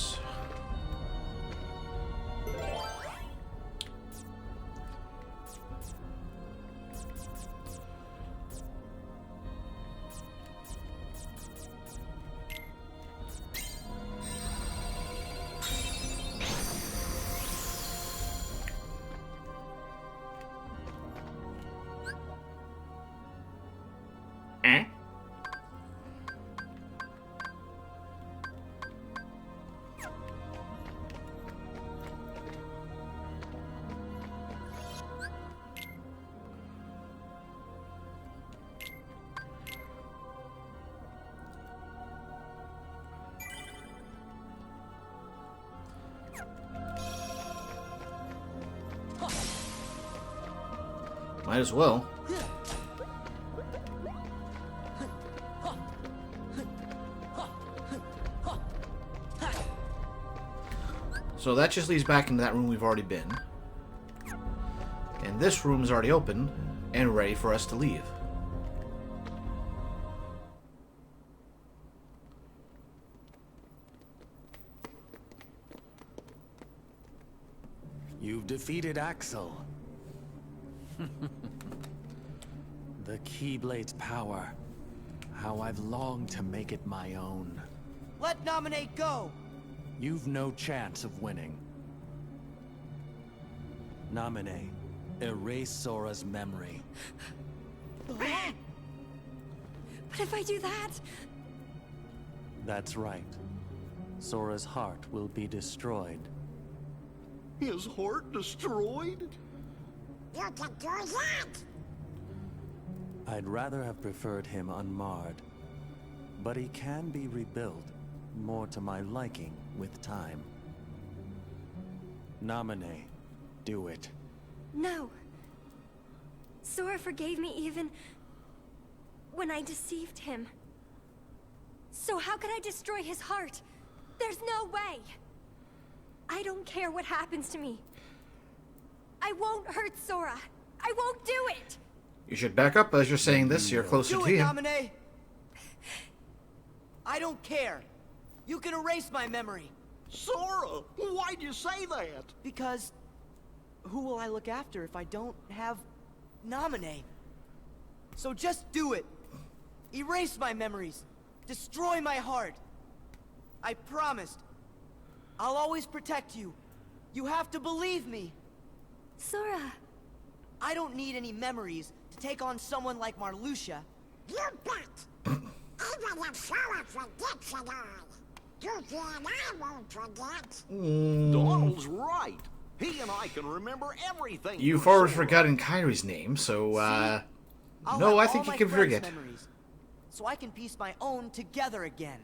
Speaker 1: Might as well. So that just leads back into that room we've already been. And this room is already open and ready for us to leave.
Speaker 8: You've defeated Axel. The Keyblade's power. How I've longed to make it my own.
Speaker 7: Let Nominate go!
Speaker 8: You've no chance of winning. Nominate. Erase Sora's memory.
Speaker 2: But if I do that...
Speaker 8: That's right. Sora's heart will be destroyed.
Speaker 4: His heart destroyed?
Speaker 5: You can do that!
Speaker 8: I'd rather have preferred him unmarred. But he can be rebuilt, more to my liking, with time. Nominate. Do it.
Speaker 2: No. Sora forgave me even... when I deceived him. So how could I destroy his heart? There's no way! I don't care what happens to me. I won't hurt Sora. I won't do it!
Speaker 1: You should back up as you're saying this. You're closer
Speaker 7: Do
Speaker 1: to
Speaker 7: it,
Speaker 1: him.
Speaker 7: Nominate! I don't care. You can erase my memory.
Speaker 4: Sora, why'd you say that?
Speaker 7: Because... who will I look after if I don't have... Nominate? So just do it. Erase my memories. Destroy my heart. I promised. I'll always protect you. You have to believe me.
Speaker 2: Sora...
Speaker 7: I don't need any memories to take on someone like Marluxia.
Speaker 5: You bet! Even if Sora forgets it all, you think I won't forget?
Speaker 4: Donald's right. He and I can remember everything.
Speaker 1: You've
Speaker 4: for
Speaker 1: already
Speaker 4: Sora.
Speaker 1: forgotten Kyrie's name, so,
Speaker 7: I'll
Speaker 1: no, I
Speaker 7: have
Speaker 1: think
Speaker 7: all
Speaker 1: you
Speaker 7: my
Speaker 1: can
Speaker 7: friends'
Speaker 1: forget.
Speaker 7: memories, so I can piece my own together again.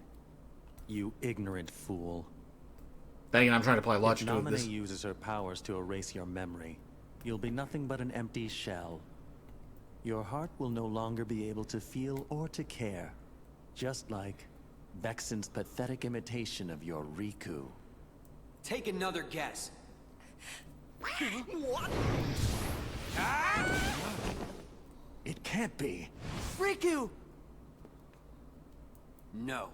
Speaker 8: You ignorant fool.
Speaker 1: Then again, I'm trying to apply
Speaker 8: If
Speaker 1: logic to
Speaker 8: Nominate
Speaker 1: this.
Speaker 8: uses her powers to erase your memory, you'll be nothing but an empty shell. Your heart will no longer be able to feel or to care. Just like Vexen's pathetic imitation of your Riku.
Speaker 10: Take another guess.
Speaker 4: What?
Speaker 8: It can't be.
Speaker 7: Riku!
Speaker 10: No.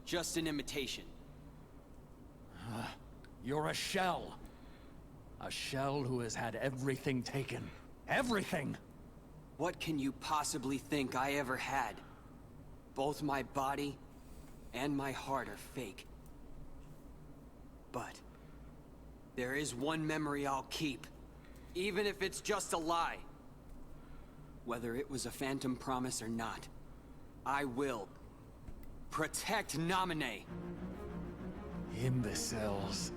Speaker 10: Just an imitation.
Speaker 8: You're a shell. A shell who has had everything taken. Everything!
Speaker 10: What can you possibly think I ever had? Both my body and my heart are fake. But there is one memory I'll keep, even if it's just a lie. Whether it was a phantom promise or not, I will protect Nominate.
Speaker 8: Imbeciles.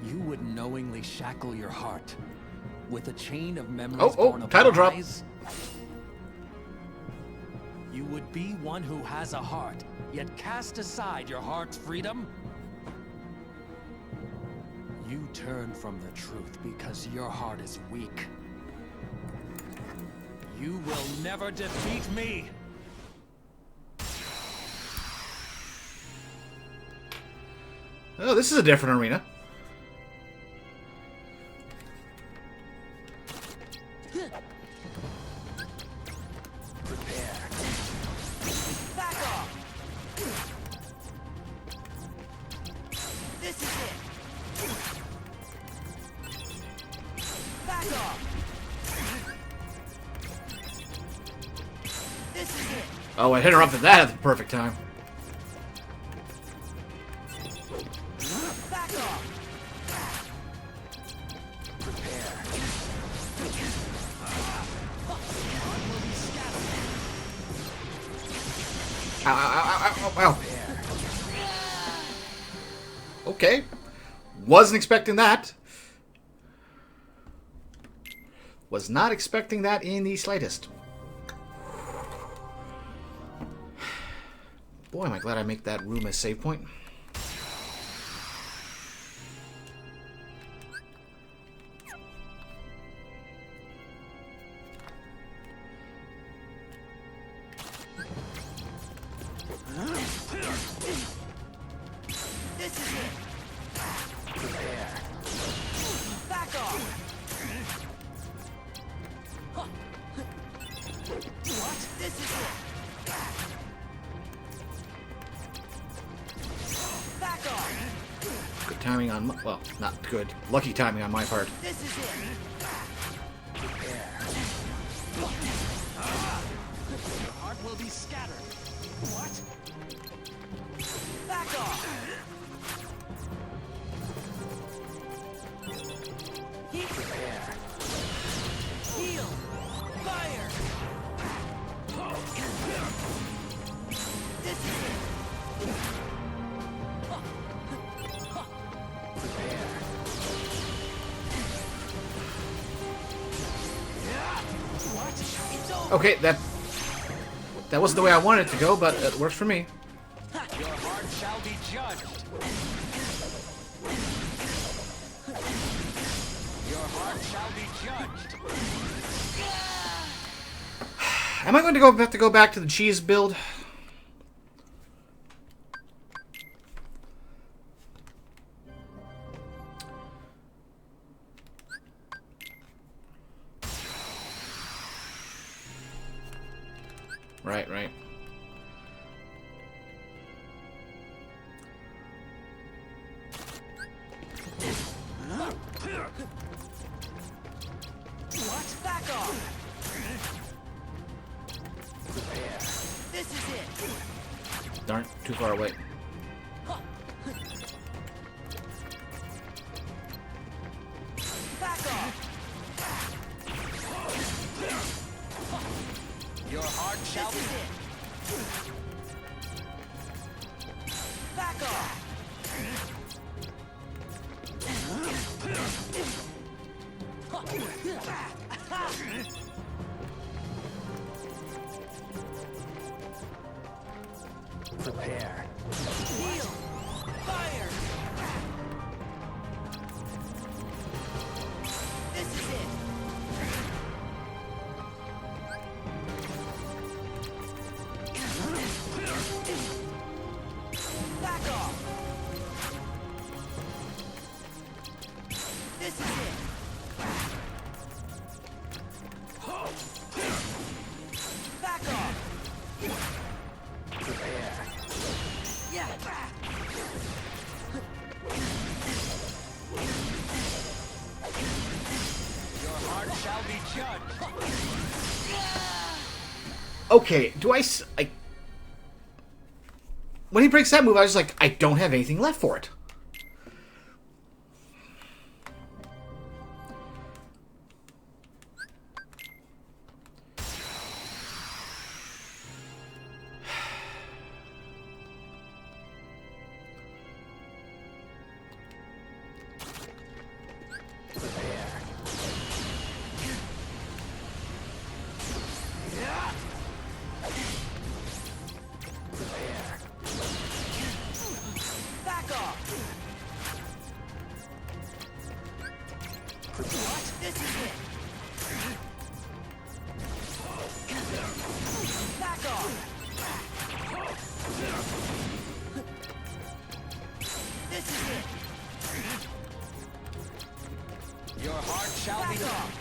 Speaker 8: You would knowingly shackle your heart with a chain of memories born of
Speaker 1: title drop.
Speaker 8: lies? You would be one who has a heart, yet cast aside your heart's freedom? You turn from the truth because your heart is weak. You will never defeat me!
Speaker 1: Oh, this is a different arena.
Speaker 3: Back off! This is it! Back off! This is it!
Speaker 1: Oh, I interrupted that at the perfect time.
Speaker 3: Back off!
Speaker 1: Ow, ow, ow, ow, ow, ow. Okay. Wasn't expecting that. Was not expecting that in the slightest. Boy, am I glad I make that room a save point.
Speaker 3: This is it! Back off! What? This is it! Back off!
Speaker 1: Good timing on my, well, not good. Lucky timing on my part.
Speaker 3: This is it!
Speaker 8: Your heart will be scattered. What?
Speaker 3: Back off! Heat! Heal! Fire! This is it! What? It's over!
Speaker 1: Okay, that wasn't the way I wanted it to go, but it works for me.
Speaker 8: Your heart shall be judged. Your heart shall be judged.
Speaker 1: Am I going to have to go back to the cheese build? Right, right.
Speaker 3: What? Back off! This is it!
Speaker 1: Darn, too far away.
Speaker 3: Back off!
Speaker 8: Your heart shall
Speaker 3: This
Speaker 8: be.
Speaker 3: is it! Back off!
Speaker 8: Prepare.
Speaker 3: Heal! Fire! This is it! Back off! This is it! Back off!
Speaker 8: Prepare.
Speaker 3: Yeah!
Speaker 8: Your heart shall be judged.
Speaker 1: Okay, do I when he breaks that move, I was like, I don't have anything left for it.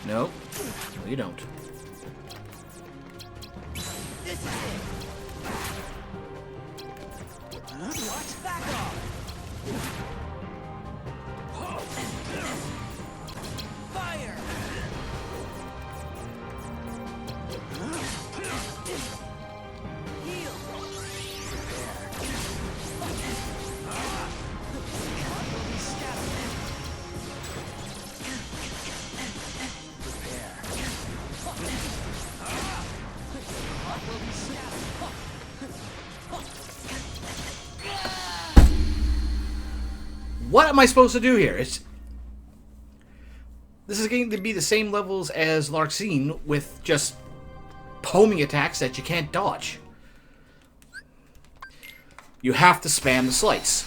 Speaker 1: No, you don't.
Speaker 3: This is it. Watch back off. Fire. Heal.
Speaker 1: What am I supposed to do here? This is going to be the same levels as Larxene with just homing attacks that you can't dodge. You have to spam the slice.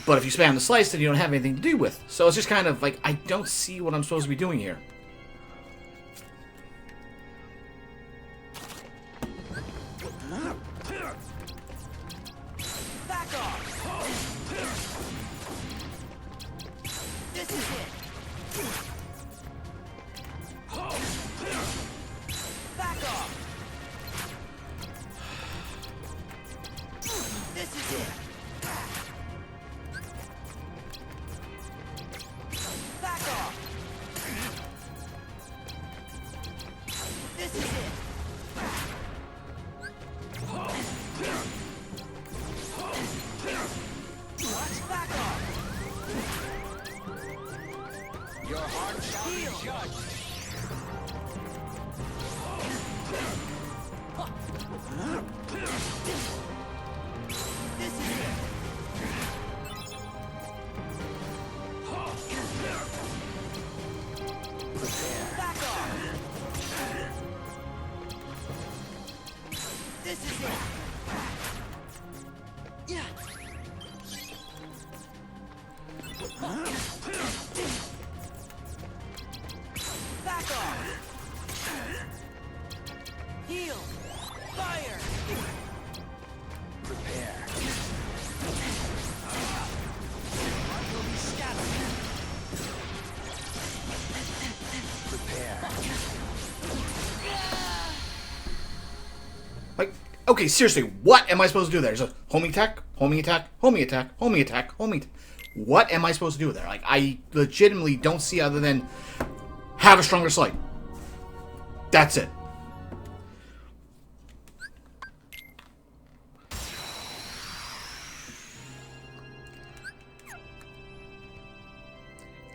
Speaker 1: But if you spam the slice, then you don't have anything to do with. So it's just kind of like, I don't see what I'm supposed to be doing here.
Speaker 3: Back off. This is it. Back off. This is it. Back off. This is it. Watch back off. Your heart shall be judged. This is it. Back off. This is it. Yeah. Back off. Heal. Fire. Prepare. Will be scattered. Prepare.
Speaker 1: Like, okay, seriously, what am I supposed to do there? There's a homing attack, homing attack, homing attack, homing attack, homing attack. What am I supposed to do there? Like, I legitimately don't see other than have a stronger slide. That's it.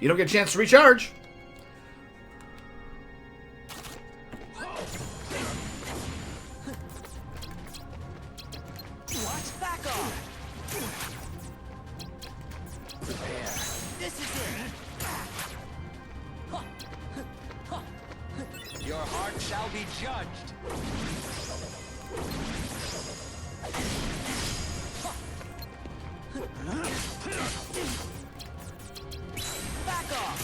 Speaker 1: You don't get a chance to recharge.
Speaker 3: Watch back off. Prepare. This is it. Your heart shall be judged. Back off.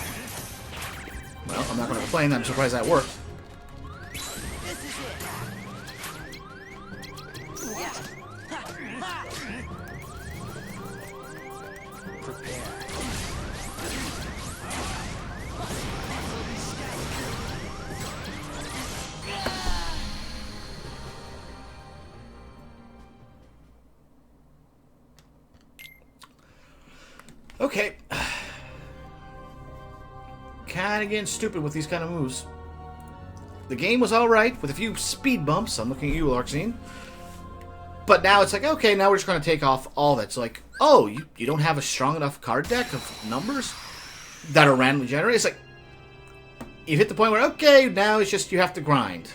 Speaker 1: Well, I'm not going to complain. I'm surprised that worked.
Speaker 3: This is it. Yeah. Ha. Ha. Prepare.
Speaker 1: Okay. Kind of getting stupid with these kind of moves. The game was alright, with a few speed bumps. I'm looking at you, Larxene. But now it's like, okay, now we're just going to take off all that. It's like, oh, you don't have a strong enough card deck of numbers that are randomly generated? It's like, you hit the point where, okay, now it's just you have to grind.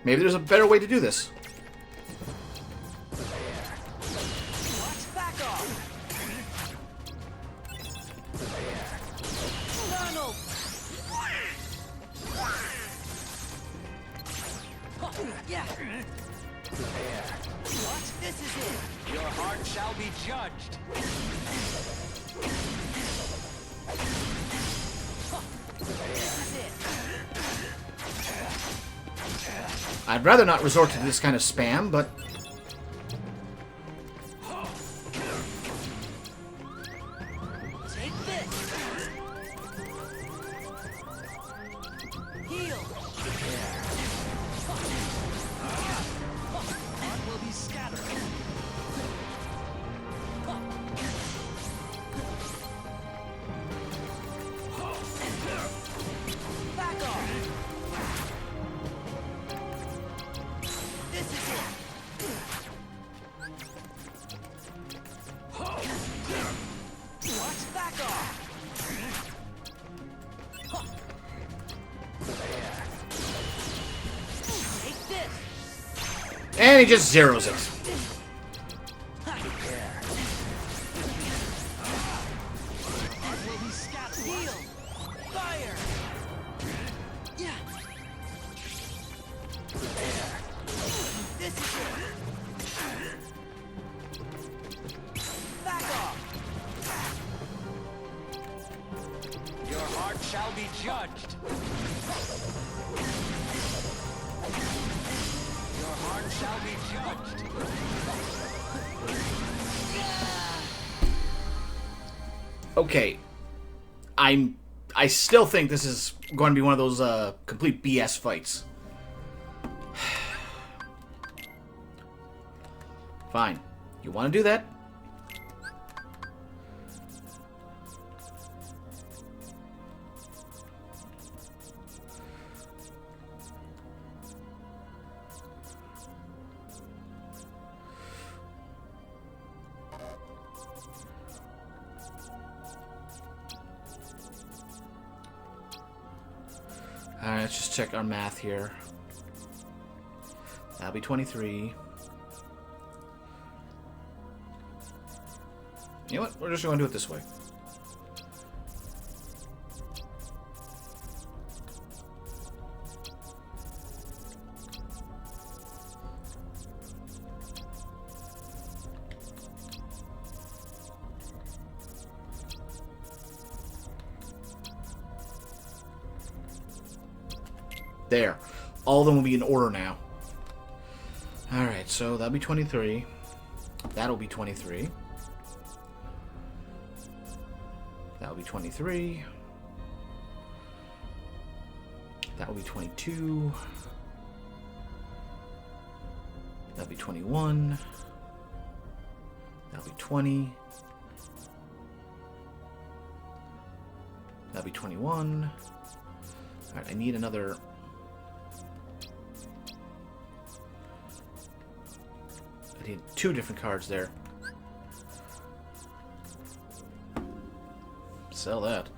Speaker 1: Maybe there's a better way to do this.
Speaker 3: Watch back off. Donald. Yeah. Prepare. What? This is it. Your heart shall be judged. This is it.
Speaker 1: I'd rather not resort to this kind of spam, but
Speaker 3: Take this. Heart will be scattered. Back off. This is it. What? Back off. Take this.
Speaker 1: And he just zeroes it.
Speaker 3: Heart will be scattered. Heal. Fire. Yeah. This is it. Back off. Your heart shall be judged. Your heart shall be judged.
Speaker 1: Okay. I still think this is going to be one of those complete BS fights. Fine. You want to do that? Alright, let's just check our math here. That'll be 23. You know what? We're just going to do it this way. There. All of them will be in order now. Alright, so that'll be 23. That'll be 23. That'll be 23. That'll be 22. That'll be 21. That'll be 20. That'll be 21. Alright, I need another... I need 2 different cards there. Sell that.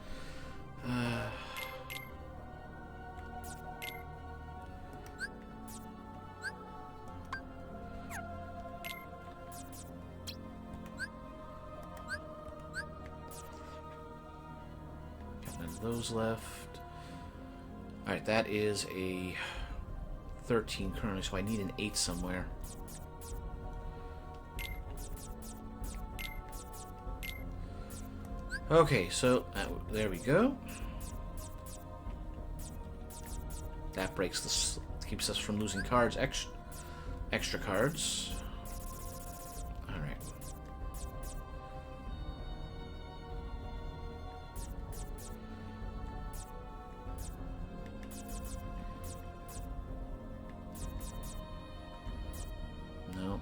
Speaker 1: Got none of those left. Alright, that is a 13 currently, so I need an 8 somewhere. Okay, so there we go. That breaks this, keeps us from losing cards, extra cards. All right. No.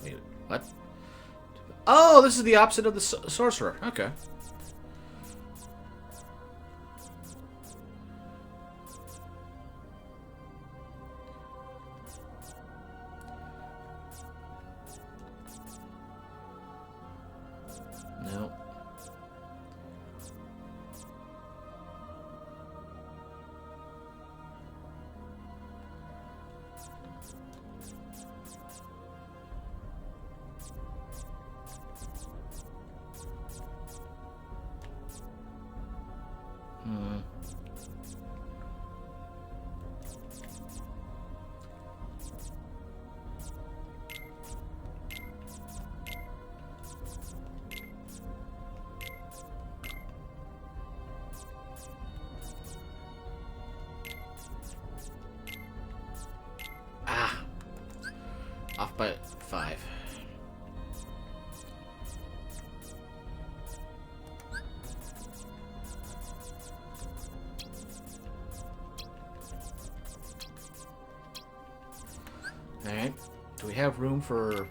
Speaker 1: Wait, what? Oh, this is the opposite of the sorcerer. Okay. No. by 5. Alright. Do we have room for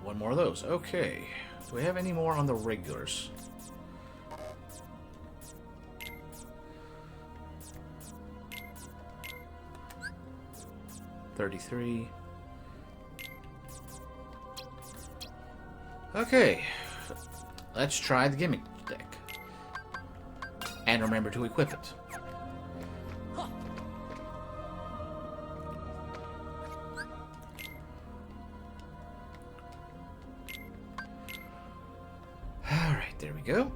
Speaker 1: one more of those? Okay. Do we have any more on the regulars? $33. Okay. Let's try the gimmick deck. And remember to equip it. Alright, there we go.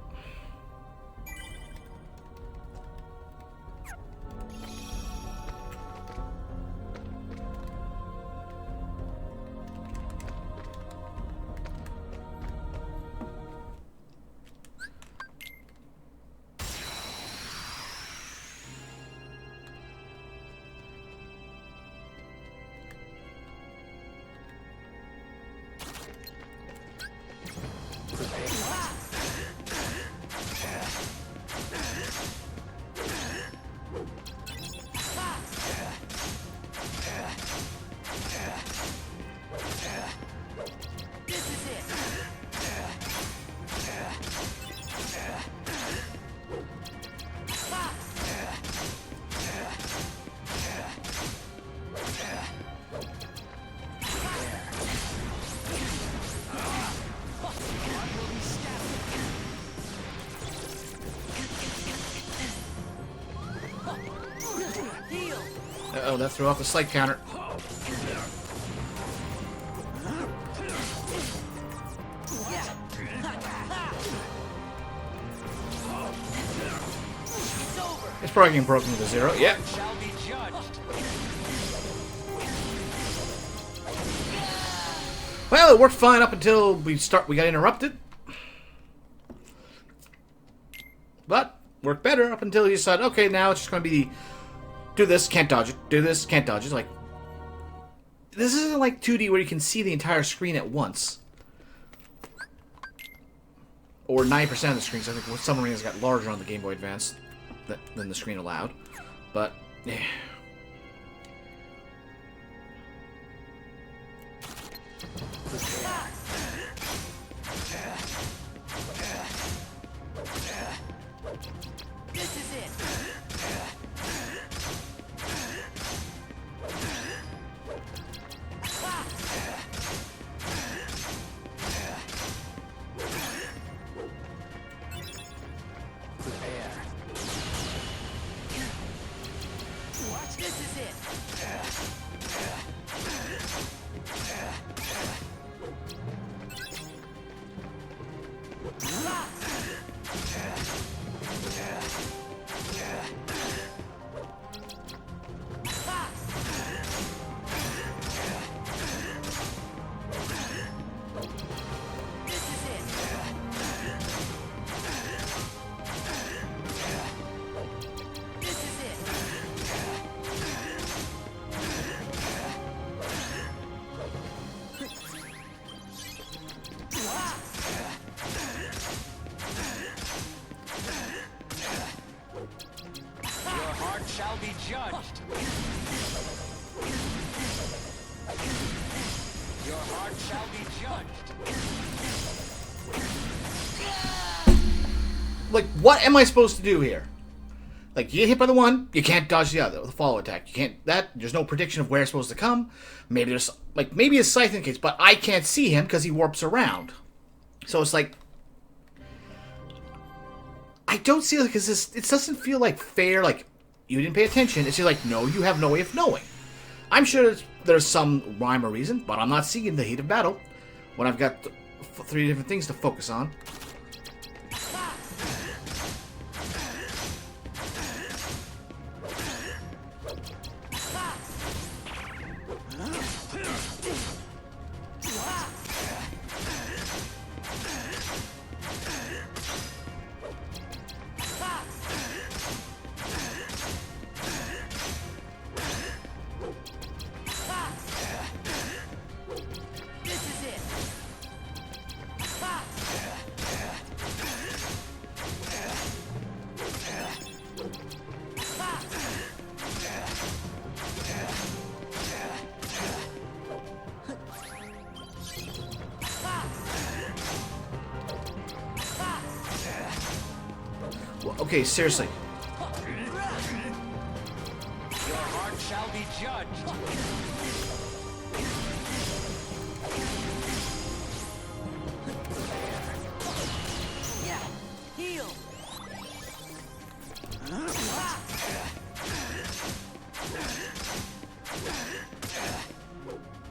Speaker 1: Uh-oh, that threw off the slight counter. It's probably getting broken with a 0. Yep. Well, it worked fine up until we got interrupted. But worked better up until you decided, okay, now it's just going to be do this, can't dodge it. Do this, can't dodge it. Like, this isn't like 2D where you can see the entire screen at once. Or 9% of the screens. I think some arenas got larger on the Game Boy Advance than the screen allowed. But, yeah.
Speaker 3: This is it. Watch, this is it. Shall be judged. Your heart shall be judged.
Speaker 1: Like, what am I supposed to do here? Like, you get hit by the one, you can't dodge the other, the follow attack. You can't, there's no prediction of where it's supposed to come. Maybe there's, like, maybe it's Scythe indicates, but I can't see him because he warps around. So it's like, I don't see it because it doesn't feel like fair, like, you didn't pay attention. It's just like, no, you have no way of knowing. I'm sure there's some rhyme or reason, but I'm not seeing the heat of battle when I've got 3 different things to focus on. Well, okay, seriously.
Speaker 3: Your heart shall be judged.
Speaker 7: Yeah, heal.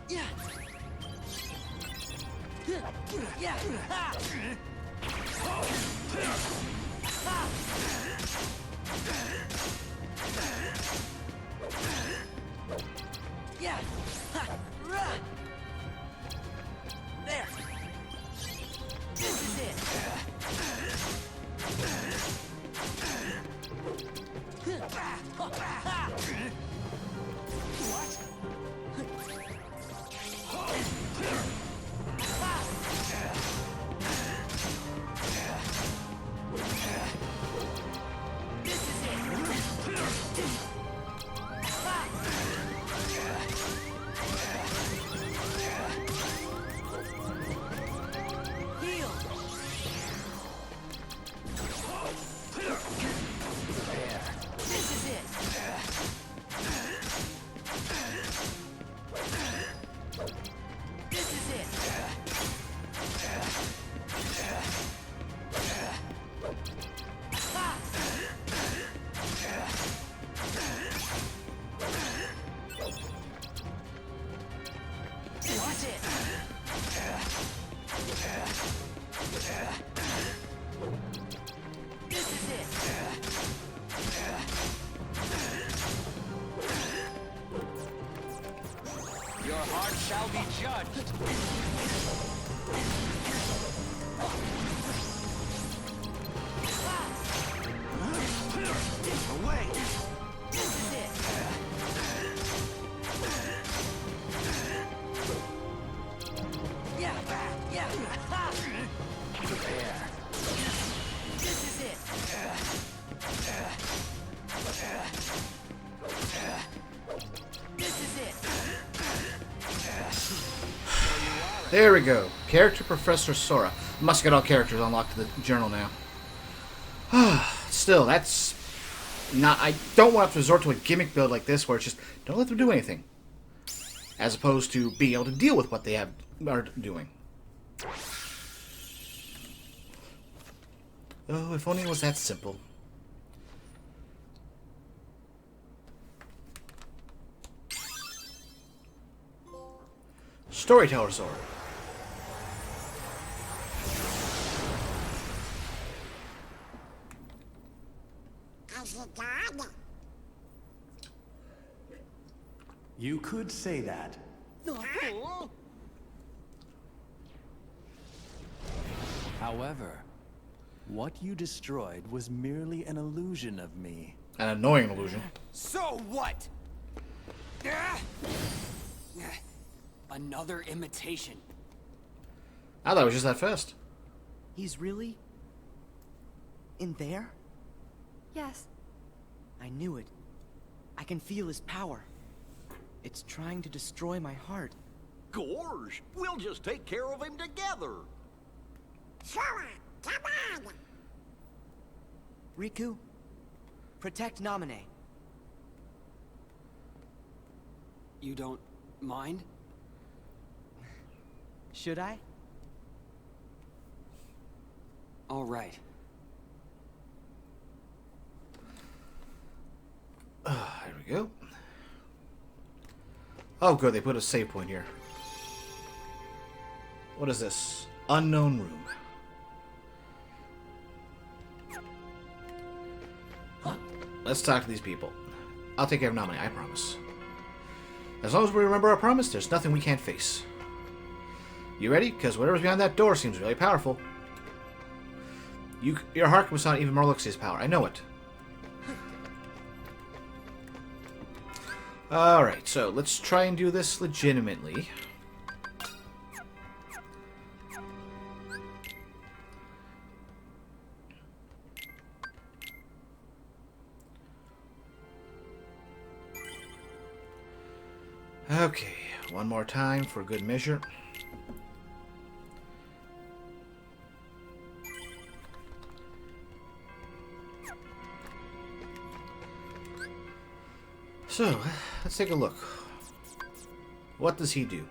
Speaker 7: Yeah. Yeah. Yeah. There. This is it. Heal. This is it. This is it. This is it. This is it.
Speaker 3: Your heart shall be judged. Away.
Speaker 7: This is it. Yeah. Yeah.
Speaker 3: Prepare.
Speaker 7: This is it. This is it.
Speaker 1: There we go. Character Professor Sora. Must get all characters unlocked to the journal now. Still, that's not... I don't want to resort to a gimmick build like this where it's just, don't let them do anything. As opposed to being able to deal with what they are doing. Oh, if only it was that simple. Storyteller Sora.
Speaker 5: Is it done?
Speaker 8: You could say that. However, what you destroyed was merely an illusion of me.
Speaker 1: An annoying illusion.
Speaker 10: So what? Another imitation.
Speaker 1: I thought it was just that fast.
Speaker 7: He's really in there?
Speaker 2: Yes.
Speaker 7: I knew it. I can feel his power. It's trying to destroy my heart.
Speaker 4: Gorge, we'll just take care of him together.
Speaker 5: Sora, come on!
Speaker 7: Riku, protect Naminé.
Speaker 10: You don't mind?
Speaker 7: Should I?
Speaker 10: All right.
Speaker 1: Here we go. Oh, good. They put a save point here. What is this? Unknown room. Let's talk to these people. I'll take care of Naminé, I promise. As long as we remember our promise, there's nothing we can't face. You ready? Because whatever's behind that door seems really powerful. Your heart can withstand even Marluxia's power. I know it. Alright, so let's try and do this legitimately. Okay, one more time for good measure. So, let's take a look. What does he do?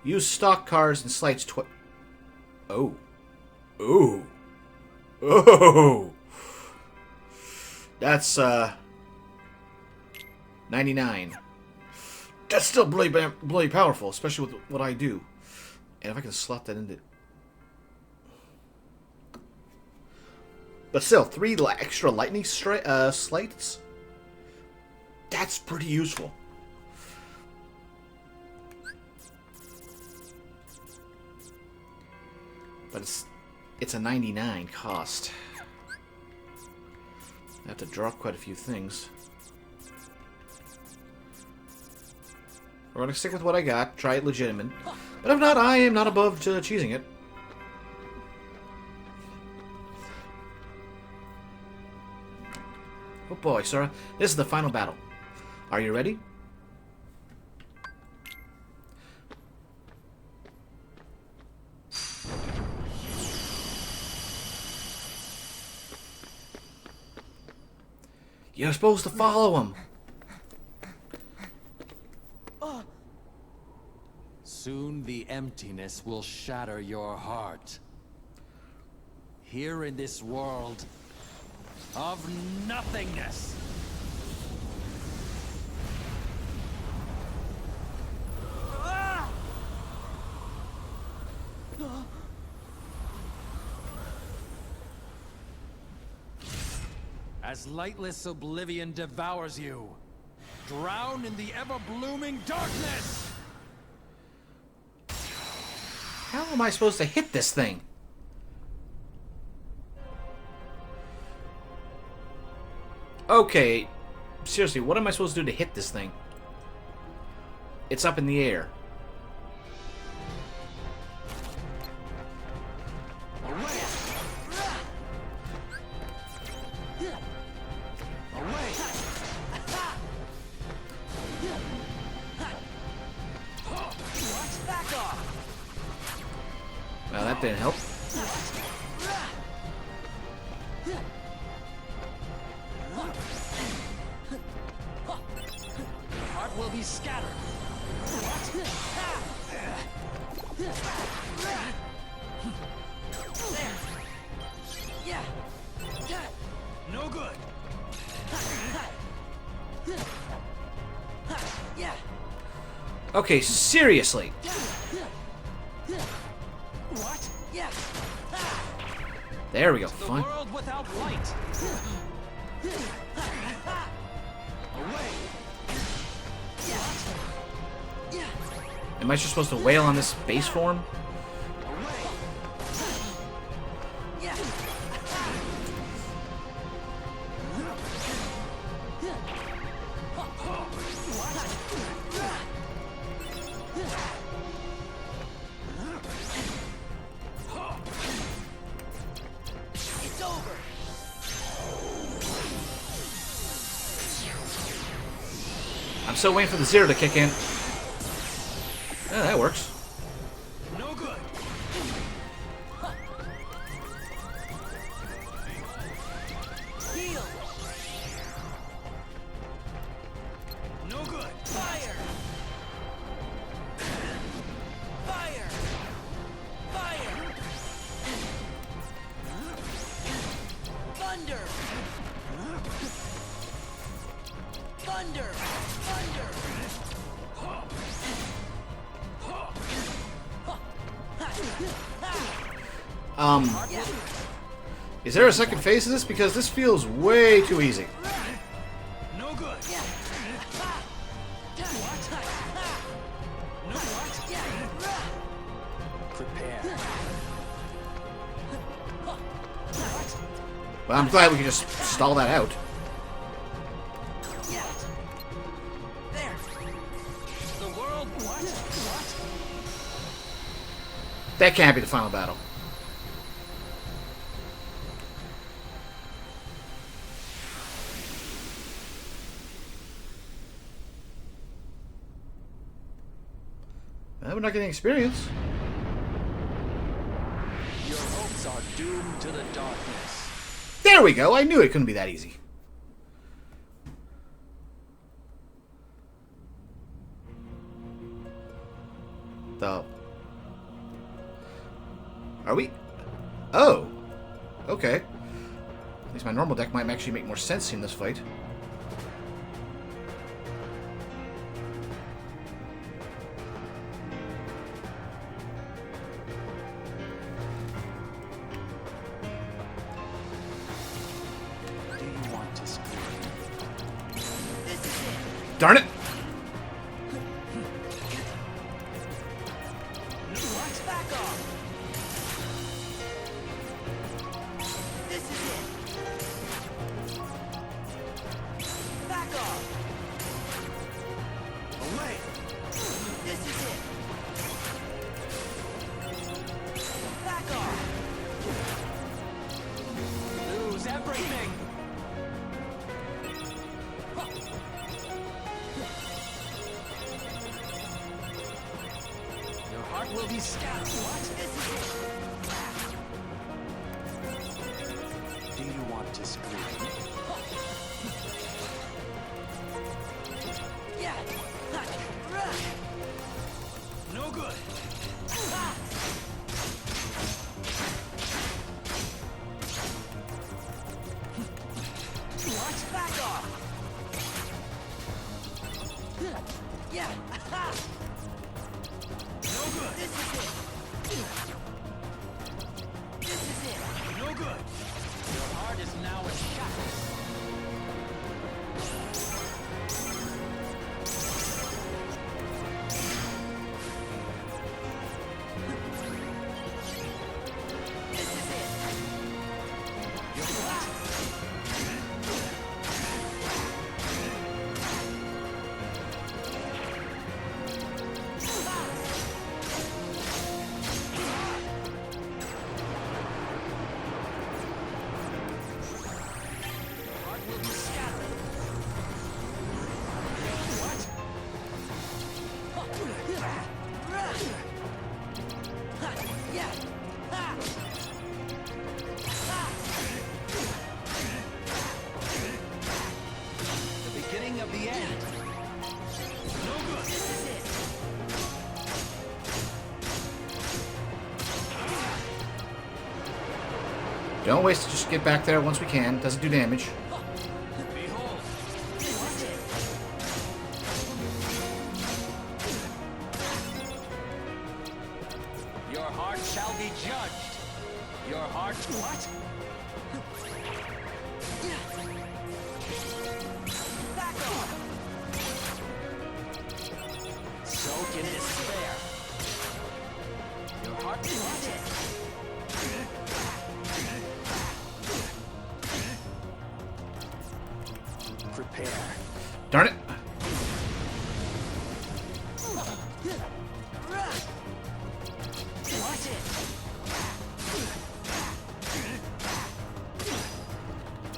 Speaker 1: Use stock cars and slides Oh. Oh. Oh. That's, 99. That's still bloody powerful, especially with what I do. And if I can slot that into... But still, 3 extra lightning slides? That's pretty useful. But it's a 99 cost. I have to drop quite a few things. We're gonna stick with what I got, try it legitimate. But if not, I am not above cheesing it. Oh boy, Sora. This is the final battle. Are you ready? You're supposed to follow him.
Speaker 8: Soon the emptiness will shatter your heart. Here in this world of nothingness. As lightless oblivion devours you, drown in the ever-blooming darkness!
Speaker 1: How am I supposed to hit this thing? Okay, seriously, what am I supposed to do to hit this thing? It's up in the air. Well, that didn't help.
Speaker 8: Heart will be scattered. No good.
Speaker 1: Okay, seriously.
Speaker 8: What?
Speaker 1: There we go.
Speaker 8: The
Speaker 1: Fine.
Speaker 8: world without light. Away.
Speaker 1: Am I just supposed to wail on this base form?
Speaker 3: It's over.
Speaker 1: I'm still waiting for the zero to kick in. Yeah, that works.
Speaker 8: No good.
Speaker 3: Heal.
Speaker 8: No good.
Speaker 3: Fire. Fire. Fire. Thunder. Thunder. Thunder.
Speaker 1: Is there a second phase to this? Because this feels way too easy.
Speaker 8: No good. No what? Prepare.
Speaker 1: But I'm glad we can just stall that out.
Speaker 3: There.
Speaker 8: The world what? What?
Speaker 1: That can't be the final battle. We're not getting experience.
Speaker 3: Your hopes are doomed to the darkness.
Speaker 1: There we go. I knew it couldn't be that easy. The... Are we... Oh. Okay. At least my normal deck might actually make more sense in this fight.
Speaker 3: Do you want to scream?
Speaker 1: Darn it!
Speaker 3: What? Back off! This is it. Back off! Away! This is it. Back off! Lose everything! Your heart will be scattered. What? This is it. Do you want to scream? Yeah. No good. What? Back off. Yeah. No good. This is it. This is it. No good. Your heart is now in shackles. This is it. Your heart. Will be scattered. What? Yeah. The beginning of the end. No good. This is it.
Speaker 1: Don't waste it. Just get back there once we can. Doesn't do damage.
Speaker 3: Behold. This is it. Your heart shall be judged. Your heart. What? Back off. Soak in despair. Your heart. This is it. Prepare.
Speaker 1: Darn it!
Speaker 3: Watch it.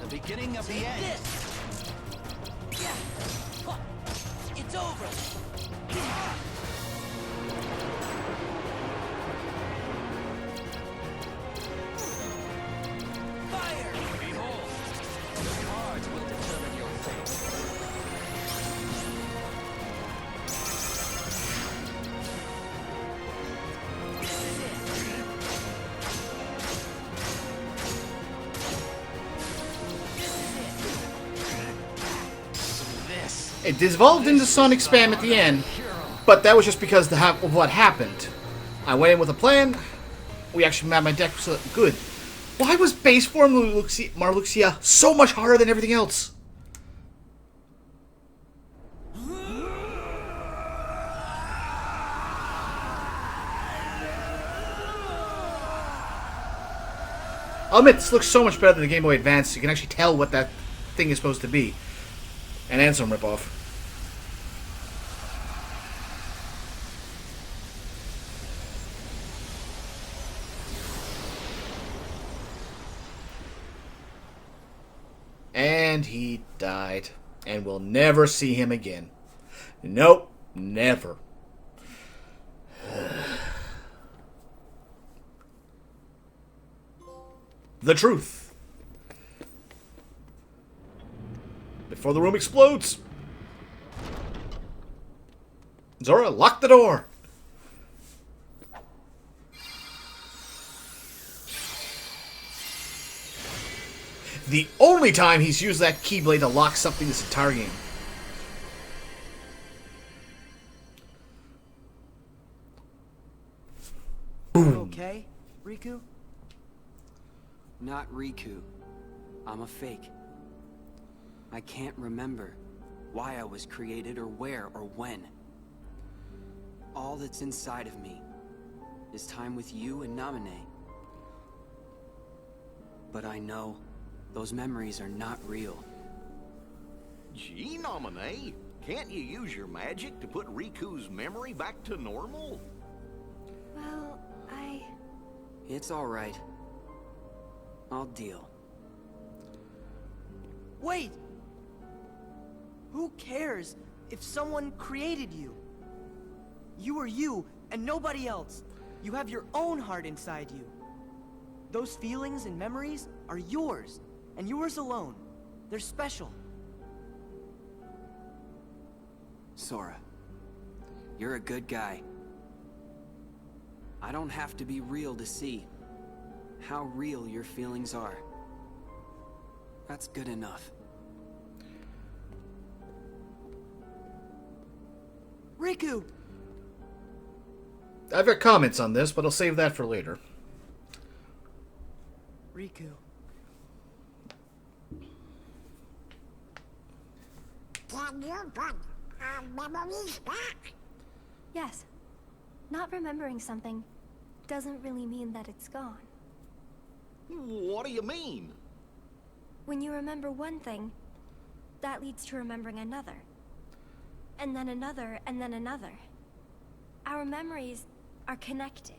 Speaker 3: The beginning of the end. Yeah. It's over. Fire. Behold. The cards will determine your fate. This is it. This is it. This.
Speaker 1: It dissolved into Sonic Spam at the end, but that was just because of what happened. I went in with a plan. We actually made my deck so good. Why was base form Marluxia so much harder than everything else? I'll admit, this looks so much better than the Game Boy Advance. You can actually tell what that thing is supposed to be. And some ripoff. And he died. And we'll never see him again. Nope, never. the truth. Before the room explodes. Zora, lock the door. The only time he's used that Keyblade to lock something this entire game.
Speaker 7: You okay, Riku?
Speaker 10: Not Riku. I'm a fake. I can't remember why I was created or where or when. All that's inside of me is time with you and Namine. But I know those memories are not real.
Speaker 4: Gee, Namine, can't you use your magic to put Riku's memory back to normal?
Speaker 2: Well,
Speaker 10: It's all right. I'll deal.
Speaker 7: Wait! Who cares if someone created you? You are you, and nobody else. You have your own heart inside you. Those feelings and memories are yours, and yours alone. They're special.
Speaker 10: Sora, you're a good guy. I don't have to be real to see how real your feelings are. That's good enough.
Speaker 7: Riku!
Speaker 1: I've got comments on this, but I'll save that for later.
Speaker 7: Riku.
Speaker 5: Can you put our memories back?
Speaker 2: yes. Not remembering something doesn't really mean that it's gone.
Speaker 4: What do you mean?
Speaker 2: When you remember one thing, that leads to remembering another. And then another, and then another. Our memories are connected.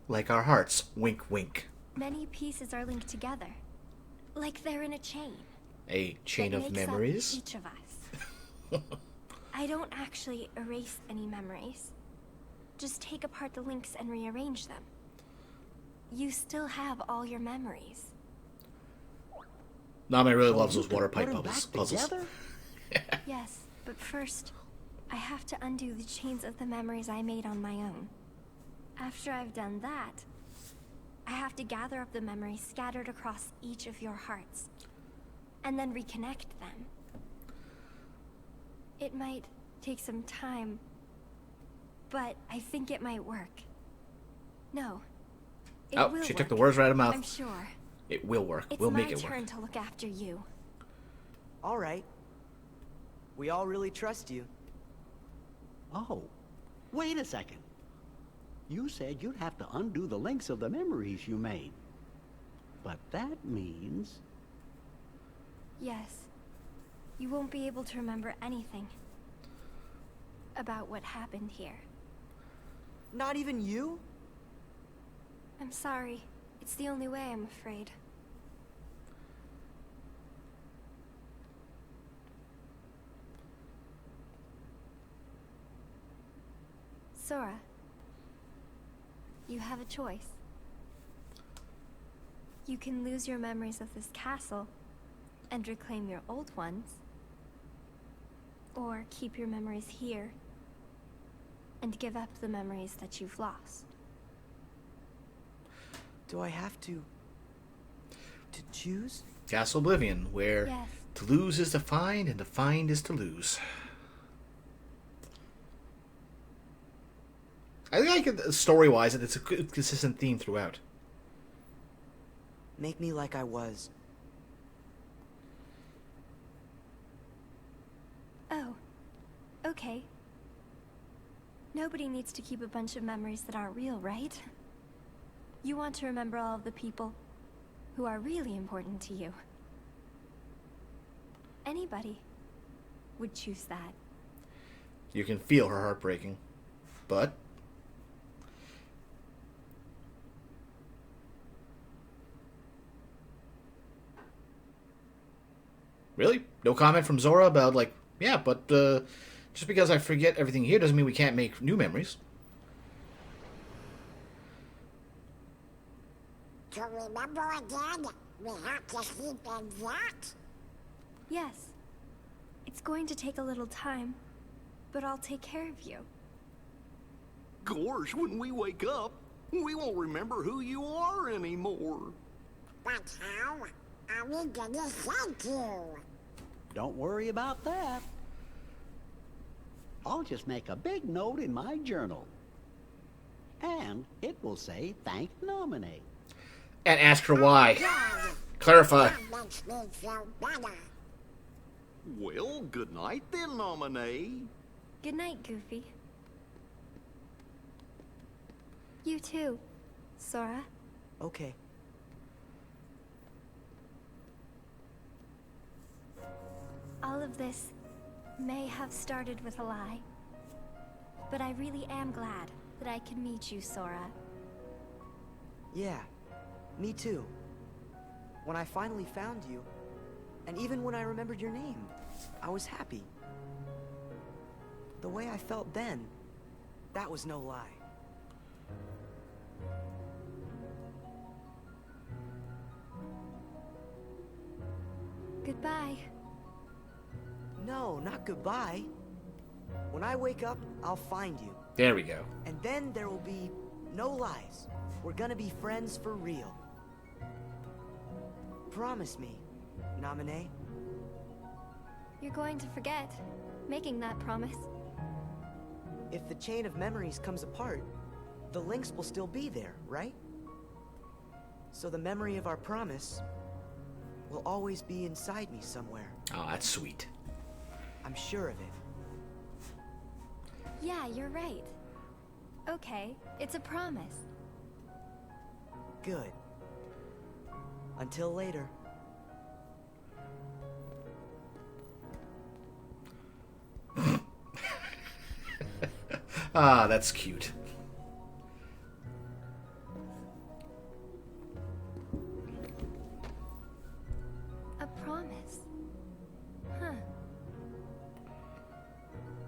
Speaker 1: Like our hearts. Wink, wink.
Speaker 2: Many pieces are linked together. Like they're in a chain.
Speaker 1: A chain
Speaker 2: that
Speaker 1: of
Speaker 2: makes up
Speaker 1: memories?
Speaker 2: each of us. I don't actually erase any memories. Just take apart the links and rearrange them. You still have all your memories.
Speaker 1: Nami really loves those water
Speaker 6: Put
Speaker 1: pipe
Speaker 6: 'em
Speaker 1: puzzles.
Speaker 6: back together?
Speaker 2: Yes, but first, I have to undo the chains of the memories I made on my own. After I've done that, I have to gather up the memories scattered across each of your hearts, and then reconnect them. It might take some time, but I think it might work. No, it will
Speaker 1: She
Speaker 2: work.
Speaker 1: took the words right out of her mouth.
Speaker 2: I'm sure.
Speaker 1: It will work.
Speaker 2: It's
Speaker 1: We'll
Speaker 2: my
Speaker 1: make it
Speaker 2: turn
Speaker 1: work.
Speaker 2: to look after you.
Speaker 7: All right. We all really trust you.
Speaker 6: Oh, wait a second. You said you'd have to undo the links of the memories you made. But that means...
Speaker 2: Yes. You won't be able to remember anything about what happened here.
Speaker 7: Not even you?
Speaker 2: I'm sorry. It's the only way, I'm afraid. Sora, you have a choice. You can lose your memories of this castle and reclaim your old ones, or keep your memories here and give up the memories that you've lost.
Speaker 7: Do I have to choose?
Speaker 1: Castle Oblivion, where
Speaker 2: Yes.
Speaker 1: to lose is to find, and to find is to lose. I think story-wise, that it's a good, consistent theme throughout.
Speaker 7: Make me like I was.
Speaker 2: Oh, okay. Nobody needs to keep a bunch of memories that aren't real, right? You want to remember all of the people who are really important to you. Anybody would choose that.
Speaker 1: You can feel her heart breaking. But really? No comment from Zora about, like, yeah, but just because I forget everything here doesn't mean we can't make new memories.
Speaker 5: To remember again, We have to sleep in that?
Speaker 11: Yes. It's going to take a little time, but I'll take care of you.
Speaker 4: Gosh, when we wake up, we won't remember who you are anymore.
Speaker 5: But how are we gonna thank you?
Speaker 6: Don't worry about that. I'll just make a big note in my journal. And it will say, thank Nominate.
Speaker 1: And ask her why. Clarify.
Speaker 5: That makes me feel better.
Speaker 4: Well, good night then, Nominee.
Speaker 11: Good night, Goofy. You too, Sora.
Speaker 7: Okay.
Speaker 11: All of this may have started with a lie, but I really am glad that I can meet you, Sora.
Speaker 7: Yeah, me too. When I finally found you, and even when I remembered your name, I was happy. The way I felt then, that was no lie.
Speaker 11: Goodbye.
Speaker 7: No, not goodbye. When I wake up, I'll find you.
Speaker 1: There we go.
Speaker 7: And then there will be no lies. We're gonna be friends for real. Promise me, Naminé.
Speaker 11: You're going to forget making that promise.
Speaker 7: If the chain of memories comes apart, the links will still be there, right? So the memory of our promise will always be inside me somewhere.
Speaker 1: Oh, that's sweet.
Speaker 7: I'm sure of it.
Speaker 11: Yeah, you're right. Okay, it's a promise.
Speaker 7: Good. Until later.
Speaker 1: Ah, that's cute.
Speaker 11: A promise. Huh.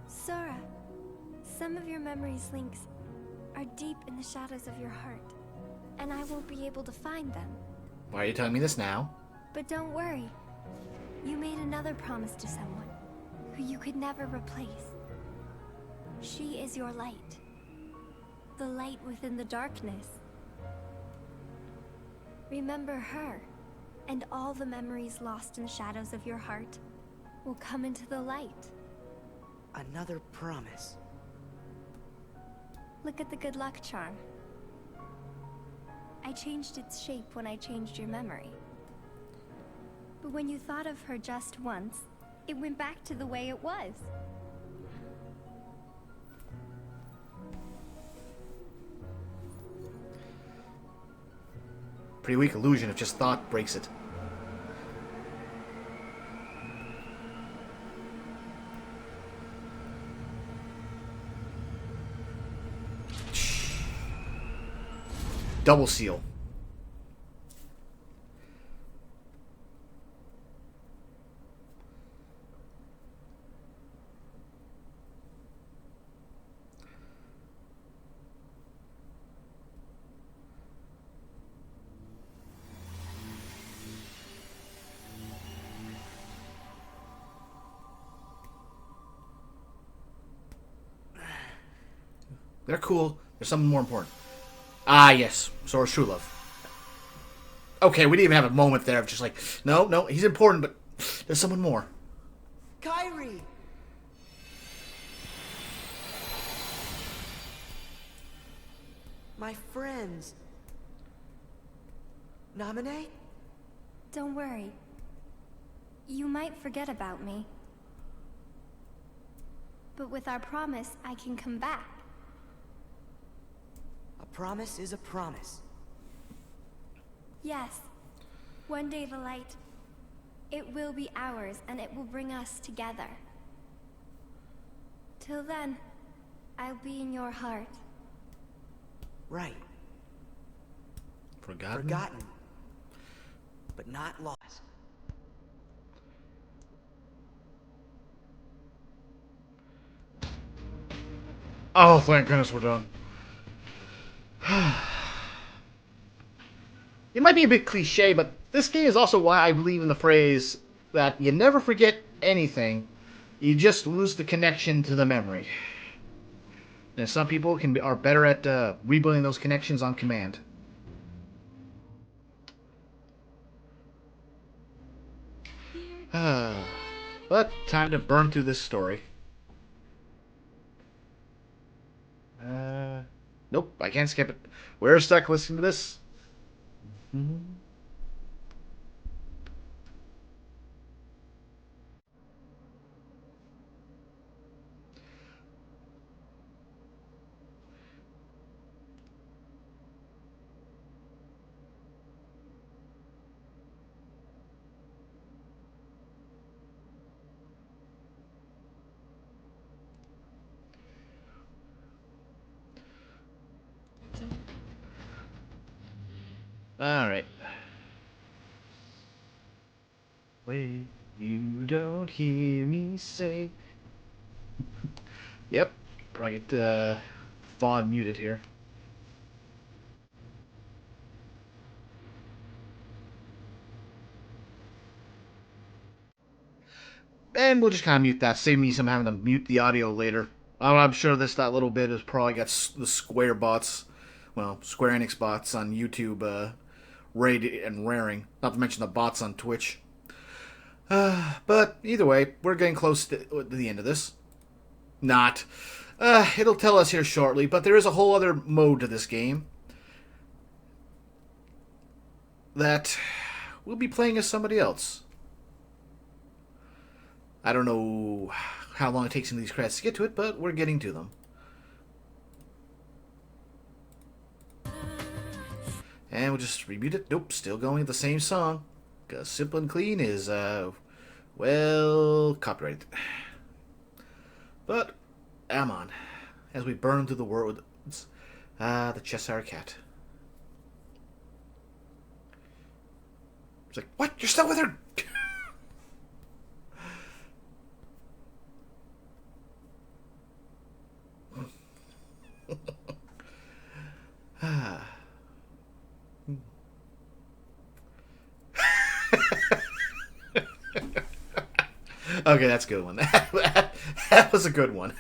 Speaker 11: Sora, some of your memories links are deep in the shadows of your heart, and I won't be able to find them.
Speaker 1: Why are you telling me this now?
Speaker 11: But don't worry. You made another promise to someone who you could never replace. She is your light. The light within the darkness. Remember her, and all the memories lost in the shadows of your heart will come into the light.
Speaker 7: Another promise.
Speaker 11: Look at the good luck charm. I changed its shape when I changed your memory. But when you thought of her just once, it went back to the way it was.
Speaker 1: Pretty weak illusion if just thought breaks it. Double seal. They're cool. There's something more important. Ah, yes. Sora's true love. Okay, we didn't even have a moment there of just like, no, he's important, but there's someone more.
Speaker 7: Kairi! My friends. Naminé?
Speaker 11: Don't worry. You might forget about me. But with our promise, I can come back.
Speaker 7: A promise is a promise.
Speaker 11: Yes. One day the light, it will be ours, and it will bring us together. Till then, I'll be in your heart.
Speaker 7: Right.
Speaker 1: Forgotten?
Speaker 7: Forgotten. But not lost.
Speaker 1: Oh, thank goodness we're done. It might be a bit cliche, but This game is also why I believe in the phrase that you never forget anything, you just lose the connection to the memory. And some people are better at rebuilding those connections on command. But time to burn through this story. Nope, I can't skip it. We're stuck listening to this. Alright. Wait, you don't hear me say. Yep, probably get Vaughn muted here. And we'll just kind of mute that. Save me some having to mute the audio later. I'm sure that little bit has probably got the Square bots, well, Square Enix bots on YouTube rated and raring. Not to mention the bots on Twitch. But either way, we're getting close to the end of this. Not. It'll tell us here shortly, but there is a whole other mode to this game that we'll be playing as somebody else. I don't know how long it takes in these credits to get to it, but we're getting to them. And we'll just reboot it. Nope, still going with the same song. Because Simple and Clean is, well, copyrighted. But, Amon, as we burn through the world, the Cheshire Cat. It's like, what? You're still with her? Okay, that's a good one. That was a good one.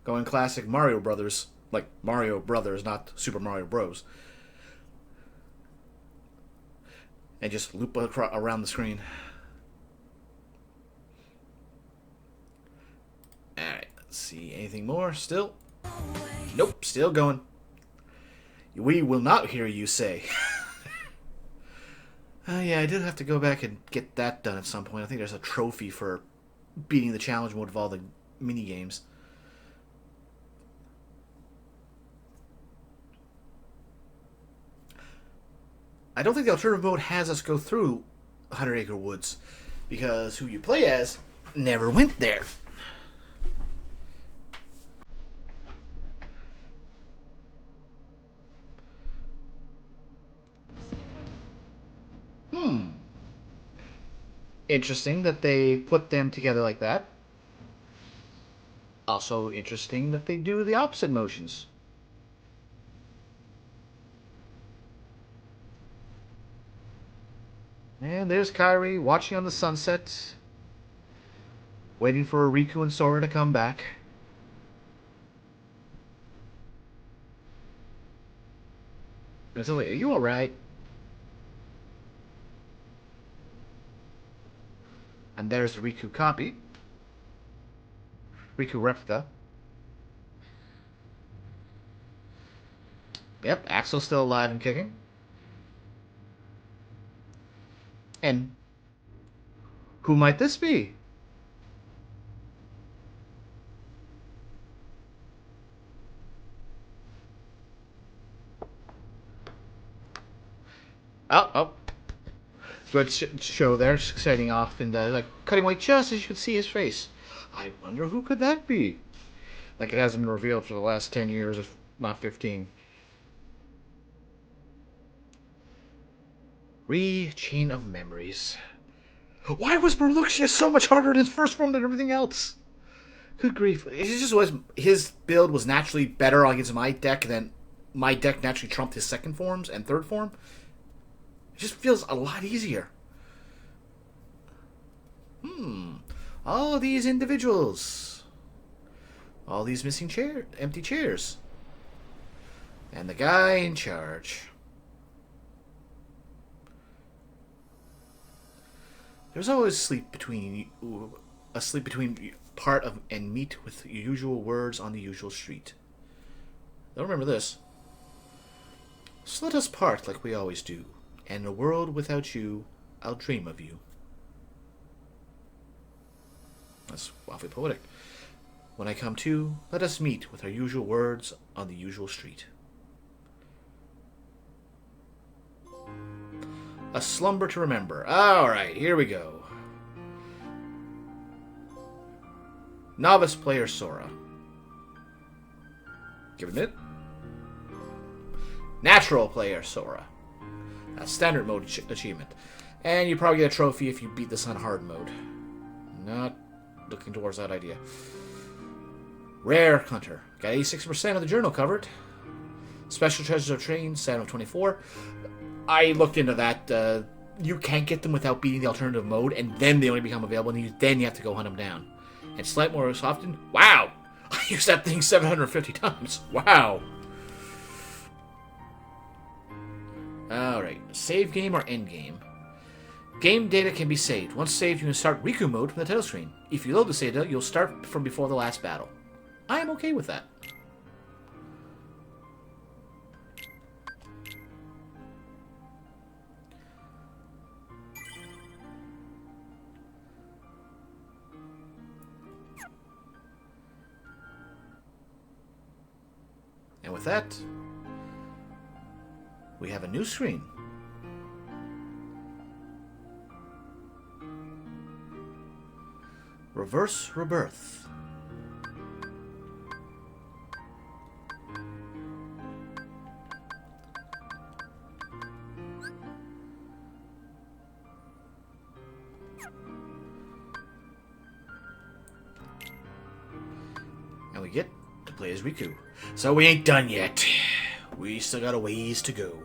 Speaker 1: Going classic Mario Brothers. Like Mario Brothers, not Super Mario Bros. And just loop around the screen. Alright, let's see. Anything more? Still? Nope, still going. We will not hear you say. Yeah, I did have to go back and get that done at some point. I think there's a trophy for beating the challenge mode of all the mini games. I don't think the alternative mode has us go through 100 Acre Woods, because who you play as never went there. Interesting that they put them together like that. Also interesting that they do the opposite motions. And there's Kairi watching on the sunset, waiting for Riku and Sora to come back. Are you alright? And there's the Riku copy. Riku replica. Yep, Axel's still alive and kicking. And who might this be? Oh. Good show there, setting off and like cutting away just as you could see his face. I wonder who could that be? Like it hasn't been revealed for the last 10 years, if not 15. Chain of Memories. Why was Marluxia so much harder in his first form than everything else? Good grief. It just was, his build was naturally better against my deck than my deck naturally trumped his second forms and third form, it just feels a lot easier. All these individuals. All these missing empty chairs. And the guy in charge. There's always a sleep between part of and meet with usual words on the usual street. Don't remember this. So let us part like we always do, and in a world without you, I'll dream of you. That's awfully poetic. When I come to, let us meet with our usual words on the usual street. A slumber to remember. Alright, here we go. Novice player Sora. Give it a minute. Natural player Sora. That's standard mode achievement. And you probably get a trophy if you beat this on hard mode. Not looking towards that idea. Rare Hunter. Got 86% of the journal covered. Special Treasures of Train, 7 of 24. I looked into that. You can't get them without beating the alternative mode, and then they only become available, and then you have to go hunt them down. And Slight more often. Wow! I used that thing 750 times. Wow! Alright. Save game or end game? Game data can be saved. Once saved, you can start Riku mode from the title screen. If you load the save data, you'll start from before the last battle. I am okay with that. And with that, we have a new screen. Reverse Rebirth. And we get to play as Riku. So we ain't done yet. We still got a ways to go.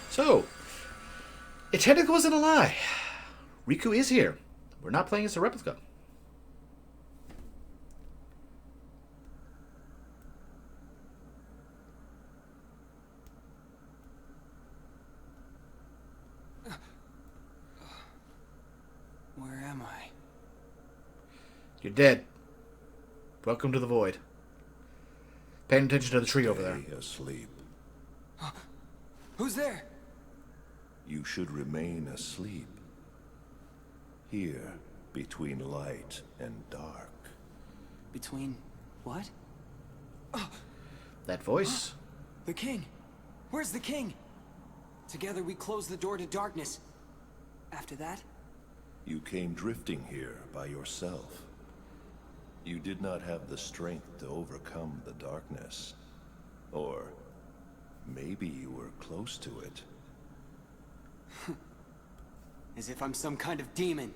Speaker 1: So, it technically wasn't a lie. Riku is here. We're not playing as a replica.
Speaker 10: Where am I?
Speaker 1: You're dead. Welcome to the void. Paying attention to the tree over there.
Speaker 12: Stay asleep.
Speaker 10: Who's there?
Speaker 12: You should remain asleep. Here, between light and dark.
Speaker 10: Between what?
Speaker 1: That voice?
Speaker 10: The king. Where's the king? Together we close the door to darkness. After that?
Speaker 12: You came drifting here by yourself. You did not have the strength to overcome the darkness. Or maybe you were close to it.
Speaker 10: As if I'm some kind of demon.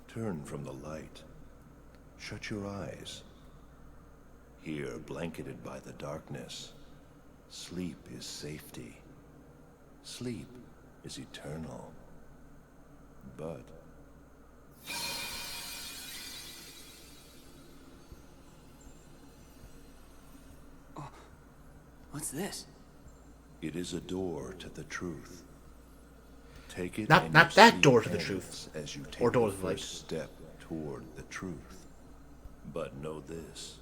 Speaker 12: Turn from the light. Shut your eyes. Here, blanketed by the darkness, sleep is safety. Sleep is eternal. But
Speaker 10: What's this?
Speaker 12: it is a door to the truth. Take it.
Speaker 1: Not
Speaker 12: in
Speaker 1: that
Speaker 12: your
Speaker 1: door
Speaker 12: sleep
Speaker 1: to the
Speaker 12: hands
Speaker 1: truth.
Speaker 12: as you take
Speaker 1: Or door
Speaker 12: the
Speaker 1: to the light.
Speaker 12: first step toward the truth. But know this: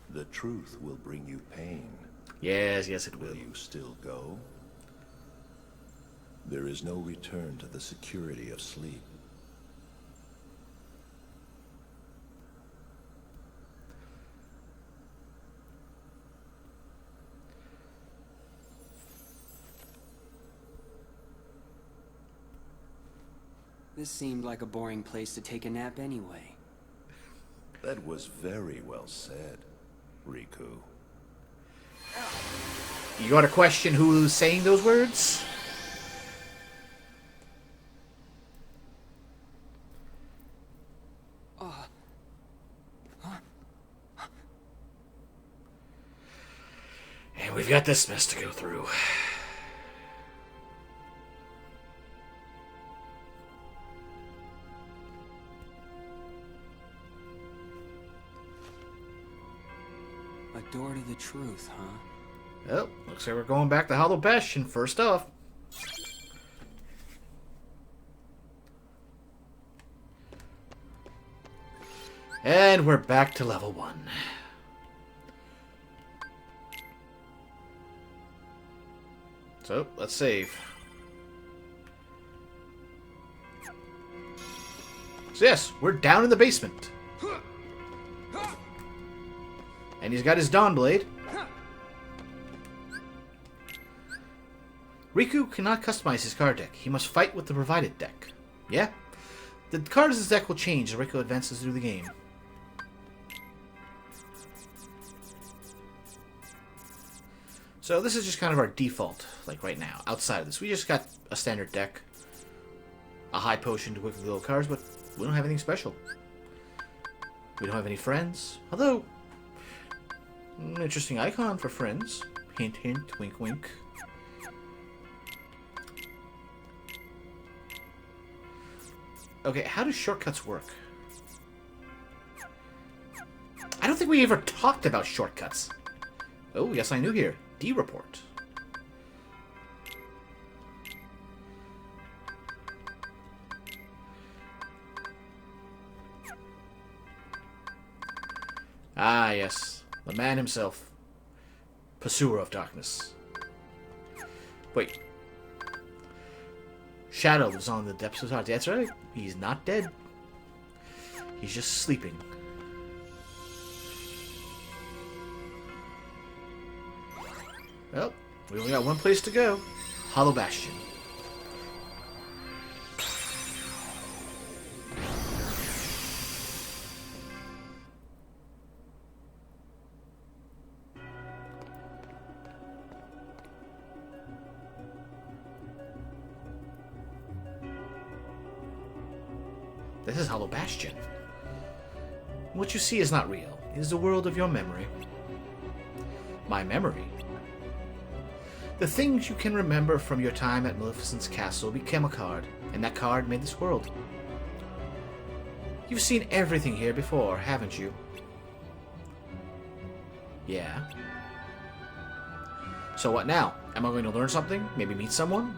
Speaker 12: the truth will bring you pain.
Speaker 1: Yes, yes it will.
Speaker 12: Will you still go? There is no return to the security of sleep.
Speaker 10: This seemed like a boring place to take a nap anyway.
Speaker 12: That was very well said, Riku.
Speaker 1: You got to question who's saying those words? We've got this mess to go through.
Speaker 10: A door to the truth, huh?
Speaker 1: Oh, looks like we're going back to Hollow Bastion first off. And we're back to level 1. So, let's save. So yes, we're down in the basement. And he's got his Dawn Blade. Riku cannot customize his card deck. He must fight with the provided deck. Yeah? The cards in his deck will change as Riku advances through the game. So this is just kind of our default, like right now. Outside of this, we just got a standard deck. A high potion to quickly load cards, but we don't have anything special. We don't have any friends. Although, interesting icon for friends. Hint, hint, wink, wink. Okay, how do shortcuts work? I don't think we ever talked about shortcuts. Oh, yes, I knew here. D-report. Ah, yes. The man himself. Pursuer of darkness. Wait. Shadow lives on the depths of heart. That's right. He's not dead. He's just sleeping. Well, we only got one place to go. Hollow Bastion. This is Hollow Bastion. What you see is not real. It is the world of your memory. My memory. The things you can remember from your time at Maleficent's castle became a card, and that card made this world. You've seen everything here before, haven't you? Yeah. So what now? Am I going to learn something? Maybe meet someone?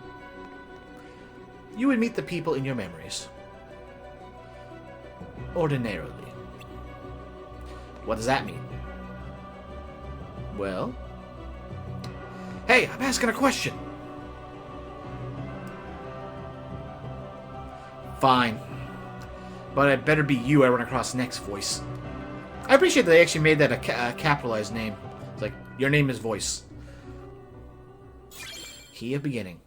Speaker 1: You would meet the people in your memories. Ordinarily. What does that mean? Well... Hey, I'm asking a question. Fine. But it better be you I run across next, Voice. I appreciate that they actually made that a capitalized name. It's like, your name is Voice. Key of beginning.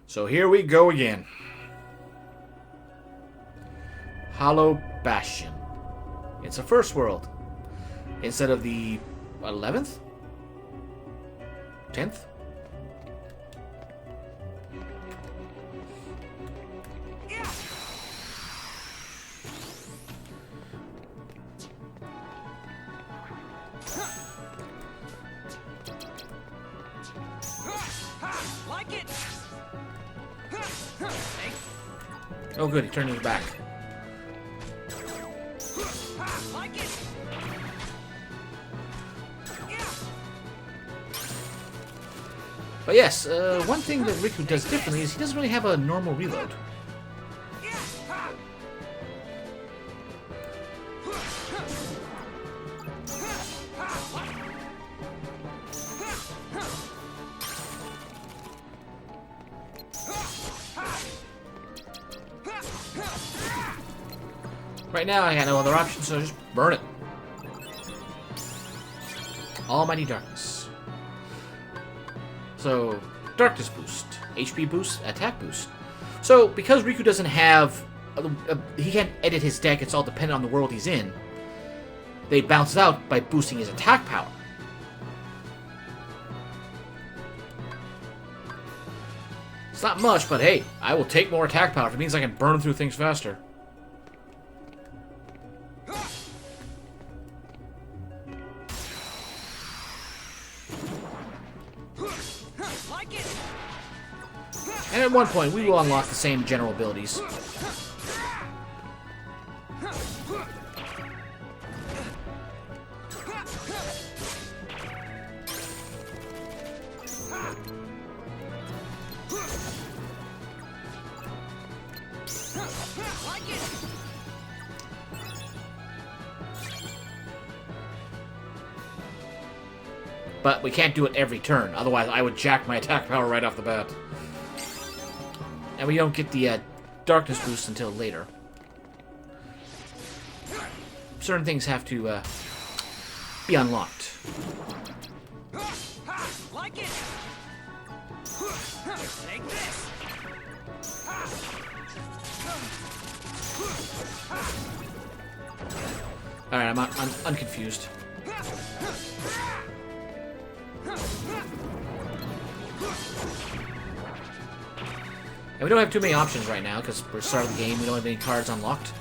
Speaker 1: So here we go again. Hollow Bastion. It's a first world. Instead of the 11th? 10th?
Speaker 3: Like it.
Speaker 1: Oh good, he turned his back.
Speaker 3: Like it.
Speaker 1: But yes, one thing that Riku does differently is he doesn't really have a normal reload. Right now, I got no other option, so just burn it. Almighty Darkness. So, Darkness boost, HP boost, attack boost. So, because Riku doesn't have... he can't edit his deck, it's all dependent on the world he's in. They bounce it out by boosting his attack power. It's not much, but hey, I will take more attack power if it means I can burn through things faster. And at one point, we will unlock the same general abilities. But we can't do it every turn, otherwise I would jack my attack power right off the bat. And we don't get the darkness boost until later. Certain things have to be unlocked.
Speaker 3: Like it. Take this.
Speaker 1: Alright, I'm unconfused. And we don't have too many options right now, because we're starting the game, we don't have any cards unlocked.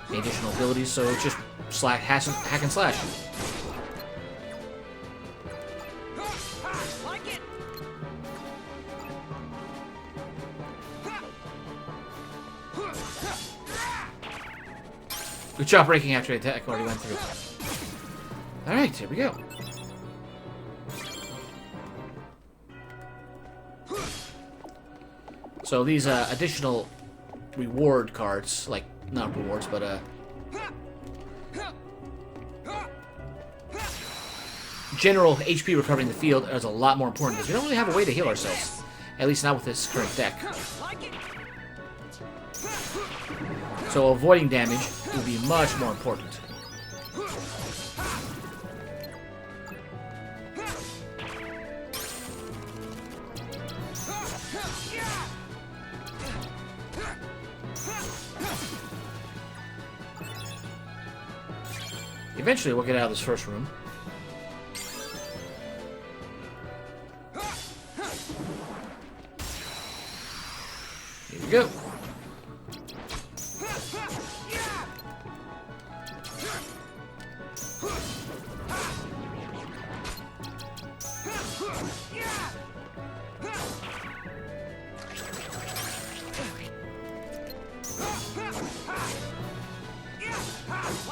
Speaker 1: Any additional abilities, so it's just hack and slash. Good job breaking after the attack already went through. Alright, here we go. So these additional reward cards, like, not rewards, but general HP recovery in the field is a lot more important because we don't really have a way to heal ourselves. At least not with this current deck. So avoiding damage will be much more important. Eventually we'll get out of this first room. Here we go.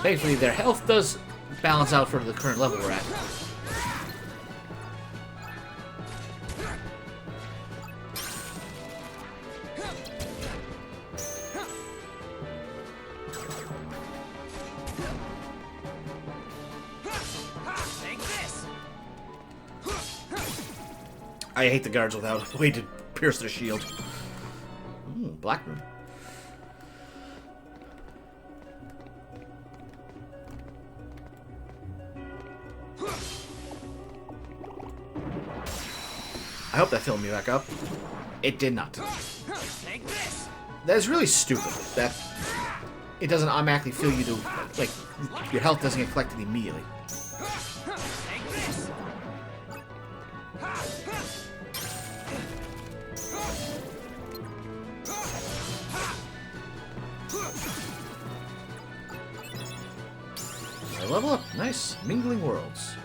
Speaker 1: Thankfully, their health does balance out for the current level we're at. I hate the guards without a way to pierce their shield. Ooh, black room. I hope that filled me back up. It did not. That's really stupid. That it doesn't automatically fill you to, like, your health doesn't get collected immediately. I level up. Nice. Mingling Worlds.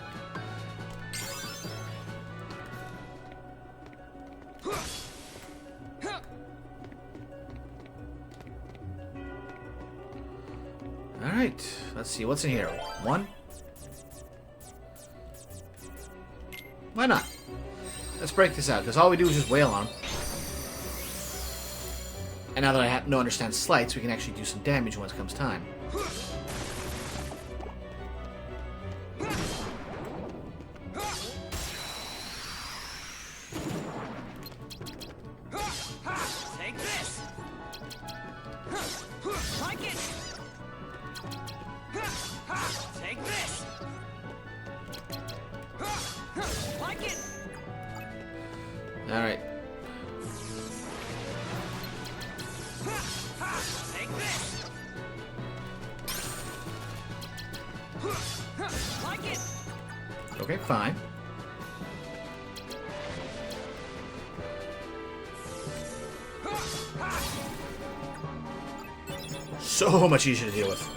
Speaker 1: Alright, let's see, what's in here? One? Why not? Let's break this out, because all we do is just wail on them. And now that I know understand slights, we can actually do some damage when it comes time.
Speaker 3: Take this. Like it. Take this. Like it.
Speaker 1: All right.
Speaker 3: Take this. Like it.
Speaker 1: Okay, fine. So much easier to deal with.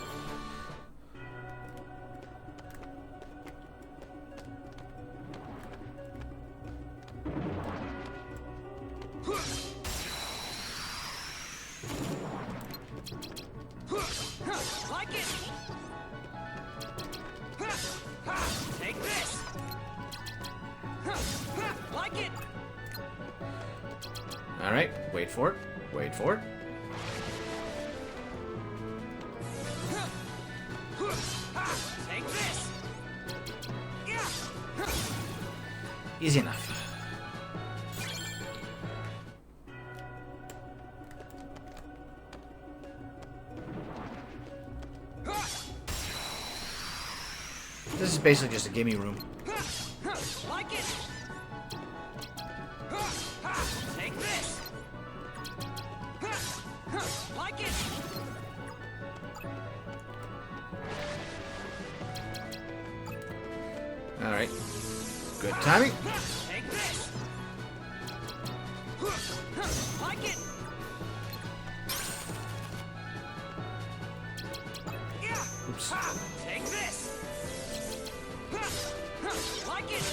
Speaker 1: Alright, wait for it. Wait for it.
Speaker 3: Take this.
Speaker 1: Easy enough. This is basically just a gimme room.
Speaker 3: Like it. Take this. Like it.
Speaker 1: Alright. Good timing.
Speaker 3: Take this. Like it.
Speaker 1: Oops.
Speaker 3: Take this. Like it.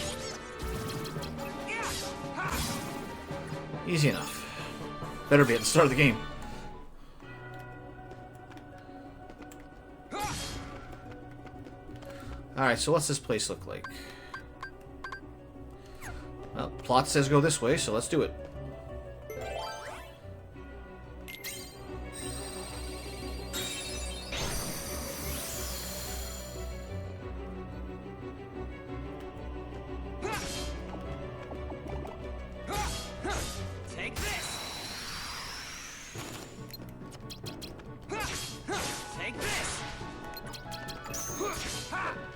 Speaker 1: Easy enough. Better be at the start of the game. Alright, so what's this place look like? Well, plot says go this way, so let's do it.
Speaker 3: Take this. Take this.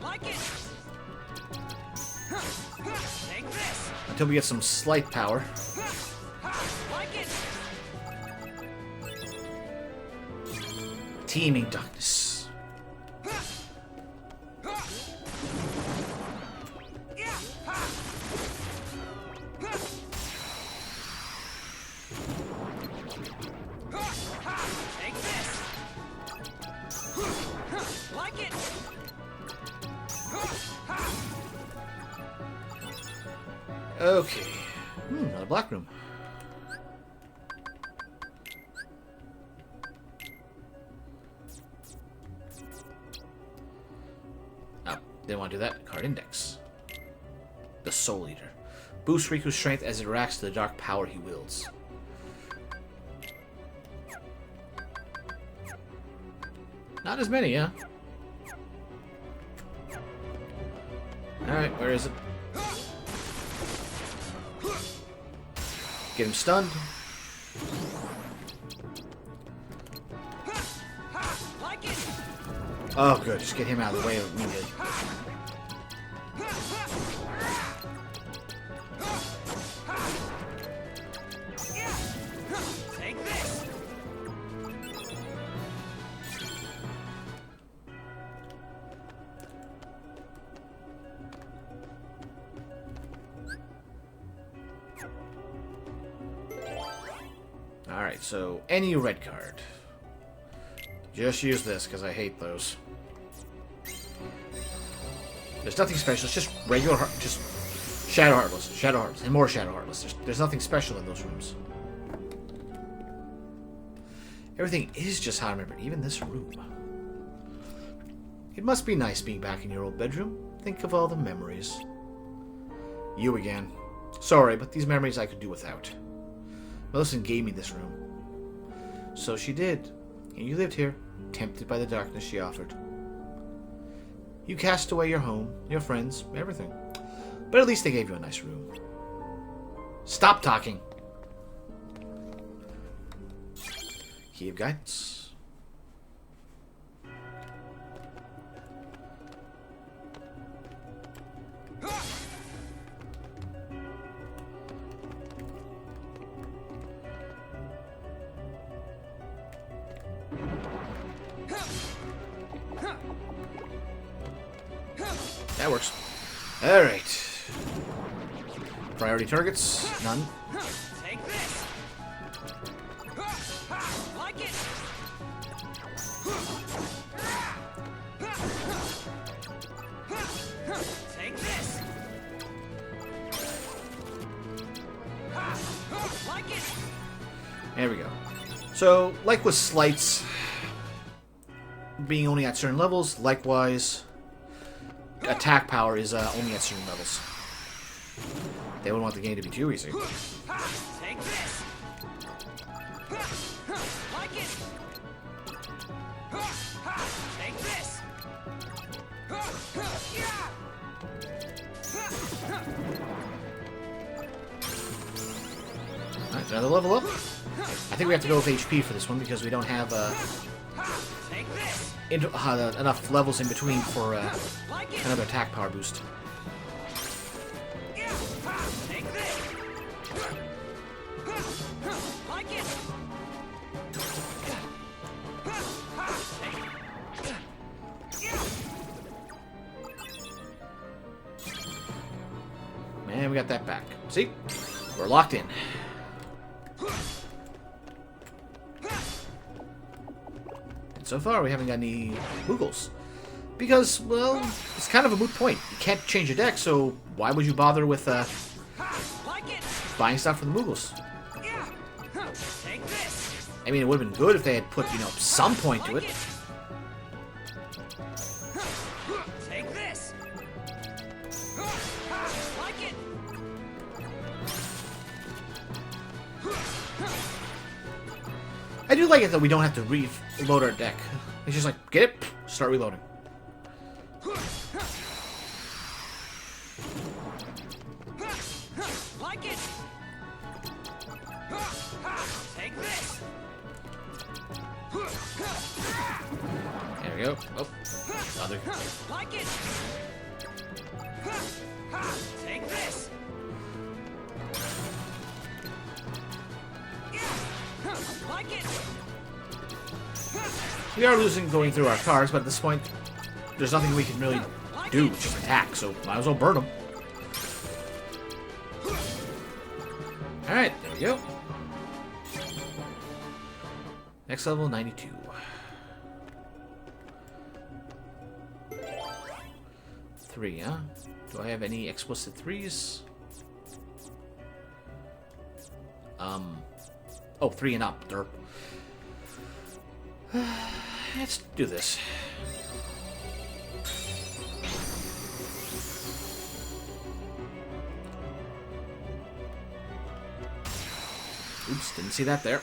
Speaker 3: Like it. Take this.
Speaker 1: Until we get some slight power.
Speaker 3: Like it.
Speaker 1: Teeming darkness.
Speaker 3: Take this. Like it.
Speaker 1: Okay. Another black room. Oh, didn't want to do that. Card index. The Soul Eater. Boosts Riku's strength as it reacts to the dark power he wields. Not as many, huh? Alright, where is it? Get him stunned.
Speaker 3: Like it.
Speaker 1: Oh, good. Just get him out of the way of me.
Speaker 3: Take this.
Speaker 1: Alright, so any red card. Just use this, because I hate those. There's nothing special, it's just regular heart, just Shadow Heartless, and more Shadow Heartless. There's nothing special in those rooms. Everything is just how I remember it, even this room. It must be nice being back in your old bedroom. Think of all the memories. You again. Sorry, but these memories I could do without. Millicent gave me this room. So she did. And you lived here, tempted by the darkness she offered. You cast away your home, your friends, everything. But at least they gave you a nice room. Stop talking! Key of Guidance. That works. Alright. Priority targets? None.
Speaker 3: Take this. Like it. Take this. Like it.
Speaker 1: There we go. So, like with slights being only at certain levels, likewise, attack power is only at certain levels. They wouldn't want the game to be too easy.
Speaker 3: Take this.
Speaker 1: Alright, another level up. I think we have to go with HP for this one because we don't have enough levels in between for another attack power boost. And we got that back. See? We're locked in. And so far, we haven't got any Moogles. Because, well, it's kind of a moot point. You can't change your deck, so why would you bother with buying stuff for the Moogles? I mean, it would have been good if they had put, you know, some point to it. I do like it that we don't have to reload our deck. It's just like, get it, start reloading. There we go. Oh, other.
Speaker 3: Take this. Like it.
Speaker 1: We are losing going through our cards, but at this point, there's nothing we can really do, just attack, so might as well burn them. Alright, there we go. Next level, 92. Three, huh? Do I have any explicit threes? Oh, 3 and up, derp. Let's do this. Oops, didn't see that there.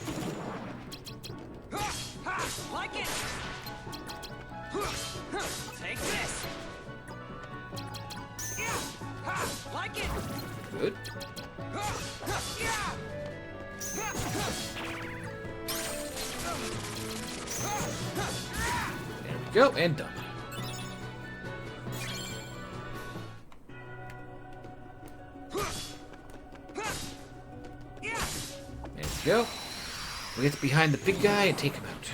Speaker 3: Like it. Take this. Like it.
Speaker 1: Good. There we go, and done. There we go. We get behind the big guy and take him out.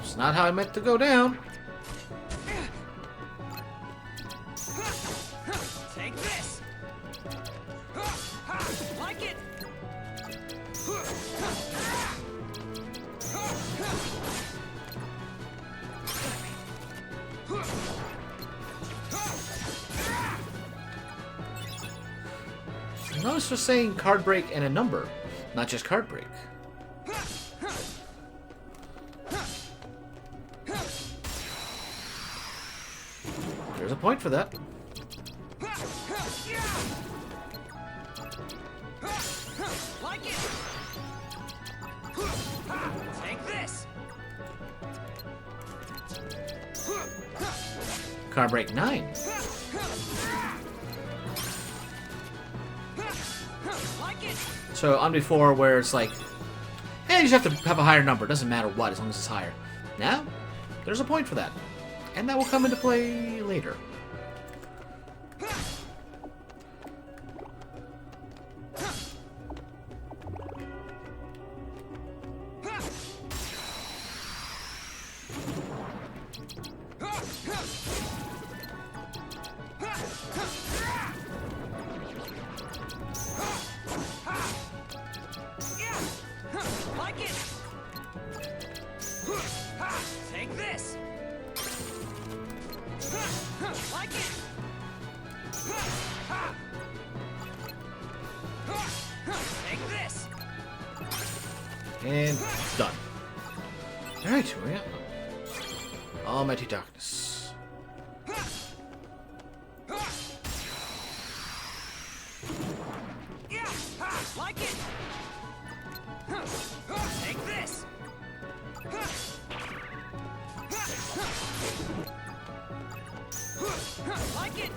Speaker 1: It's not how I meant to go down.
Speaker 3: Take this. Like it.
Speaker 1: Notice we're saying card break and a number, not just card break. There's a point for that.
Speaker 3: Like it. Take this.
Speaker 1: Card break 9. So on before where it's like, hey, you just have to have a higher number. Doesn't matter what, as long as it's higher. Now, there's a point for that. And that will come into play later.
Speaker 3: Like it. Take this. Like it. Take this.
Speaker 1: And done. Alright, we're at Almighty Darkness.
Speaker 3: Like it. Take this. Like it.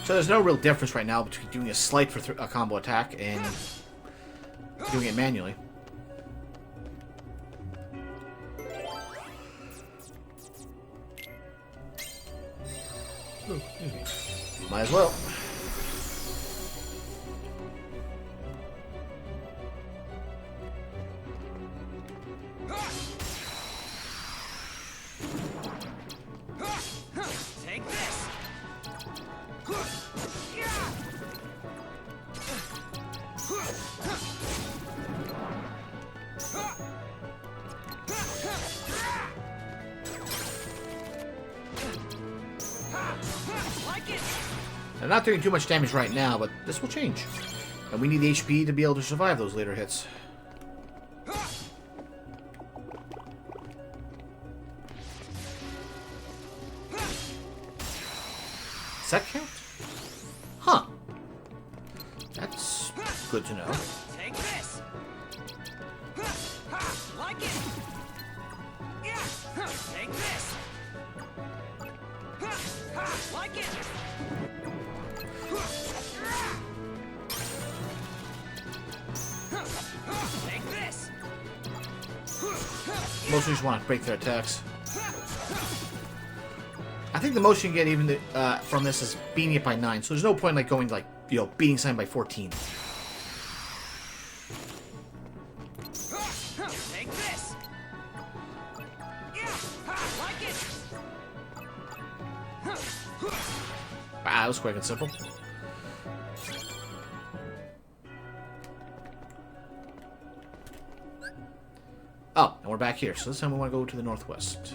Speaker 1: So there's no real difference right now between doing a slight for a combo attack and doing it manually. Might as well.
Speaker 3: Take this. Like it.
Speaker 1: I'm not doing too much damage right now, but this will change. And we need HP to be able to survive those later hits. Does that count? Huh. That's good to know.
Speaker 3: Take this. Like it. Take this. Like it. Take this.
Speaker 1: Mostly just want to break their attacks. I think the most you can get even from this is beating it by 9. So there's no point like going like, you know, beating something by 14.
Speaker 3: Take this. Like it.
Speaker 1: That was quick and simple. Oh, and we're back here. So this time we want to go to the northwest.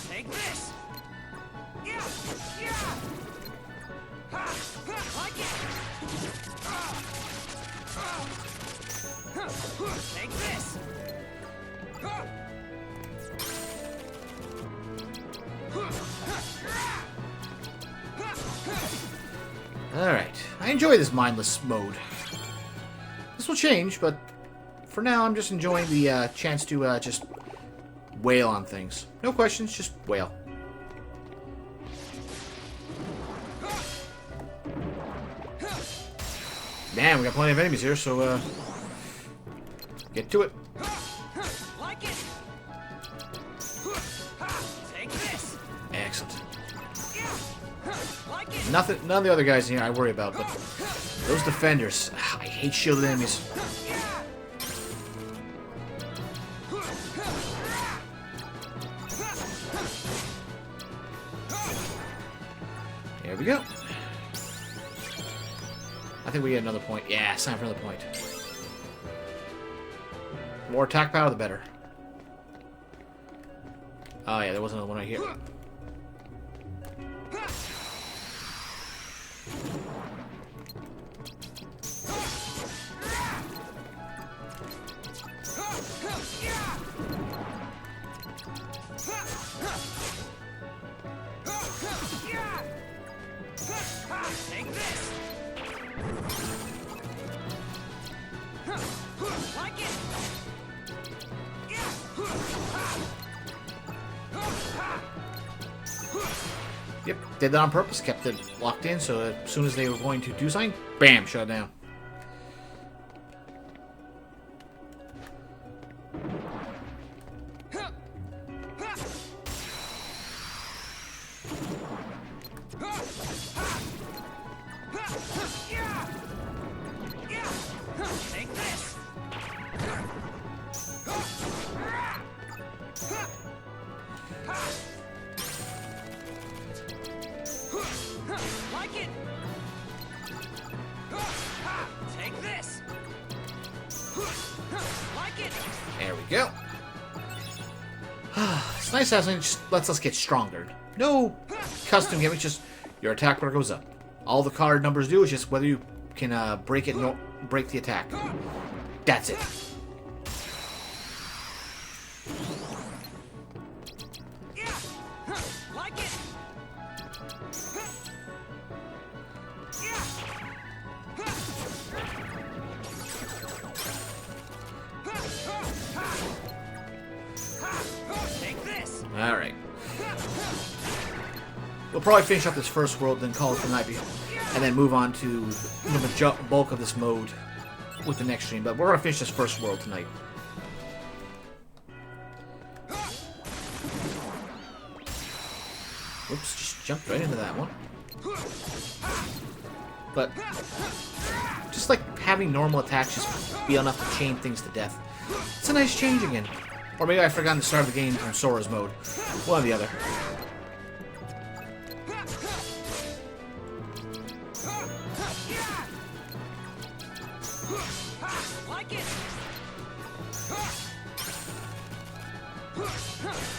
Speaker 3: Take this. Like it. Take this.
Speaker 1: Alright. I enjoy this mindless mode. This will change, but for now I'm just enjoying the chance to just wail on things. No questions, just wail. Man, we got plenty of enemies here, so get to it.
Speaker 3: Like it. Take this.
Speaker 1: Excellent.
Speaker 3: Like it.
Speaker 1: None of the other guys in here I worry about, but those defenders, I hate shielded enemies. There we go. I think we get another point. Yeah, it's time for another point. The more attack power, the better. Oh yeah, there was another one right here.
Speaker 3: Take this. Like it.
Speaker 1: Yep, did that on purpose, kept it locked in, so as soon as they were going to do something, bam, shut it down.
Speaker 3: Take this. Like it. Take this. Like it.
Speaker 1: There we go. It's nice how it just lets us get stronger. No custom gimmicks, just your attack bar goes up. All the card numbers do is just whether you can break it, break the attack. That's it.
Speaker 3: Like it.
Speaker 1: We'll probably finish up this first world, then call it the night, and then move on to the bulk of this mode with the next stream. But we're gonna finish this first world tonight. Whoops, just jumped right into that one. But just like having normal attacks just be enough to chain things to death. It's a nice change again. Or maybe I forgot to start the game from Sora's mode. One or the other.
Speaker 3: Like it.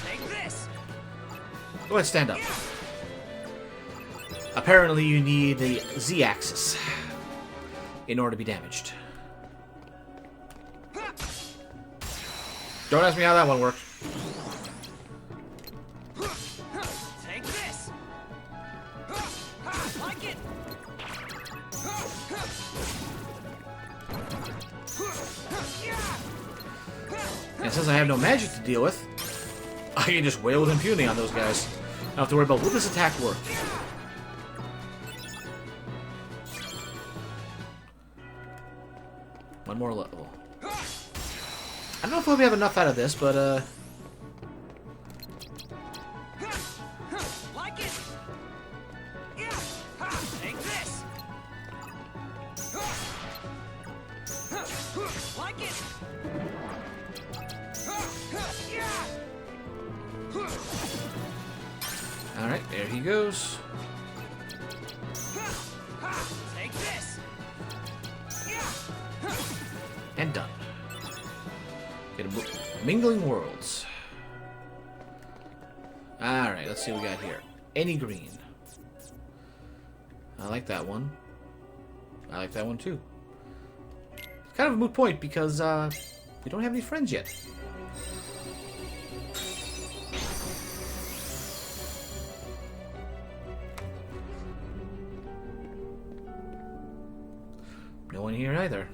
Speaker 3: Take this.
Speaker 1: Go ahead, stand up. Apparently you need the Z-axis in order to be damaged. Don't ask me how that one worked.
Speaker 3: Take this. Like it.
Speaker 1: And since I have no magic to deal with, I can just wail with impunity on those guys. I don't have to worry about will this attack work. One more level. I don't know if we'll have enough out of this, but
Speaker 3: Like it. Take this. Like it.
Speaker 1: alright, there he goes.
Speaker 3: Take this.
Speaker 1: And done. Get a Mingling Worlds. Alright, let's see what we got here. Any green. I like that one. I like that one too. It's kind of a moot point because we don't have any friends yet. No one here either.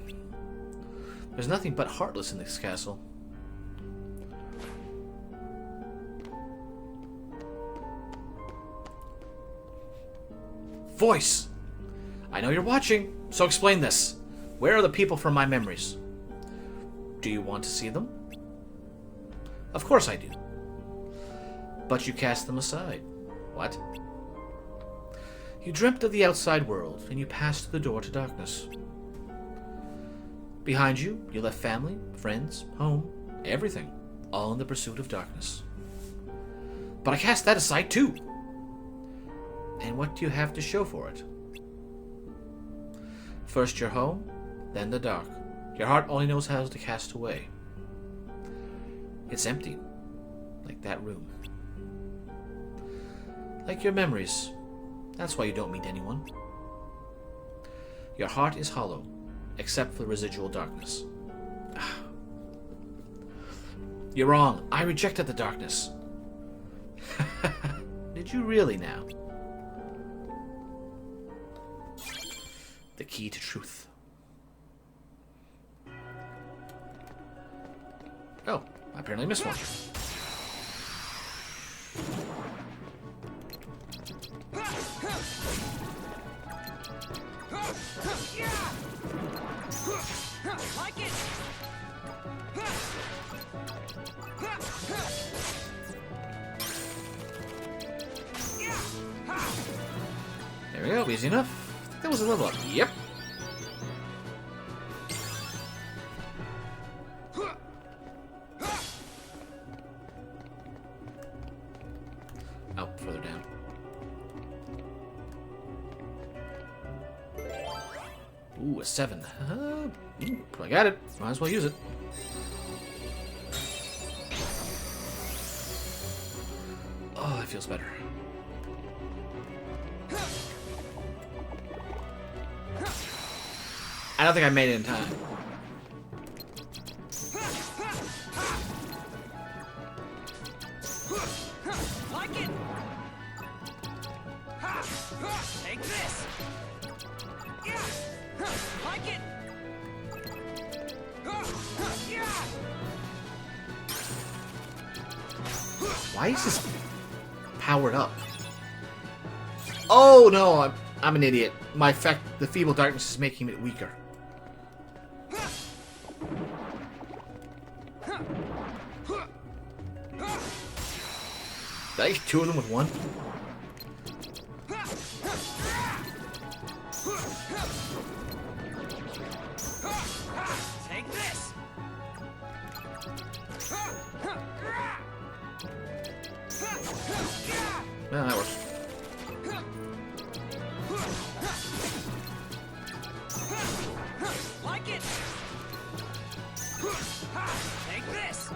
Speaker 1: There's nothing but Heartless in this castle. Voice! I know you're watching, so explain this. Where are the people from my memories? Do you want to see them? Of course I do. But you cast them aside. What? You dreamt of the outside world, and you passed the door to darkness. Behind you, you left family, friends, home, everything, all in the pursuit of darkness. But I cast that aside too. And what do you have to show for it? First your home, then the dark. Your heart only knows how to cast away. It's empty, like that room. Like your memories. That's why you don't meet anyone. Your heart is hollow, except for the residual darkness. You're wrong. I rejected the darkness. Did you really now? The key to truth. Oh, I apparently missed one.
Speaker 3: Like it.
Speaker 1: There we go, easy enough. I think that was a level up. Yep. Oh, further down. Ooh, a 7. I got it. Might as well use it. Oh, that feels better. I don't think I made it in time.
Speaker 3: Like it. Take this. Like it.
Speaker 1: Why is this powered up? Oh no, I'm an idiot. The feeble darkness is making it weaker. Did I get two of them with one?
Speaker 3: Take this.
Speaker 1: Yeah, that works.
Speaker 3: Like it. Take this.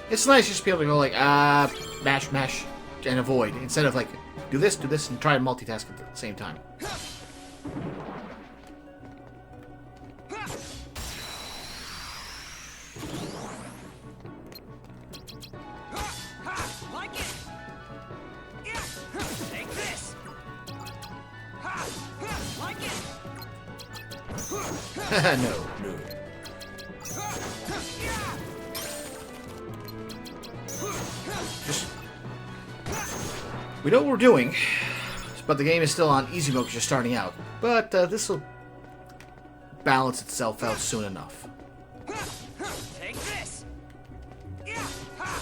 Speaker 1: It's nice just to be able to go like, mash, mash, and avoid, instead of like, do this, and try and multitask at the same time.
Speaker 3: Like it. Take this. Like it.
Speaker 1: No. We know what we're doing, but the game is still on easy mode because you're starting out. But this will balance itself out soon enough.
Speaker 3: Take this.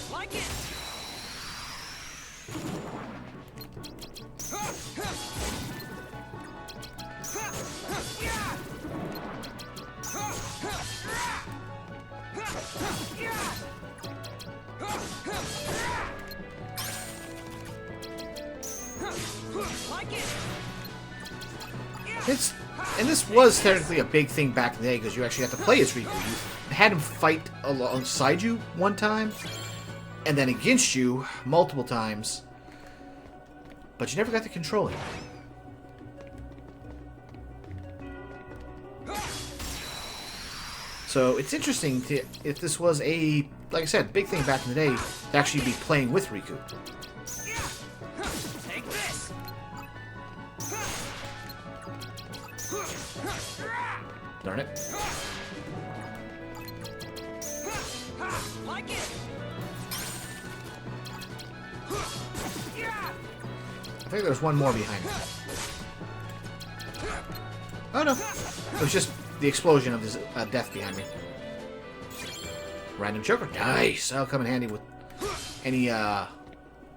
Speaker 3: Like it. Like it.
Speaker 1: This was technically a big thing back in the day because you actually had to play as Riku. You had him fight alongside you one time, and then against you multiple times, but you never got to control him. So it's interesting if this was a, like I said, big thing back in the day, to actually be playing with Riku.
Speaker 3: Take this.
Speaker 1: Darn it.
Speaker 3: Like it.
Speaker 1: I think there's one more behind me. Oh no. It was just the explosion of his death behind me. Random choker. Nice. That'll come in handy with any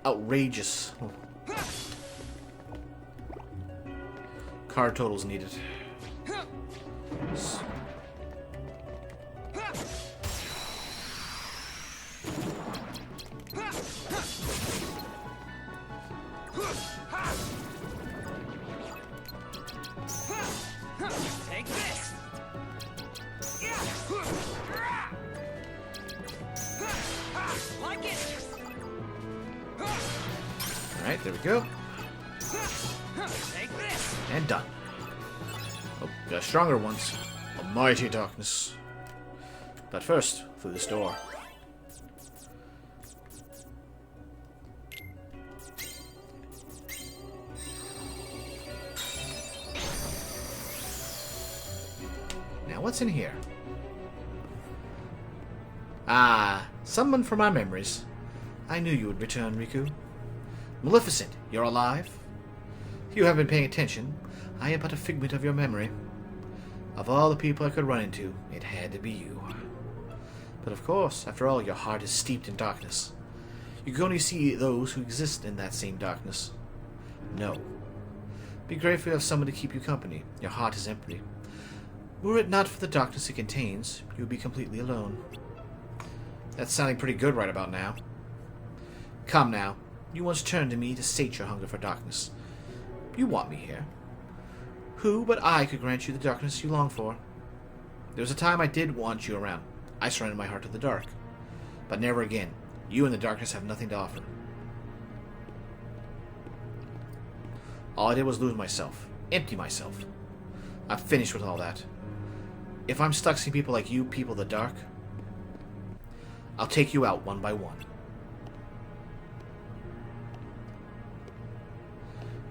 Speaker 1: outrageous card totals needed.
Speaker 3: Take this. Like it.
Speaker 1: Alright, there we go.
Speaker 3: Take this.
Speaker 1: And done. Oh, got stronger ones. A mighty darkness. But first, through this door. Now, what's in here? Ah, someone from my memories. I knew you would return, Riku. Maleficent, you're alive? If you haven't been paying attention, I am but a figment of your memory. Of all the people I could run into, it had to be you. But of course, after all, your heart is steeped in darkness. You can only see those who exist in that same darkness. No. Be grateful you have someone to keep you company. Your heart is empty. Were it not for the darkness it contains, you would be completely alone. That's sounding pretty good right about now. Come now. You once turned to me to sate your hunger for darkness. You want me here. Who but I could grant you the darkness you long for? There was a time I did want you around. I surrendered my heart to the dark. But never again. You and the darkness have nothing to offer. All I did was lose myself. Empty myself. I'm finished with all that. If I'm stuck seeing people like you, people of the dark, I'll take you out one by one.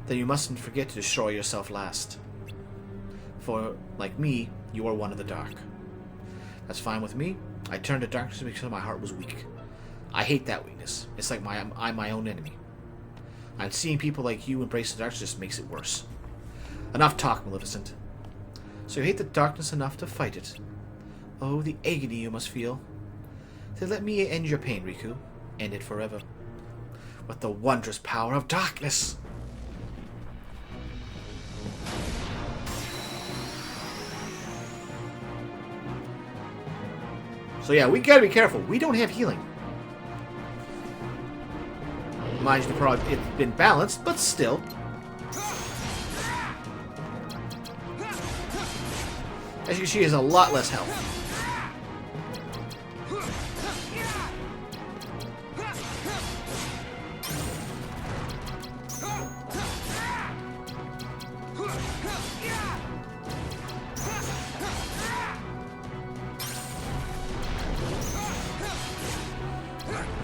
Speaker 1: Then you mustn't forget to destroy yourself last. For, like me, you are one of the dark. That's fine with me. I turned to darkness because my heart was weak. I hate that weakness. It's like I'm my own enemy. And seeing people like you embrace the darkness just makes it worse. Enough talk, Maleficent. So you hate the darkness enough to fight it. Oh, the agony you must feel. Then let me end your pain, Riku. End it forever. With the wondrous power of darkness. So yeah, we gotta be careful. We don't have healing. Mind you, it's been balanced, but still. As you see, she has a lot less health.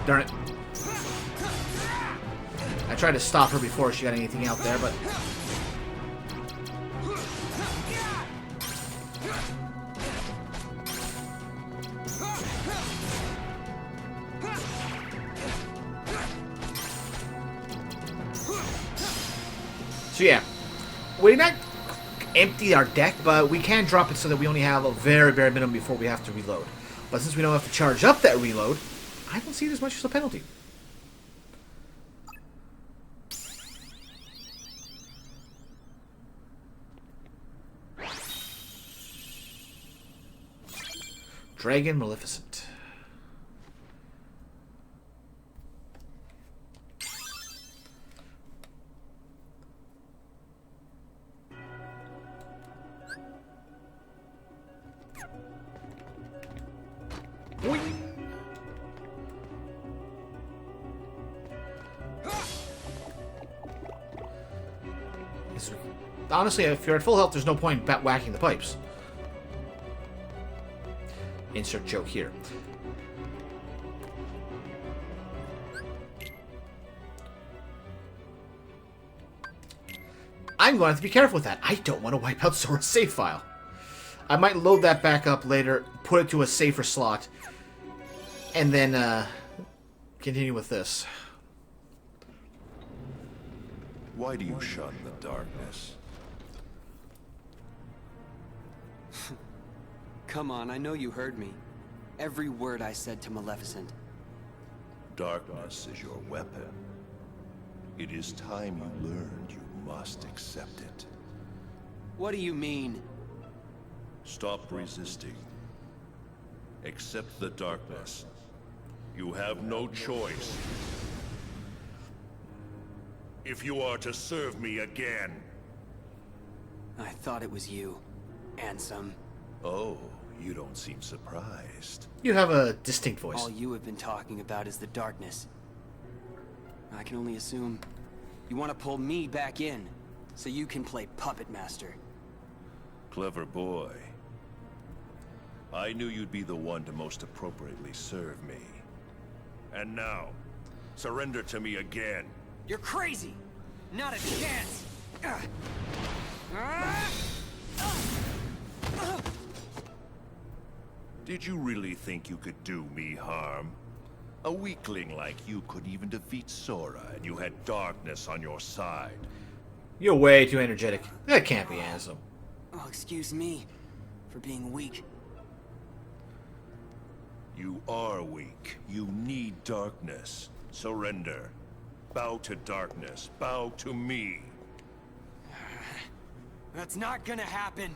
Speaker 1: Darn it. I tried to stop her before she got anything out there, but... So yeah, we not empty our deck, but we can drop it so that we only have a very, very minimum before we have to reload. But since we don't have to charge up that reload, I don't see it as much as a penalty. Dragon Maleficent. Honestly, if you're at full health, there's no point in whacking the pipes. Insert joke here. I'm going to have to be careful with that. I don't want to wipe out Sora's save file. I might load that back up later, put it to a safer slot, and then continue with this.
Speaker 12: Why do you shun the darkness?
Speaker 10: Come on, I know you heard me. Every word I said to Maleficent.
Speaker 12: Darkness is your weapon. It is time you learned you must accept it.
Speaker 10: What do you mean?
Speaker 12: Stop resisting. Accept the darkness. You have no choice. If you are to serve me again.
Speaker 10: I thought it was you, Ansem.
Speaker 12: Oh, you don't seem surprised.
Speaker 1: You have a distinct voice.
Speaker 10: All you have been talking about is the darkness. I can only assume you want to pull me back in, so you can play puppet master.
Speaker 12: Clever boy. I knew you'd be the one to most appropriately serve me. And now, surrender to me again.
Speaker 10: You're crazy! Not a chance!
Speaker 12: Did you really think you could do me harm? A weakling like you couldn't even defeat Sora, and you had darkness on your side.
Speaker 1: You're way too energetic. That can't be Ansem.
Speaker 10: Oh, excuse me for being weak.
Speaker 12: You are weak. You need darkness. Surrender. Bow to darkness. Bow to me.
Speaker 10: That's not gonna happen.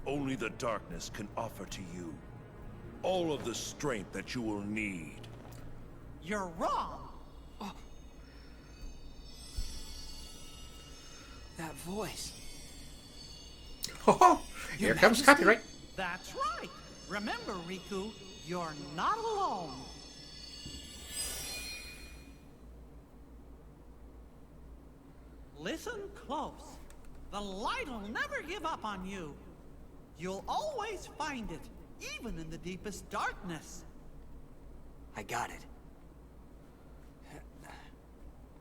Speaker 12: Only the darkness can offer to you all of the strength that you will need.
Speaker 13: You're wrong.
Speaker 10: Oh. That voice.
Speaker 1: Oh, here comes copyright.
Speaker 13: That's right. Remember, Riku, you're not alone. Listen close. The light will never give up on you. You'll always find it, even in the deepest darkness.
Speaker 10: I got it.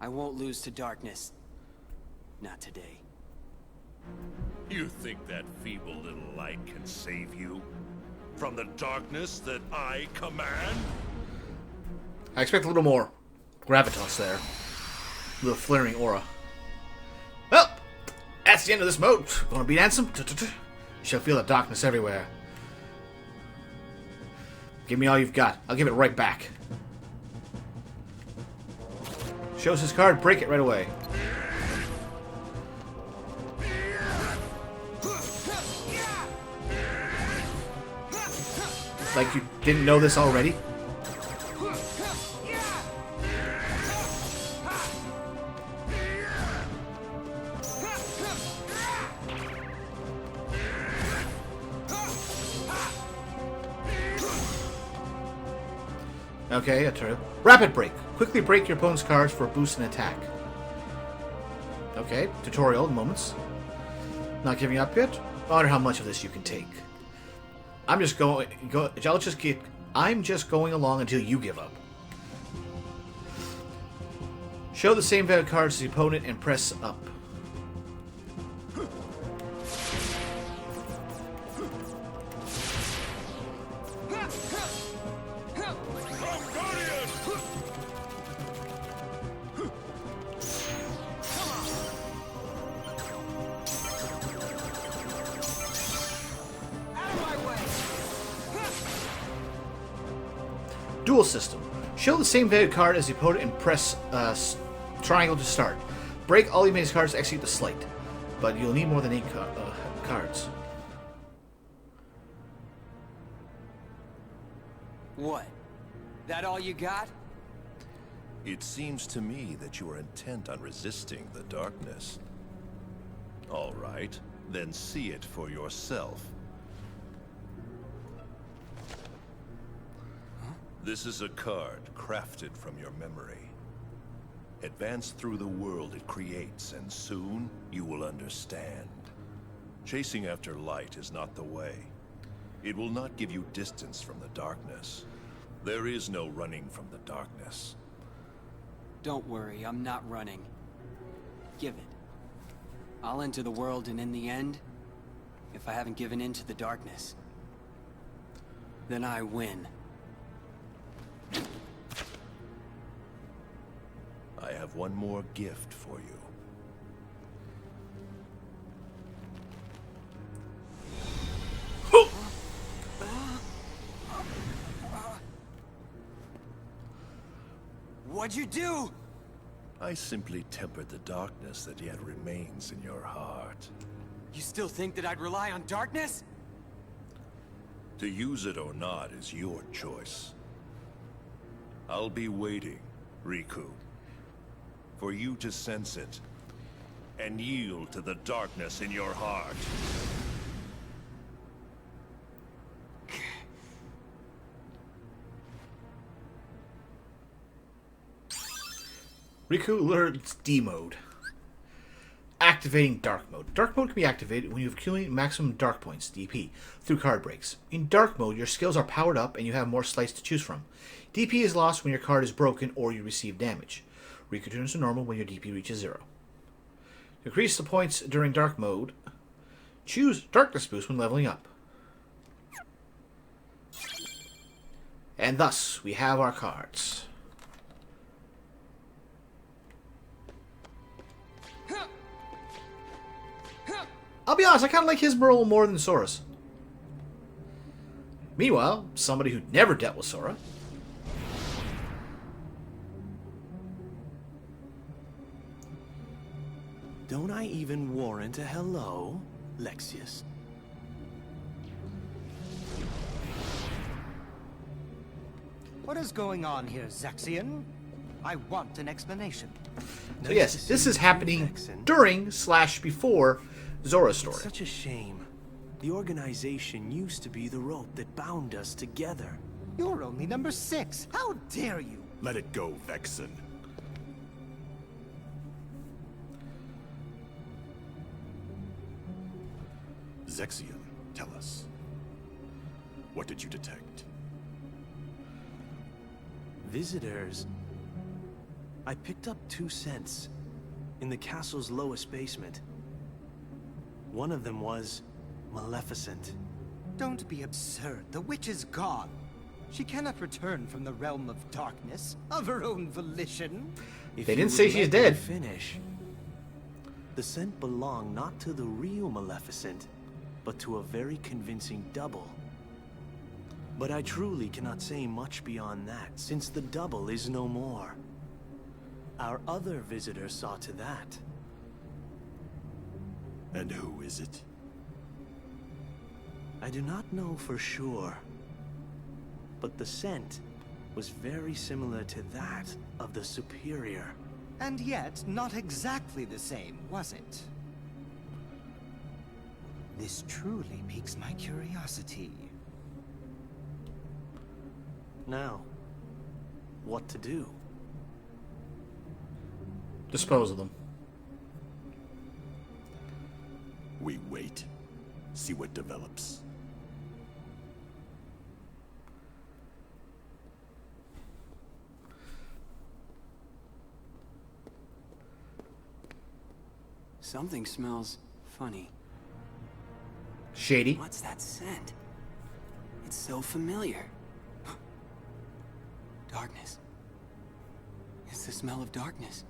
Speaker 10: I won't lose to darkness. Not today.
Speaker 12: You think that feeble little light can save you? from the darkness that I command?
Speaker 1: I expect a little more gravitas there. A little flaring aura. Well, that's the end of this mode. Gonna be handsome? You shall feel the darkness everywhere. Give me all you've got. I'll give it right back. Shows his card, break it right away. Like you didn't know this already? Okay, a turn. Rapid break. Quickly break your opponent's cards for a boost in attack. Okay, tutorial in moments. Not giving up yet? I wonder how much of this you can take. I'm just going along until you give up. Show the same value cards to the opponent and press up. Duel system. Show the same value card as the opponent and press triangle to start. Break all your cards to execute the sleight, but you'll need more than 8 cards.
Speaker 10: What? That all you got?
Speaker 12: It seems to me that you are intent on resisting the darkness. All right, then see it for yourself. This is a card crafted from your memory. Advance through the world it creates, and soon you will understand. Chasing after light is not the way. It will not give you distance from the darkness. There is no running from the darkness.
Speaker 10: Don't worry, I'm not running. Give it. I'll enter the world, and in the end, if I haven't given in to the darkness, then I win.
Speaker 12: I have one more gift for you.
Speaker 10: What'd you do?
Speaker 12: I simply tempered the darkness that yet remains in your heart.
Speaker 10: You still think that I'd rely on darkness?
Speaker 12: To use it or not is your choice. I'll be waiting, Riku, for you to sense it and yield to the darkness in your heart.
Speaker 1: Riku learns D mode. Activating Dark Mode. Dark Mode can be activated when you accumulate maximum Dark Points, DP, through card breaks. In Dark Mode, your skills are powered up and you have more slice to choose from. DP is lost when your card is broken or you receive damage. Riku returns to normal when your DP reaches 0. To increase the points during Dark Mode, choose Darkness Boost when leveling up. And thus, we have our cards. I'll be honest, I kind of like his role more than Sora's. Meanwhile, somebody who never dealt with Sora.
Speaker 14: Don't I even warrant a hello, Lexaeus?
Speaker 3: What is going on here, Zaxian? I want an explanation.
Speaker 1: So yes, this is happening during / before Zora's story.
Speaker 14: It's such a shame. The organization used to be the rope that bound us together.
Speaker 3: You're only number 6. How dare you?
Speaker 15: Let it go, Vexen. Zexion, tell us. What did you detect?
Speaker 14: Visitors. I picked up 2 scents in the castle's lowest basement. One of them was Maleficent.
Speaker 16: Don't be absurd. The witch is gone. She cannot return from the realm of darkness of her own volition.
Speaker 14: If
Speaker 1: They
Speaker 14: you
Speaker 1: didn't
Speaker 14: would
Speaker 1: say she's
Speaker 14: let me
Speaker 1: dead.
Speaker 14: Finish. The scent belonged not to the real Maleficent, but to a very convincing double. But I truly cannot say much beyond that, since the double is no more. Our other visitor saw to that.
Speaker 15: And who is it?
Speaker 14: I do not know for sure, but the scent was very similar to that of the Superior.
Speaker 16: And yet, not exactly the same, was it? This truly piques my curiosity.
Speaker 14: Now, what to do?
Speaker 1: Dispose of them.
Speaker 15: We wait. See what develops.
Speaker 10: Something smells funny.
Speaker 1: Shady.
Speaker 10: What's that scent? It's so familiar. Darkness. It's the smell of darkness.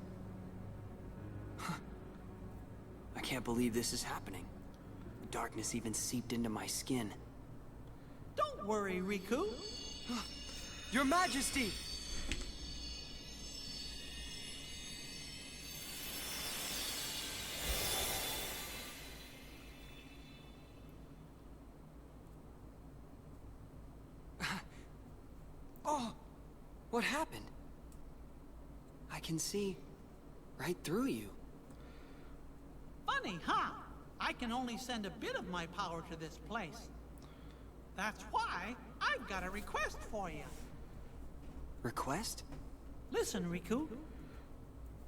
Speaker 10: I can't believe this is happening. Darkness even seeped into my skin.
Speaker 13: Don't worry, Riku.
Speaker 10: Your Majesty! Oh, what happened? I can see right through you.
Speaker 13: Funny, huh? I can only send a bit of my power to this place. That's why I've got a request for you.
Speaker 10: Request?
Speaker 13: Listen, Riku.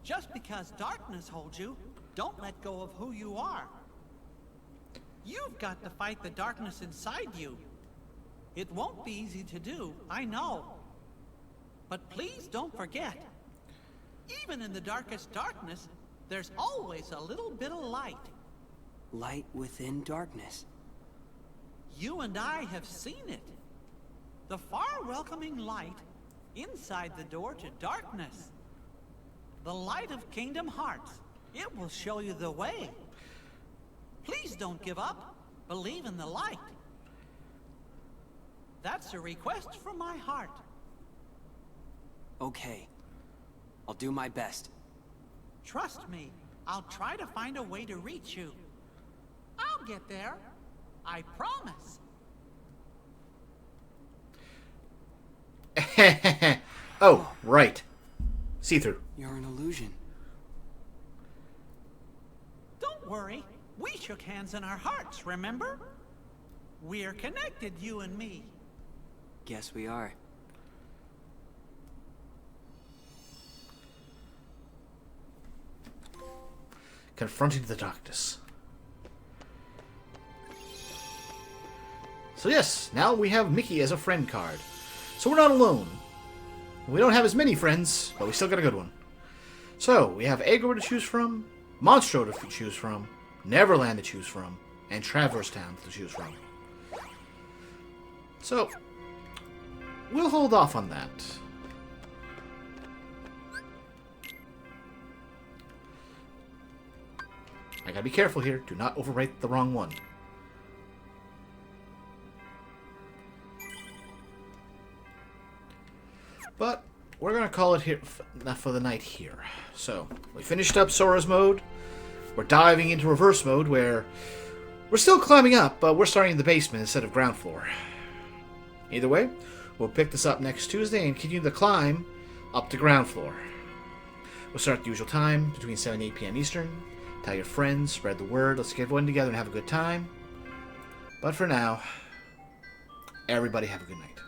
Speaker 13: Just because darkness holds you, don't let go of who you are. You've got to fight the darkness inside you. It won't be easy to do, I know. But please don't forget, even in the darkest darkness, there's always a little bit of light.
Speaker 10: Light within darkness.
Speaker 13: You and I have seen it. The far welcoming light inside the door to darkness. The light of Kingdom Hearts. It will show you the way. Please don't give up. Believe in the light. That's a request from my heart.
Speaker 10: Okay. I'll do my best.
Speaker 13: Trust me, I'll try to find a way to reach you. I'll get there. I promise.
Speaker 1: Oh, right. See-through.
Speaker 10: You're an illusion.
Speaker 13: Don't worry. We shook hands in our hearts, remember? We're connected, you and me.
Speaker 10: Guess we are.
Speaker 1: Confronting the darkness. So yes, now we have Mickey as a friend card. So we're not alone. We don't have as many friends, but we still got a good one. So, we have Agro to choose from, Monstro to choose from, Neverland to choose from, and Traverse Town to choose from. So, we'll hold off on that. I gotta be careful here. Do not overwrite the wrong one. But we're gonna call it here for the night here. So we finished up Sora's mode. We're diving into reverse mode, where we're still climbing up, but we're starting in the basement instead of ground floor. Either way, we'll pick this up next Tuesday and continue the climb up to ground floor. We'll start at the usual time, between 7 and 8 p.m. Eastern. Tell your friends, spread the word. Let's get everyone together and have a good time. But for now, everybody have a good night.